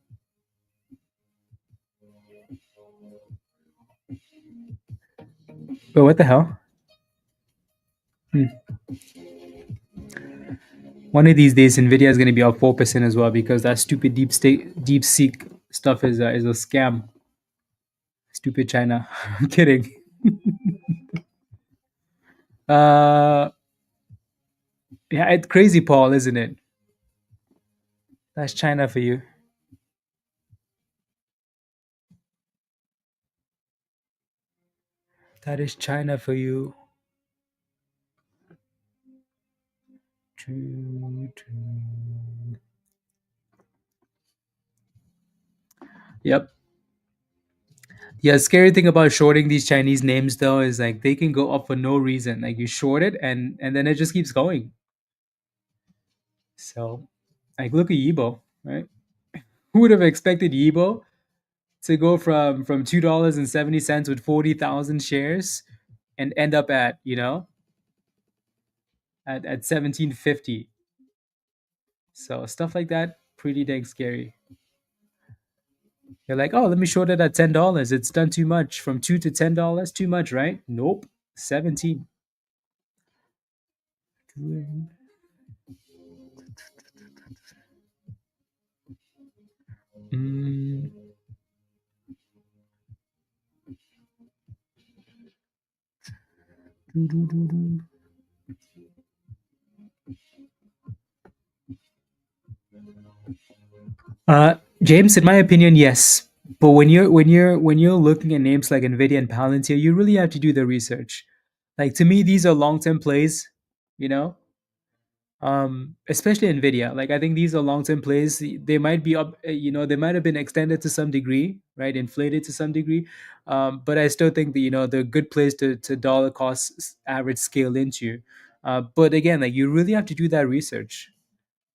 But what the hell? One of these days, Nvidia is going to be up 4% as well because that stupid deep seek stuff is a scam. Stupid China. I'm kidding. Uh, yeah, it's crazy, Paul, isn't it? That's China for you. That is China for you. Yep. Yeah, scary thing about shorting these Chinese names though is like they can go up for no reason. Like you short it and then it just keeps going. So, like look at YIBO, right? Who would have expected YIBO to go from $2.70 with 40,000 shares and end up at at 1750. So stuff like that, pretty dang scary. You're like, oh, let me short it at $10. It's done too much. From $2 to $10, too much, right? Nope. 17. Mm. James, in my opinion, yes. But when you're looking at names like Nvidia and Palantir, you really have to do the research. Like to me, these are long-term plays, you know. Especially Nvidia. Like I think these are long-term plays. They might be up, they might have been extended to some degree, right? Inflated to some degree. But I still think that they're good plays to dollar cost average scale into. But again, like you really have to do that research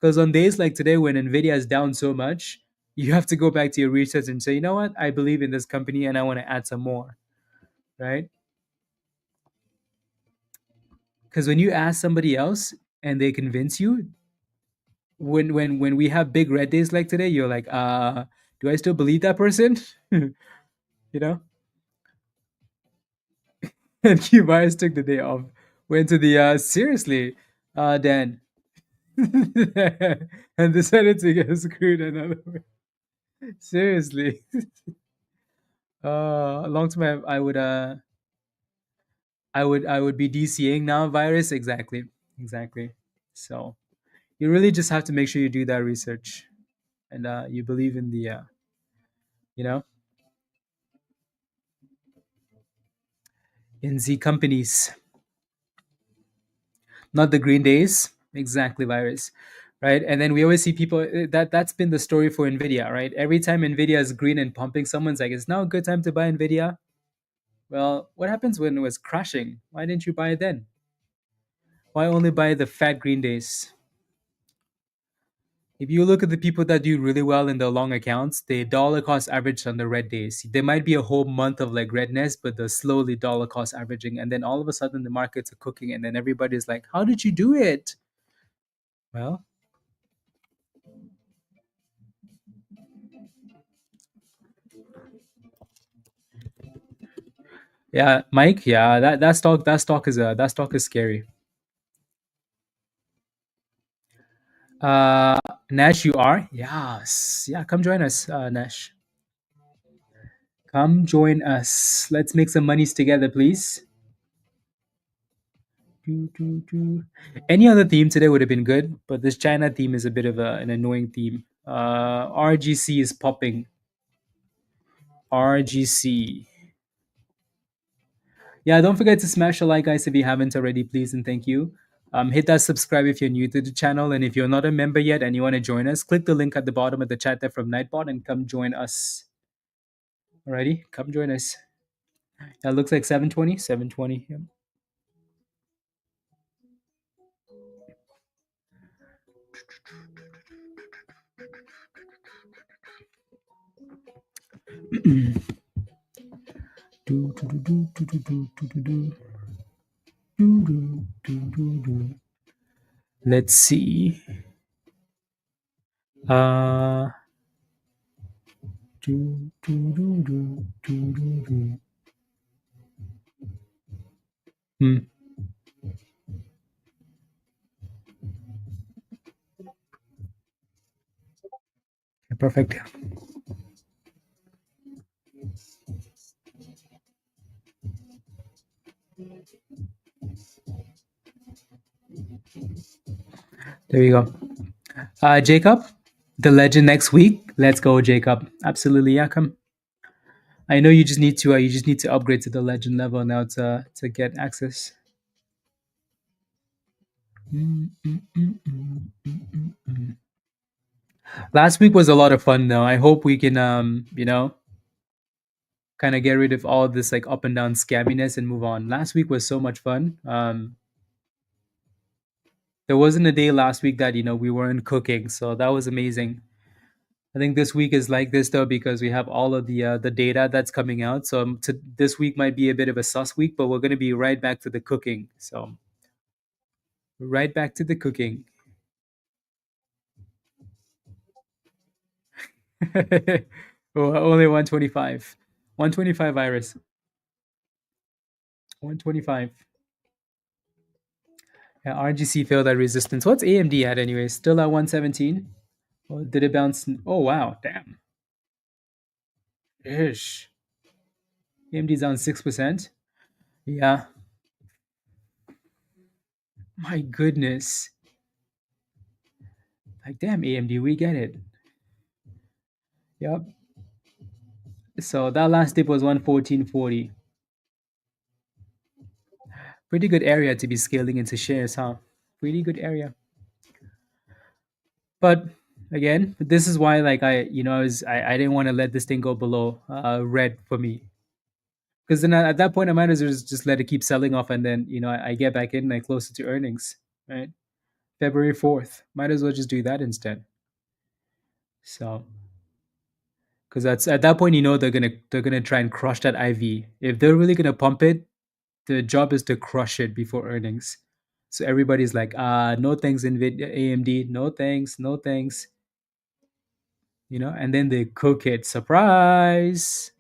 because on days like today when Nvidia is down so much, You have to go back to your research and say, you know what, I believe in this company and I want to add some more, right? Because when you ask somebody else and they convince you, when we have big red days like today, you're like, do I still believe that person? you know? And Q Myers took the day off, went to the seriously, Dan, and decided to get screwed another way. Seriously. Long time I would be DCing now virus, exactly. Exactly. So you really just have to make sure you do that research and you believe in the you know in the companies, not the green days. Exactly, virus, right? And then we always see people that's been the story for Nvidia, right? Every time Nvidia is green and pumping, someone's like, it's now a good time to buy Nvidia. Well, what happens when it was crashing? Why didn't you buy it then? Why only buy the fat green days? If you look at the people that do really well in the long accounts, they dollar cost average on the red days. There might be a whole month of like redness, but they're slowly dollar cost averaging. And then all of a sudden the markets are cooking. And then everybody's like, how did you do it? Well, yeah, Mike, yeah, that stock is scary. Uh Nash, you are? Yes. Yeah, come join us, Nash. Come join us. Let's make some monies together, please. Do, do, do. Any other theme today would have been good, but this China theme is a bit of an annoying theme. RGC is popping. RGC. Yeah, don't forget to smash a like, guys, if you haven't already, please, and thank you. Hit that subscribe if you're new to the channel, and if you're not a member yet and you want to join us, click the link at the bottom of the chat there from Nightbot and come join us. Alrighty, come join us. That looks like 720. 720. Yep. Do, do, do, do, do, do, do, do, do, do. Do, do, do, do, do. Let's see. Uh, do, do, do, do, do, do, do. Hmm. Perfect. There we go. Jacob, the legend next week. Let's go, Jacob. Absolutely, yeah. Come. I know you just need to upgrade to the legend level now to get access. Mm, mm, mm, mm, mm, mm, mm. Last week was a lot of fun though. I hope we can kind of get rid of all this like up and down scamminess and move on. Last week was so much fun. There wasn't a day last week that we weren't cooking, so that was amazing. I think this week is like this though because we have all of the data that's coming out. So this week might be a bit of a sus week, but we're going to be right back to the cooking. So right back to the cooking. Oh, only 125. 125 virus. 125. Yeah, RGC failed that resistance. What's AMD at anyway? Still at 117? Or did it bounce? Oh wow, damn. Ish. AMD's down 6%. Yeah. My goodness. Like damn AMD, we get it. Yep. So that last dip was 114.40. Pretty good area to be scaling into shares, huh? Pretty good area. But again, this is why like I didn't want to let this thing go below red for me. Because then at that point I might as well just let it keep selling off and then I get back in like closer to earnings, right? February 4th. Might as well just do that instead. So because that's at that point they're gonna try and crush that IV. If they're really gonna pump it, the job is to crush it before earnings. So everybody's like, no thanks, NVIDIA, AMD, no thanks, no thanks, and then they cook it. Surprise!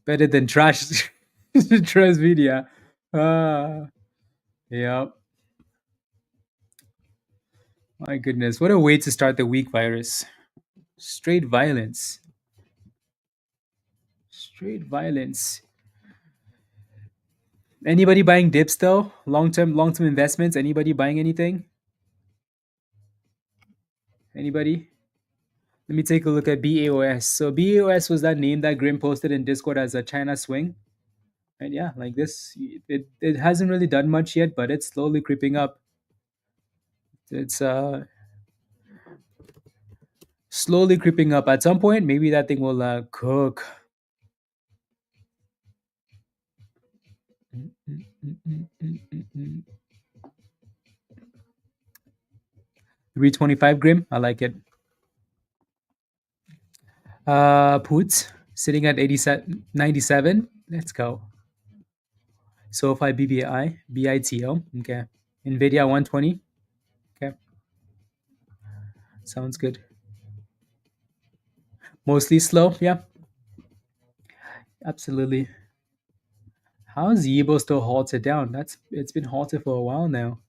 Better than trash, trash media. Ah, yep. My goodness, what a way to start the week, virus. Straight violence. Straight violence. Anybody buying dips though? Long term investments. Anybody buying anything? Anybody? Let me take a look at BAOS. So BAOS was that name that Grim posted in Discord as a China swing. And yeah, like this, it hasn't really done much yet, but it's slowly creeping up. It's slowly creeping up. At some point, maybe that thing will cook. 325 Grim. I like it. Puts sitting at 87, 97. Let's go. SoFi BBI, BITO. Okay. NVIDIA 120. Okay. Sounds good. Mostly slow. Yeah. Absolutely. How is YIBO still halted down? It's been halted for a while now.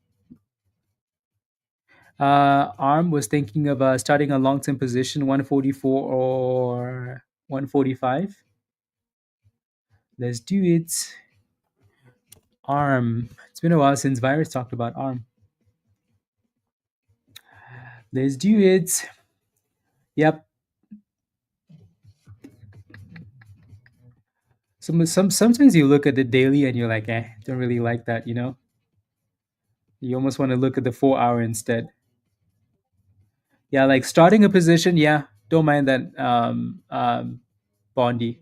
ARM was thinking of starting a long-term position 144 or 145. Let's do it. ARM. It's been a while since Virus talked about ARM. Let's do it. Yep. Sometimes you look at the daily and you're like, don't really like that. You almost want to look at the 4 hour instead. Yeah, like starting a position. Yeah, don't mind that. Bondy,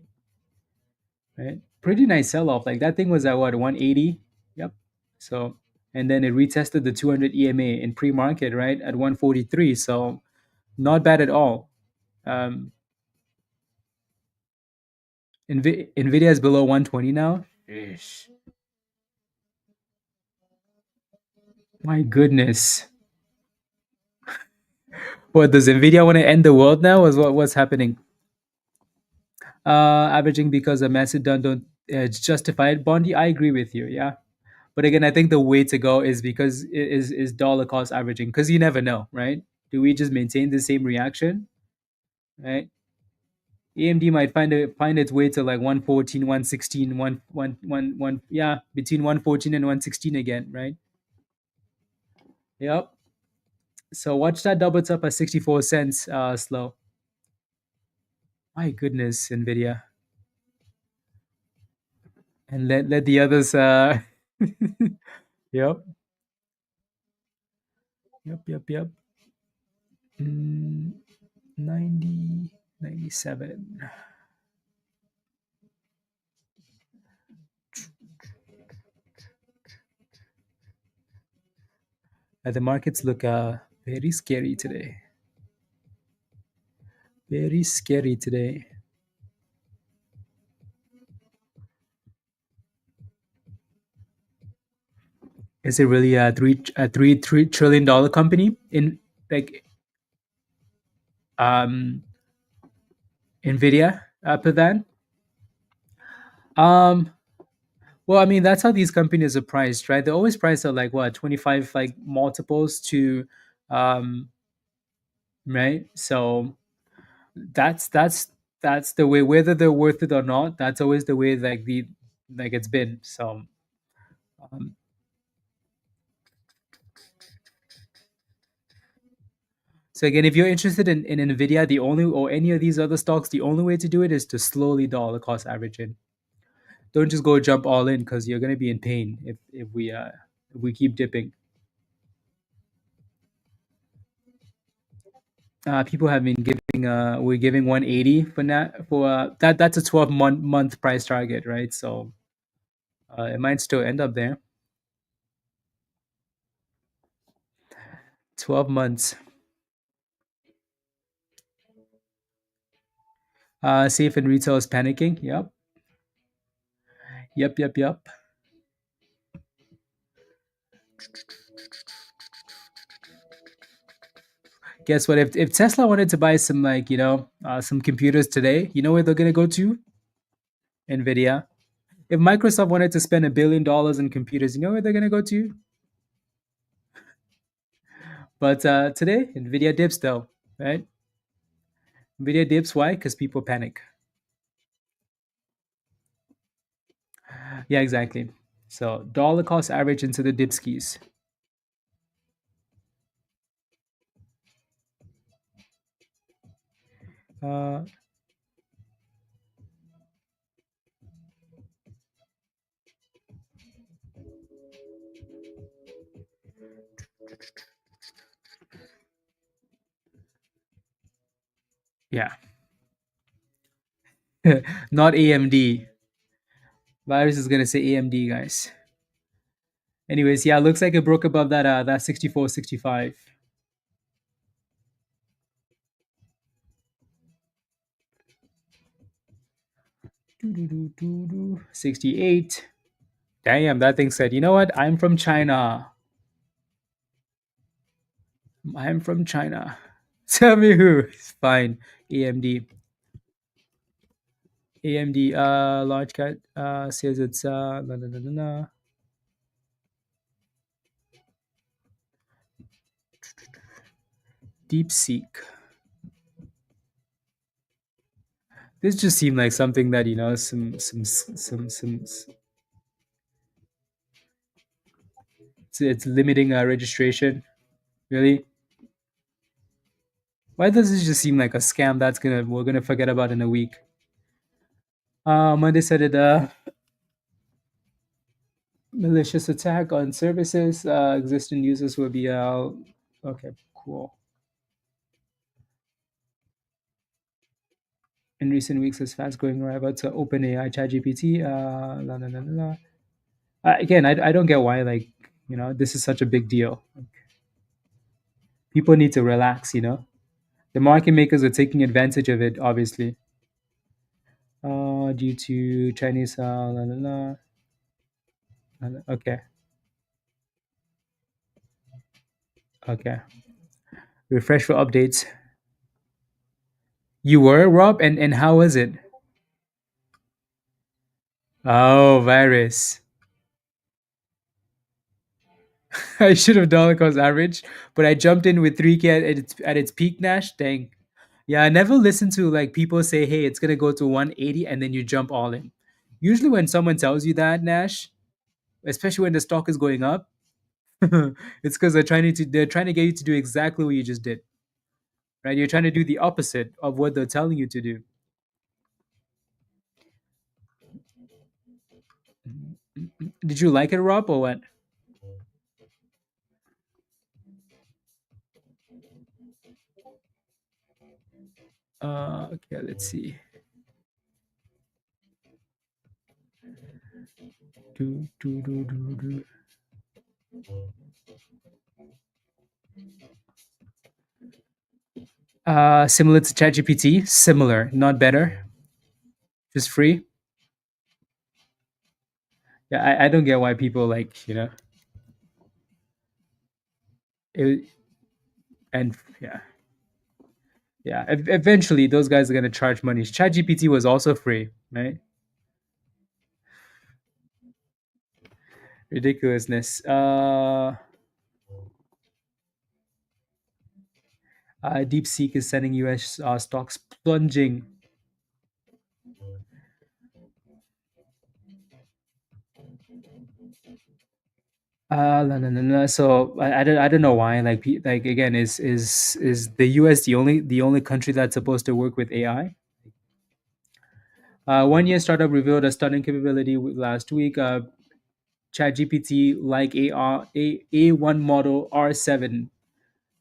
right? Pretty nice sell off. Like that thing was at what 180. Yep. So and then it retested the 200 EMA in pre market, right, at 143. So not bad at all. Um, Nvidia is below 120 now. Ish. My goodness. What does Nvidia want to end the world now? Is what's happening? Averaging because of massive don't it's justified. Bondi, I agree with you. Yeah, but again, I think the way to go is because is dollar cost averaging because you never know, right? Do we just maintain the same reaction, right? AMD might find its way to like 114, 116, 1, yeah, between 114 and 116 again, right? Yep. So watch that double top at 64 cents slow. My goodness, Nvidia. And let the others yep. Yep. 90, 97. The markets look very scary today. Very scary today. Is it really a three trillion dollar company in like um Nvidia per van? Um, well, I mean that's how these companies are priced, right? They're always priced at like what 25 like multiples to um right. So that's the way whether they're worth it or not. That's always the way like it's been. So um, so again, if you're interested in Nvidia, the only or any of these other stocks, the only way to do it is to slowly dollar cost average in. Don't just go jump all in because you're gonna be in pain if we keep dipping. People have been giving we're giving 180 for that for that's a 12-month price target, right? So it might still end up there. 12 months. Safe and retail is panicking. Yep. Yep. Yep. Yep. Guess what? If Tesla wanted to buy some some computers today, you know where they're gonna go to? NVIDIA. If Microsoft wanted to spend $1 billion in computers, you know where they're gonna go to? But today, NVIDIA dips though, right? NVIDIA dips. Why? Because people panic. Yeah, exactly. So dollar cost average into the dip skis. Uh, yeah, not AMD. Virus is gonna say AMD, guys. Anyways, yeah, looks like it broke above that 64.65. Doo, doo, doo, doo, doo. 68. Damn, that thing said, you know what? I'm from China. I'm from China. Tell me who. It's fine. AMD. AMD large cat says it's la, la, la, la, la. DeepSeek. This just seemed like something that it's limiting registration. Really? Why does this just seem like a scam that's gonna we're gonna forget about in a week? Monday said it malicious attack on services. Existing users will be okay, cool. In recent weeks, as fast growing rival to OpenAI, ChatGPT. La, la, la, la, la. Again, I don't get why this is such a big deal. People need to relax. The market makers are taking advantage of it, obviously, due to Chinese. La, la, la. Okay, okay. Refresh for updates. You were Rob, and how was it? Oh, virus. I should have dollar cost average, but I jumped in with 3K at its peak. Nash, dang. Yeah, I never listen to like people say, "Hey, it's gonna go to 180," and then you jump all in. Usually, when someone tells you that, Nash, especially when the stock is going up, it's because they're trying to get you to do exactly what you just did, right? You're trying to do the opposite of what they're telling you to do. Did you like it, Rob, or what? Okay, let's see. Do, do, do, do, do. Similar to ChatGPT, similar, not better, just free. Yeah, I don't get why people it, and yeah, yeah. Eventually, those guys are gonna charge money. ChatGPT was also free, right? Ridiculousness. DeepSeek is sending U.S. Stocks plunging. No, no, no, no. So I don't know why. Like again, is the U.S. the only country that's supposed to work with AI? One-year startup revealed a stunning capability last week. ChatGPT like A1 model R7.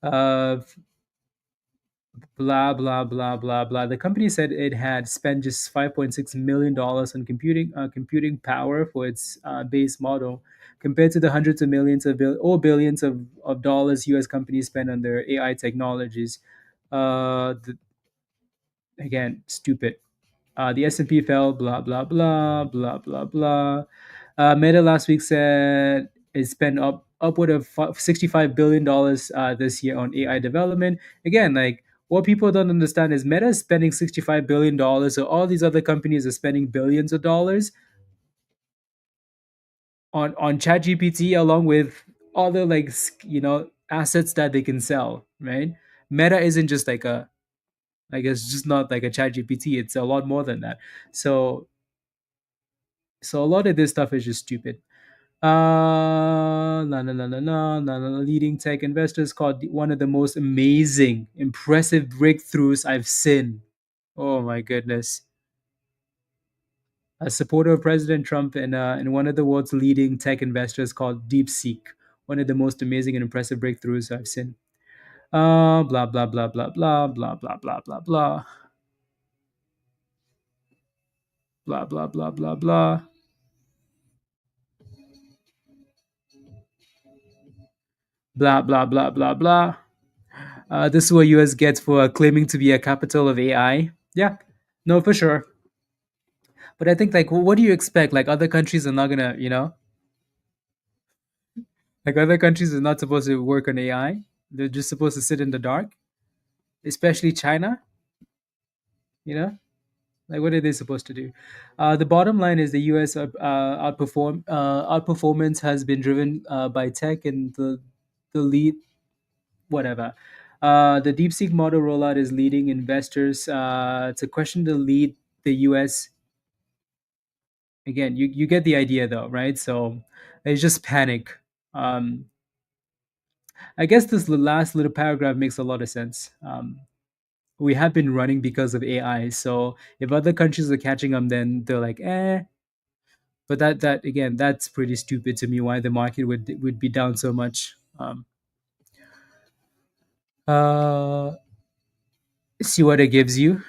Uh, blah blah blah blah blah. The company said it had spent just $5.6 million on computing power for its base model, compared to the hundreds of millions or billions of dollars U.S. companies spend on their AI technologies. Again, stupid. The S&P fell, blah, blah, blah, blah, blah, blah. Meta last week said it spent upward of $65 billion this year on AI development. Again, like what people don't understand is Meta is spending $65 billion, so all these other companies are spending billions of dollars on ChatGPT along with other like assets that they can sell, right? Meta isn't just like a like it's just not like a ChatGPT. It's a lot more than that. So a lot of this stuff is just stupid. Leading tech investors called one of the most amazing, impressive breakthroughs I've seen. Oh my goodness. A supporter of President Trump and one of the world's leading tech investors called DeepSeek, one of the most amazing and impressive breakthroughs I've seen. Blah, blah, blah, blah, blah, blah, blah, blah, blah, blah, blah, blah, blah, blah, blah, blah, blah, blah, blah, blah. This is what US gets for claiming to be a capital of AI. Yeah, no, for sure. But I think like, what do you expect? Like other countries are not gonna, like other countries are not supposed to work on AI. They're just supposed to sit in the dark. Especially China. You know, like what are they supposed to do? The bottom line is the U.S. Outperformance has been driven by tech and the lead whatever. The DeepSeek model rollout is leading investors to question the lead the U.S. Again, you get the idea though, right? So it's just panic. Um, I guess this last little paragraph makes a lot of sense. We have been running because of AI, so if other countries are catching them, then they're like, eh. But that again, that's pretty stupid to me. Why the market would be down so much? Uh, See what it gives you.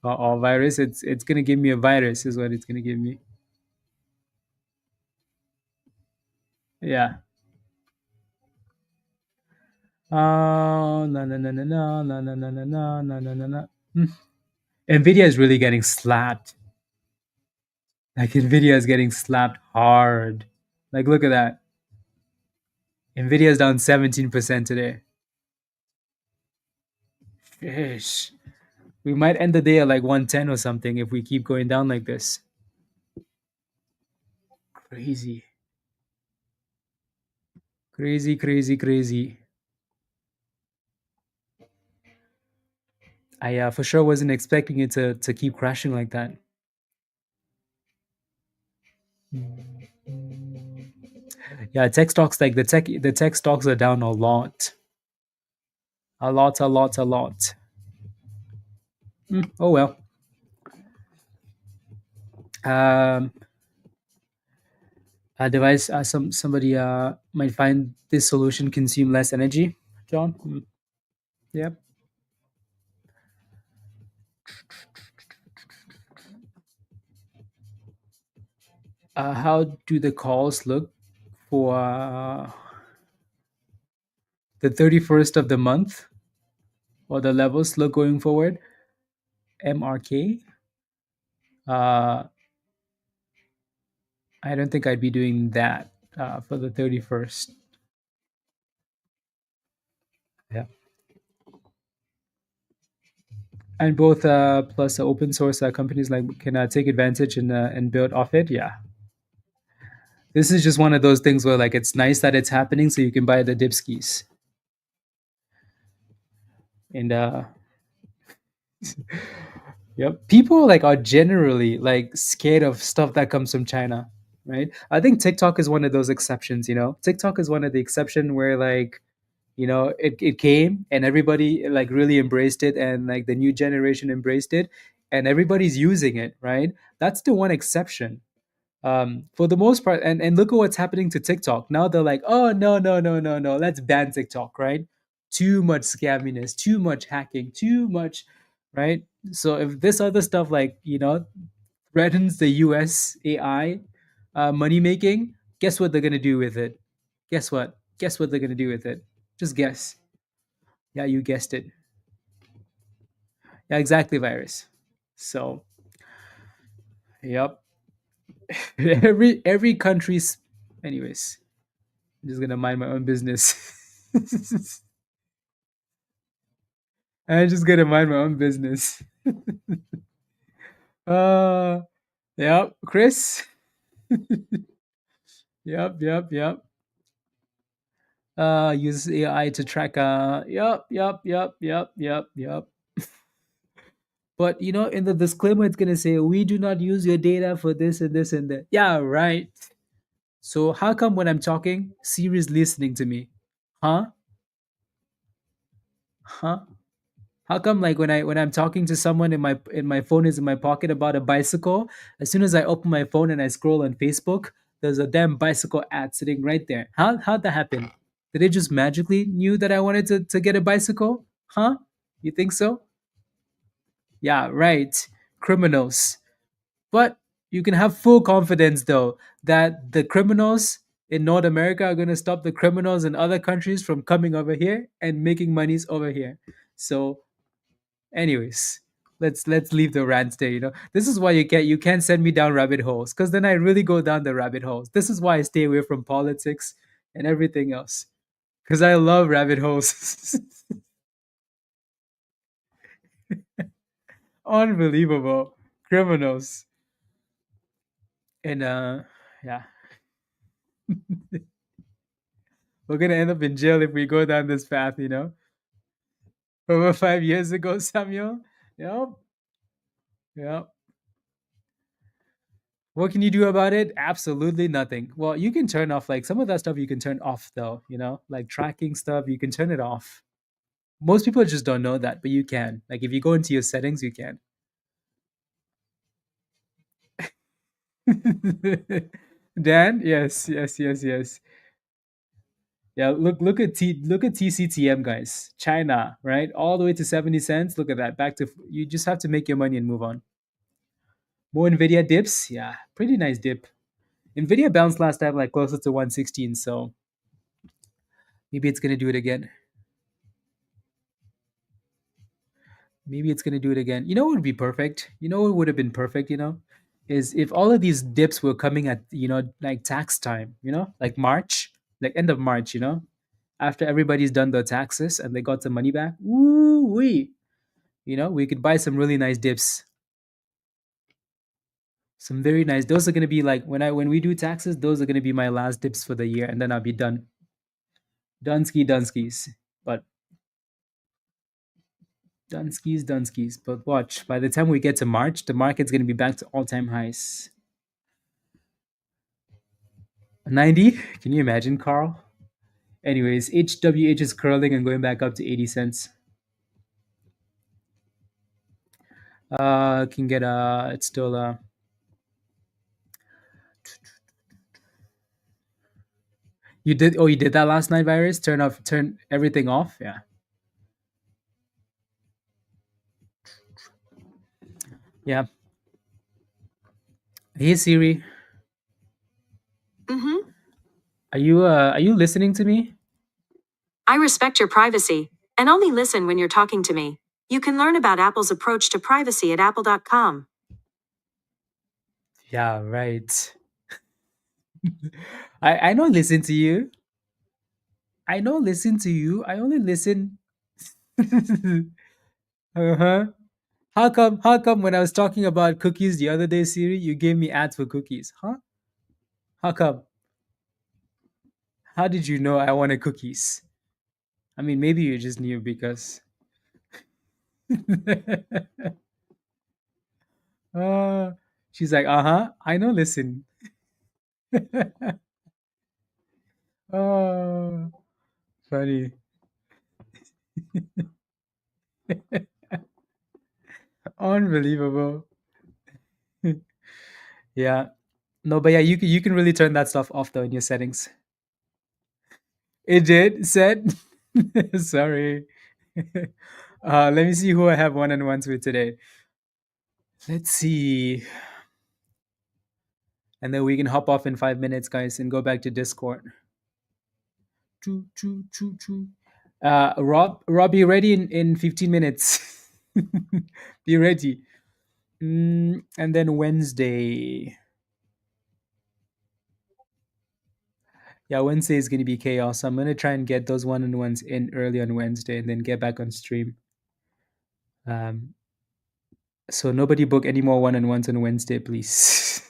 Virus. It's gonna give me a virus, is what it's gonna give me. Yeah. No, no, no, no, no, no, no, no, no, no, no, no, no, no. Nvidia is really getting slapped. Like Nvidia is getting slapped hard. Like look at that. Nvidia is down 17% today. Fish. We might end the day at like 110 or something if we keep going down like this. Crazy. Crazy, crazy, crazy. I for sure wasn't expecting it to keep crashing like that. Yeah, tech stocks like the tech stocks are down a lot. A lot, a lot, a lot. Oh well. Um device somebody might find this solution consume less energy, John. Yep. How do the calls look for the 31st of the month, or the levels look going forward? MRK. uh I don't think I'd be doing that for the 31st. Yeah. And both plus open source companies like can take advantage and build off it. Yeah. This is just one of those things where like it's nice that it's happening, so you can buy the dipskis. And yep, people like are generally like scared of stuff that comes from China, right? I think TikTok is one of those exceptions. TikTok is one of the exception where like it came and everybody like really embraced it, and like the new generation embraced it, and everybody's using it, right? That's the one exception. For the most part, and look at what's happening to TikTok now. They're like, oh no, no, no, no, no, let's ban TikTok, right? Too much scamminess, too much hacking, too much, right? So if this other stuff like threatens the US AI money making, guess what they're gonna do with it? Guess what they're gonna do with it? Just guess. Yeah, you guessed it. Yeah, exactly, virus. So, yep. every country's. Anyways, I'm just gonna mind my own business. I'm just gonna mind my own business. Uh, yep, Chris. Yep. Use AI to track. Yep. But in the disclaimer, it's gonna say we do not use your data for this and this and that. Yeah, right. So how come when I'm talking, Siri's listening to me? Huh? Huh? How come like when I'm talking to someone in my phone is in my pocket about a bicycle, as soon as I open my phone and I scroll on Facebook, there's a damn bicycle ad sitting right there. How'd that happen? Did it just magically knew that I wanted to get a bicycle? Huh? You think so? Yeah, right. Criminals. But you can have full confidence though that the criminals in North America are going to stop the criminals in other countries from coming over here and making monies over here. So, anyways, let's leave the rants there. This is why you can't send me down rabbit holes, because then I really go down the rabbit holes. This is why I stay away from politics and everything else, because I love rabbit holes. Unbelievable criminals. And yeah, we're gonna end up in jail if we go down this path. Over 5 years ago, Samuel. Yep. Yep. What can you do about it? Absolutely nothing. Well, you can turn off like some of that stuff you can turn off though, like tracking stuff, you can turn it off. Most people just don't know that, but you can. Like if you go into your settings, you can. Dan, yes. Yeah, look at TCTM guys. China, right? All the way to 70 cents. Look at that. Back to you just have to make your money and move on. More Nvidia dips. Yeah, pretty nice dip. Nvidia bounced last time like closer to 116, so maybe it's gonna do it again. Maybe it's gonna do it again. You know what would be perfect? You know what would have been perfect, is if all of these dips were coming at, like tax time, like March, like end of March, after everybody's done their taxes and they got some money back. Woo wee. We could buy some really nice dips. Some very nice. Those are gonna be like when we do taxes, those are gonna be my last dips for the year, and then I'll be done. Dunskies. But Dunskies. But watch, by the time we get to March, the market's going to be back to all-time highs. 90? Can you imagine, Carl? Anyways, HWH is curling and going back up to 80 cents. Can get it's still you did that last night, virus? Turn everything off? Yeah. Yeah. Hey Siri, Mm-hmm. are you listening to me? I respect your privacy and only listen when you're talking to me. You can learn about Apple's approach to privacy at apple.com. Yeah, right. I don't listen to you. I don't listen to you. I only listen. Uh-huh. How come when I was talking about cookies the other day, Siri, you gave me ads for cookies? Huh? How come? How did you know I wanted cookies? I mean, maybe you just knew because uh, she's like, uh-huh, I know, listen. Oh, funny. Unbelievable. Yeah. No, but yeah, you can really turn that stuff off though in your settings. It did said sorry. Let me see who I have one-on-ones with today. Let's see. And then we can hop off in 5 minutes, guys, and go back to Discord. Choo, choo, choo, choo. Rob, you ready in 15 minutes? Be ready. And then Wednesday. Yeah, Wednesday is going to be chaos. I'm going to try and get those one-on-ones in early on Wednesday and then get back on stream. Um, so nobody book any more one-on-ones on Wednesday, please.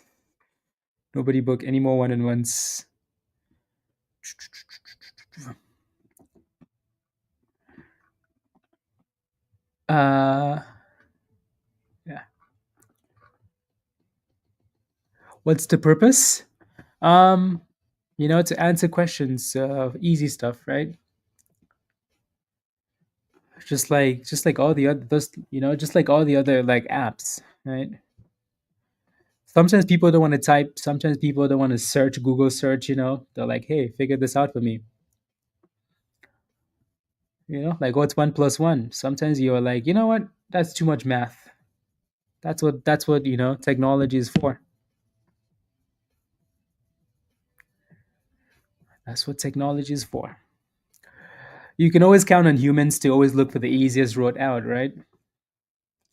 Nobody book any more one-on-ones. Uh, yeah. What's the purpose? Um, to answer questions, easy stuff, right? Just like all the other those, just like all the other like apps, right? Sometimes people don't want to type. Sometimes people don't want to search, Google search. They're like, "Hey, figure this out for me." Like what's one plus one? Sometimes you're like, you know what? That's too much math. That's what technology is for. That's what technology is for. You can always count on humans to always look for the easiest road out, right?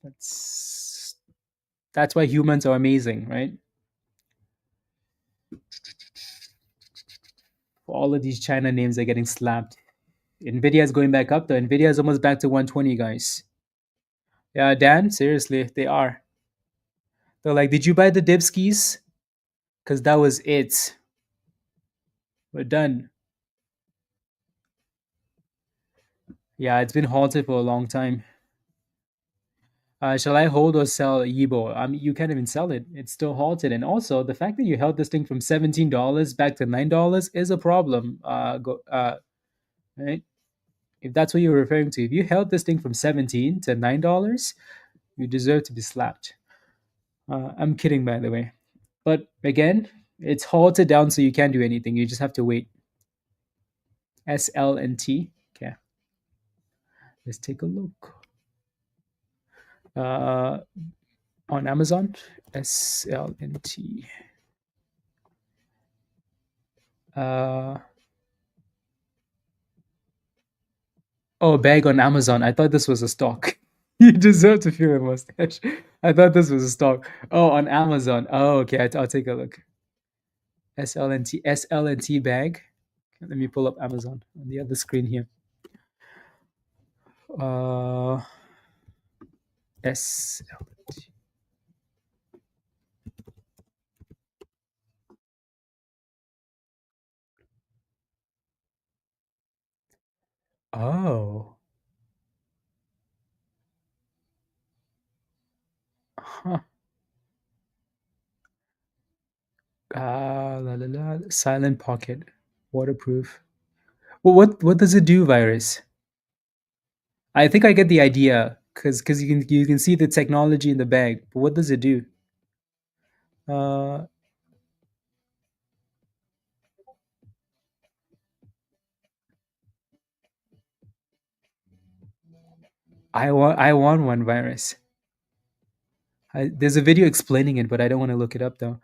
That's that's why humans are amazing, right? All of these China names are getting slapped. Nvidia is going back up though. Nvidia is almost back to 120, guys. Yeah, Dan, seriously, they are. They're like, did you buy the dip skis? Because that was it. We're done. Yeah, it's been halted for a long time. Shall I hold or sell YIBO? I mean, you can't even sell it. It's still halted. And also, the fact that you held this thing from $17 back to $9 is a problem. Right? If that's what you're referring to, if you held this thing from 17 to $9, you deserve to be slapped. I'm kidding, by the way. But again, it's halted down, so you can't do anything. You just have to wait. SLNT. Okay, let's take a look. Uh, on Amazon, SLNT. Uh, oh, bag on Amazon. I thought this was a stock. You deserve to feel a mustache. I thought this was a stock. Oh, on Amazon. Oh, okay. I'll take a look. SLNT bag. Let me pull up Amazon on the other screen here. Uh, SLNT. Oh. Huh. La la la. Silent pocket. Waterproof. Well, what does it do, virus? I think I get the idea because you can see the technology in the bag, but what does it do? Uh, I want one, virus. There's a video explaining it, but I don't want to look it up though.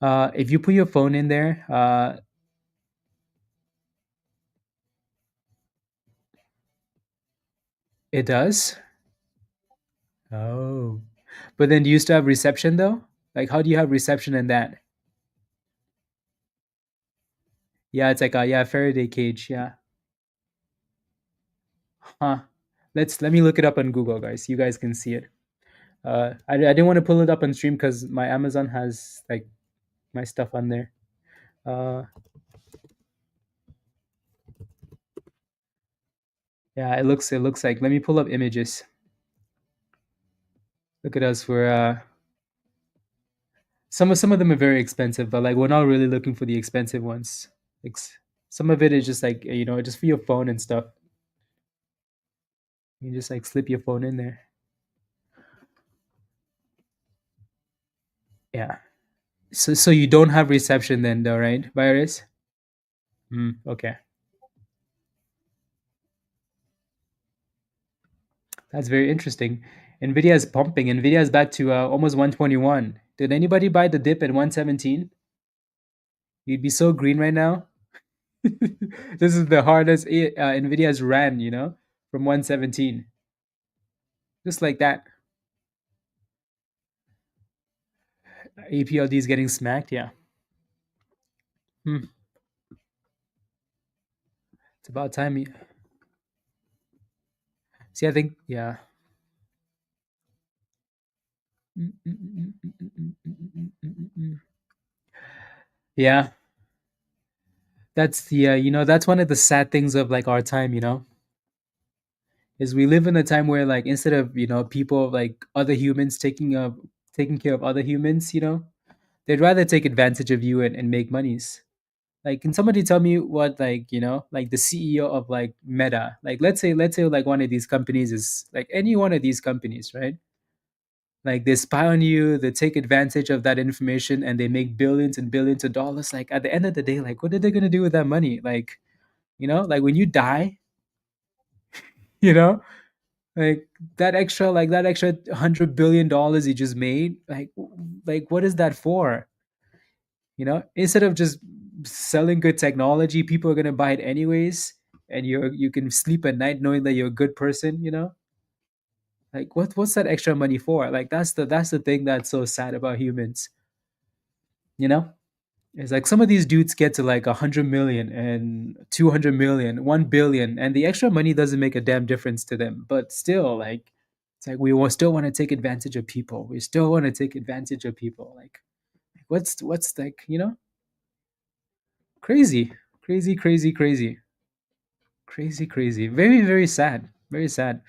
If you put your phone in there, it does. Oh, but then do you still have reception though? Like, how do you have reception in that? Yeah, it's like a Faraday cage. Yeah, huh? Let me look it up on Google, guys. You guys can see it. I didn't want to pull it up on stream because my Amazon has like my stuff on there. Uh, yeah, it looks like. Let me pull up images. Look at us. We're some of them are very expensive, but like we're not really looking for the expensive ones. Like some of it is just like just for your phone and stuff. You just like slip your phone in there. Yeah. So you don't have reception then, though, right, virus? Okay, that's very interesting. Nvidia is pumping. Nvidia is back to almost 121. Did anybody buy the dip at 117? You'd be so green right now. This is the hardest Nvidia has ran, from 117. just like that. APLD is getting smacked. Yeah. Hmm. It's about time. See, I think, yeah. Mm, mm, mm, mm, mm, mm, mm, mm, mm, mm, mm. Yeah, that's the that's one of the sad things of like our time, is we live in a time where like instead of people like other humans taking care of other humans, they'd rather take advantage of you and make monies. Like, can somebody tell me what like like the CEO of like Meta, like let's say like one of these companies is like any one of these companies, right? Like they spy on you, they take advantage of that information, and they make billions and billions of dollars. Like at the end of the day, like what are they gonna do with that money? Like like when you die, you know, like that extra $100 billion you just made, like what is that for? Instead of just selling good technology, people are gonna buy it anyways, and you can sleep at night knowing that you're a good person. Like what's that extra money for? Like that's the thing that's so sad about humans. You know, it's like some of these dudes get to like 100 million and 200 million, 1 billion, and the extra money doesn't make a damn difference to them. But still, like it's like still want to take advantage of people. We still want to take advantage of people. Like what's like crazy, crazy, crazy, crazy, crazy, crazy. Very very sad. Very sad.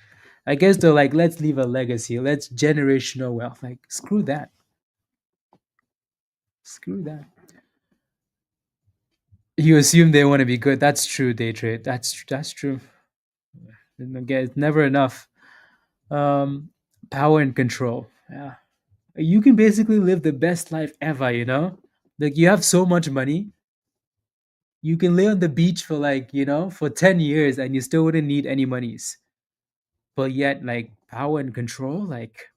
I guess they're like, let's leave a legacy. Let's generational wealth. Like screw that. Screw that. You assume they want to be good. That's true, day trade. That's true. And again, it's never enough. Power and control. Yeah. You can basically live the best life ever, Like you have so much money. You can lay on the beach for like, for 10 years and you still wouldn't need any monies. But yet like power and control, like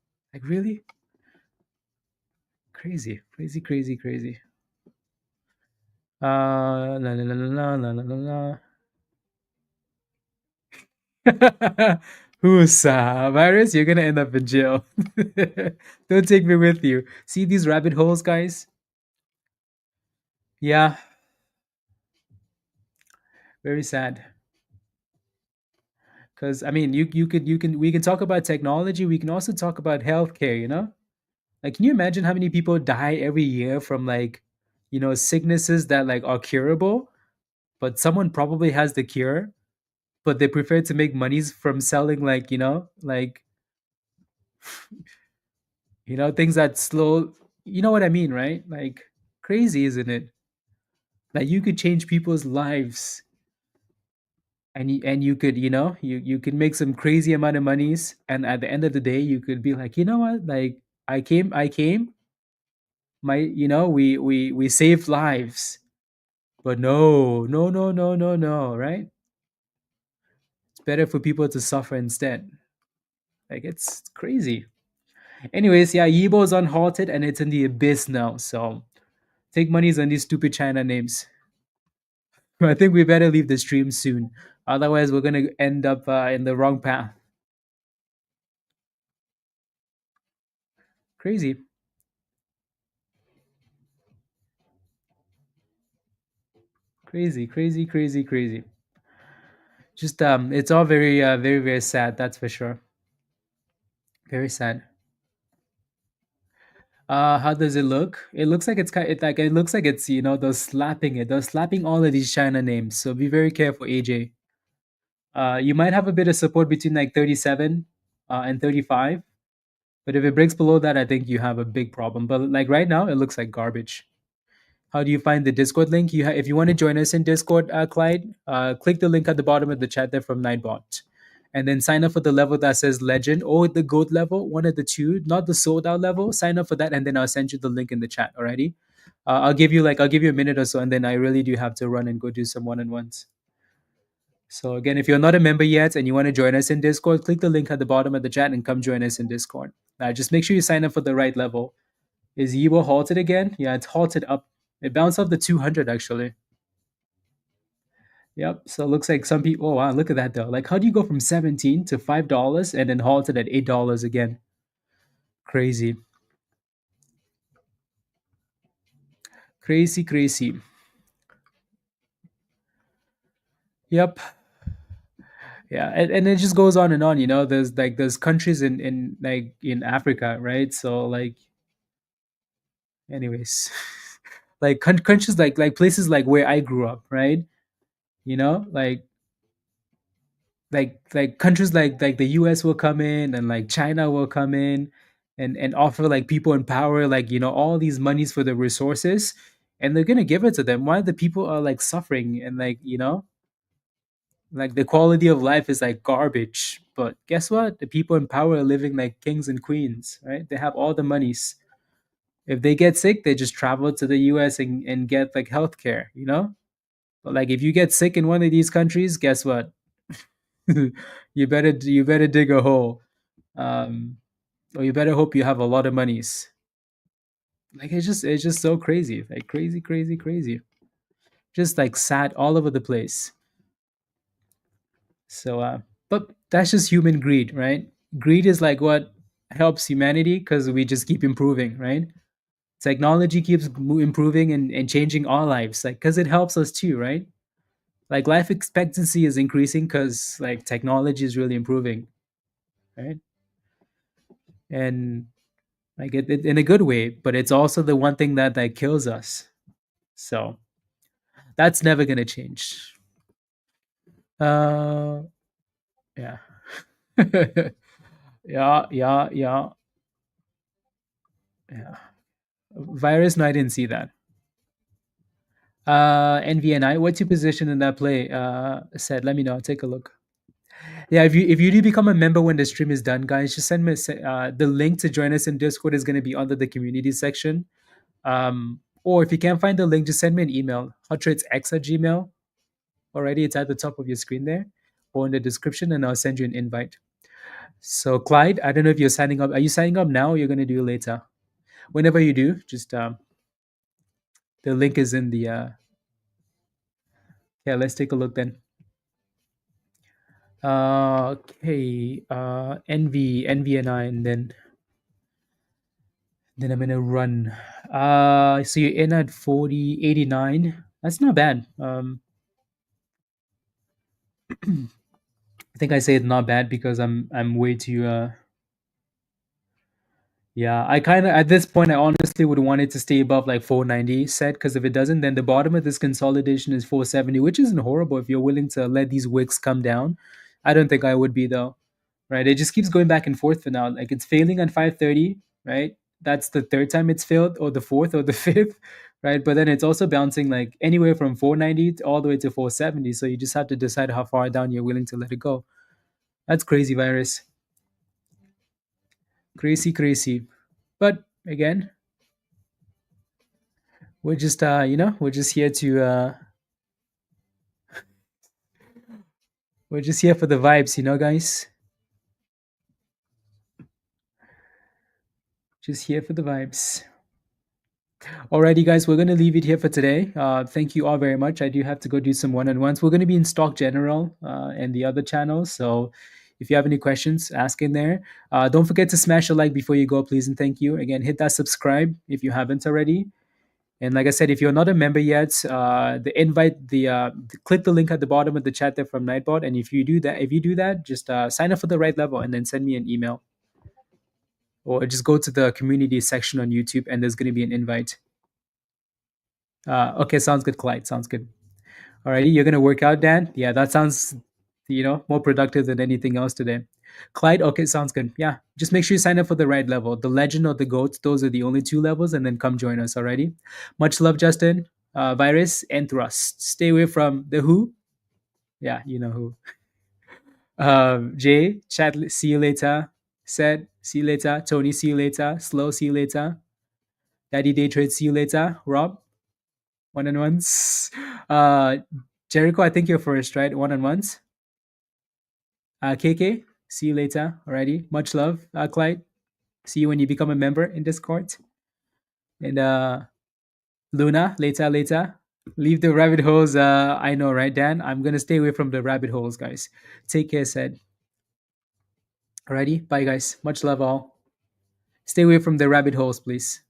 really crazy, crazy, crazy, crazy. La la la la la la la la. Who's virus? You're gonna end up in jail. Don't take me with you. See these rabbit holes, guys? Yeah, very sad. Because I mean, you can we can talk about technology. We can also talk about healthcare. Like, can you imagine how many people die every year from like, sicknesses that like are curable, but someone probably has the cure, but they prefer to make monies from selling like things that slow. You know what I mean, right? Like crazy, isn't it? Like you could change people's lives, and you could you could make some crazy amount of monies, and at the end of the day you could be like, you know what, like I came my we saved lives, but no, no, no, no, no, no, right? It's better for people to suffer instead. Like it's crazy. Anyways, yeah, Yibo's unhalted and it's in the abyss now, so take monies on these stupid China names. I think we better leave the stream soon, otherwise we're gonna end up in the wrong path. Crazy. Crazy, crazy, crazy, crazy. Just it's all very very very sad, that's for sure. Very sad. How does it look? It looks like it's kind it looks like it's they're slapping all of these China names. So be very careful, AJ. You might have a bit of support between like 37 and 35, but if it breaks below that, I think you have a big problem. But like right now, it looks like garbage. How do you find the Discord link? If you want to join us in Discord, Clyde, click the link at the bottom of the chat there from Nightbot, and then sign up for the level that says Legend or the Gold level, one of the two, not the sold out level. Sign up for that, and then I'll send you the link in the chat. Alrighty. I'll give you a minute or so, and then I really do have to run and go do some one on ones. So again, if you're not a member yet and you want to join us in Discord, click the link at the bottom of the chat and come join us in Discord. Just make sure you sign up for the right level. Is YIBO halted again? Yeah, it's halted up. It bounced off the 200 actually. Yep. So it looks like some people. Oh wow, look at that though. Like, how do you go from 17 to $5 and then halted at $8 again? Crazy, crazy, crazy. Yep. Yeah, and it just goes on and on. There's countries in like in Africa, right? So like, anyways, like countries like places like where I grew up, right? You know, like countries like the US will come in and like China will come in and offer like people in power like all these monies for the resources, and they're gonna give it to them while the people are like suffering, and like like the quality of life is like garbage. But guess what? The people in power are living like kings and queens, right? They have all the monies. If they get sick, they just travel to the US and get like healthcare, But like if you get sick in one of these countries, guess what? you better dig a hole. Um or you better hope you have a lot of monies. Like it's just so crazy. Like crazy, crazy, crazy. Just like sad all over the place. So, but that's just human greed, right? Greed is like what helps humanity because we just keep improving, right? Technology keeps improving and changing our lives, like because it helps us too, right? Like life expectancy is increasing because like technology is really improving, right? And like it in a good way, but it's also the one thing that kills us. So that's never gonna change. Uh, yeah, yeah, yeah, yeah, yeah. Virus, no, I didn't see that. NVNI, what's your position in that play? Said, let me know. I'll take a look. Yeah, if you do become a member when the stream is done, guys, just send me the link to join us in Discord is going to be under the community section. Or if you can't find the link, just send me an email. HotTradesX at Gmail. Already, it's at the top of your screen there, or in the description, and I'll send you an invite. So, Clyde, I don't know if you're signing up. Are you signing up now, or you're going to do it later? Whenever you do, just the link is in the. Yeah, let's take a look then. Okay. NVNI, and then I'm gonna run. So you're in at 40.89. That's not bad. I think I say it's not bad because I'm way too. Yeah, I kind of at this point I honestly would want it to stay above like 490 set, because if it doesn't, then the bottom of this consolidation is 470, which isn't horrible if you're willing to let these wicks come down. I don't think I would be though. Right? It just keeps going back and forth for now. Like it's failing on 530, right? That's the third time it's failed, or the fourth, or the fifth, right? But then it's also bouncing like anywhere from 490 all the way to 470. So you just have to decide how far down you're willing to let it go. That's crazy, virus. Crazy, crazy. But again, we're just we're just here to we're just here for the vibes, guys. Just here for the vibes. Alrighty, guys, we're going to leave it here for today. Thank you all very much. I do have to go do some one-on-ones. We're going to be in Stock General and the other channels. So if you have any questions, ask in there. Don't forget to smash a like before you go, please, and thank you. Again, hit that subscribe if you haven't already. And like I said, if you're not a member yet, click the link at the bottom of the chat there from Nightbot. And if you do that, just sign up for the right level and then send me an email, or just go to the community section on YouTube and there's going to be an invite. Okay, sounds good, Clyde. Sounds good. Alrighty, you're gonna work out, Dan? Yeah, that sounds, more productive than anything else today. Clyde, okay, sounds good. Yeah, just make sure you sign up for the right level. The Legend or the Goats, those are the only two levels, and then come join us, alrighty? Much love, Justin. Virus and Thrust. Stay away from the Who. Yeah, you know who. Jay, chat, see you later. Said, see you later. Tony, see you later. Slow, see you later. Daddy Day Trade, see you later. Rob, one on ones. Jericho, I think you're first, right? One on ones. KK, see you later. Alrighty. Much love, Clyde. See you when you become a member in Discord. And Luna, later, later. Leave the rabbit holes. I know, right, Dan? I'm gonna stay away from the rabbit holes, guys. Take care, said. Alrighty, bye, guys. Much love, all. Stay away from the rabbit holes, please.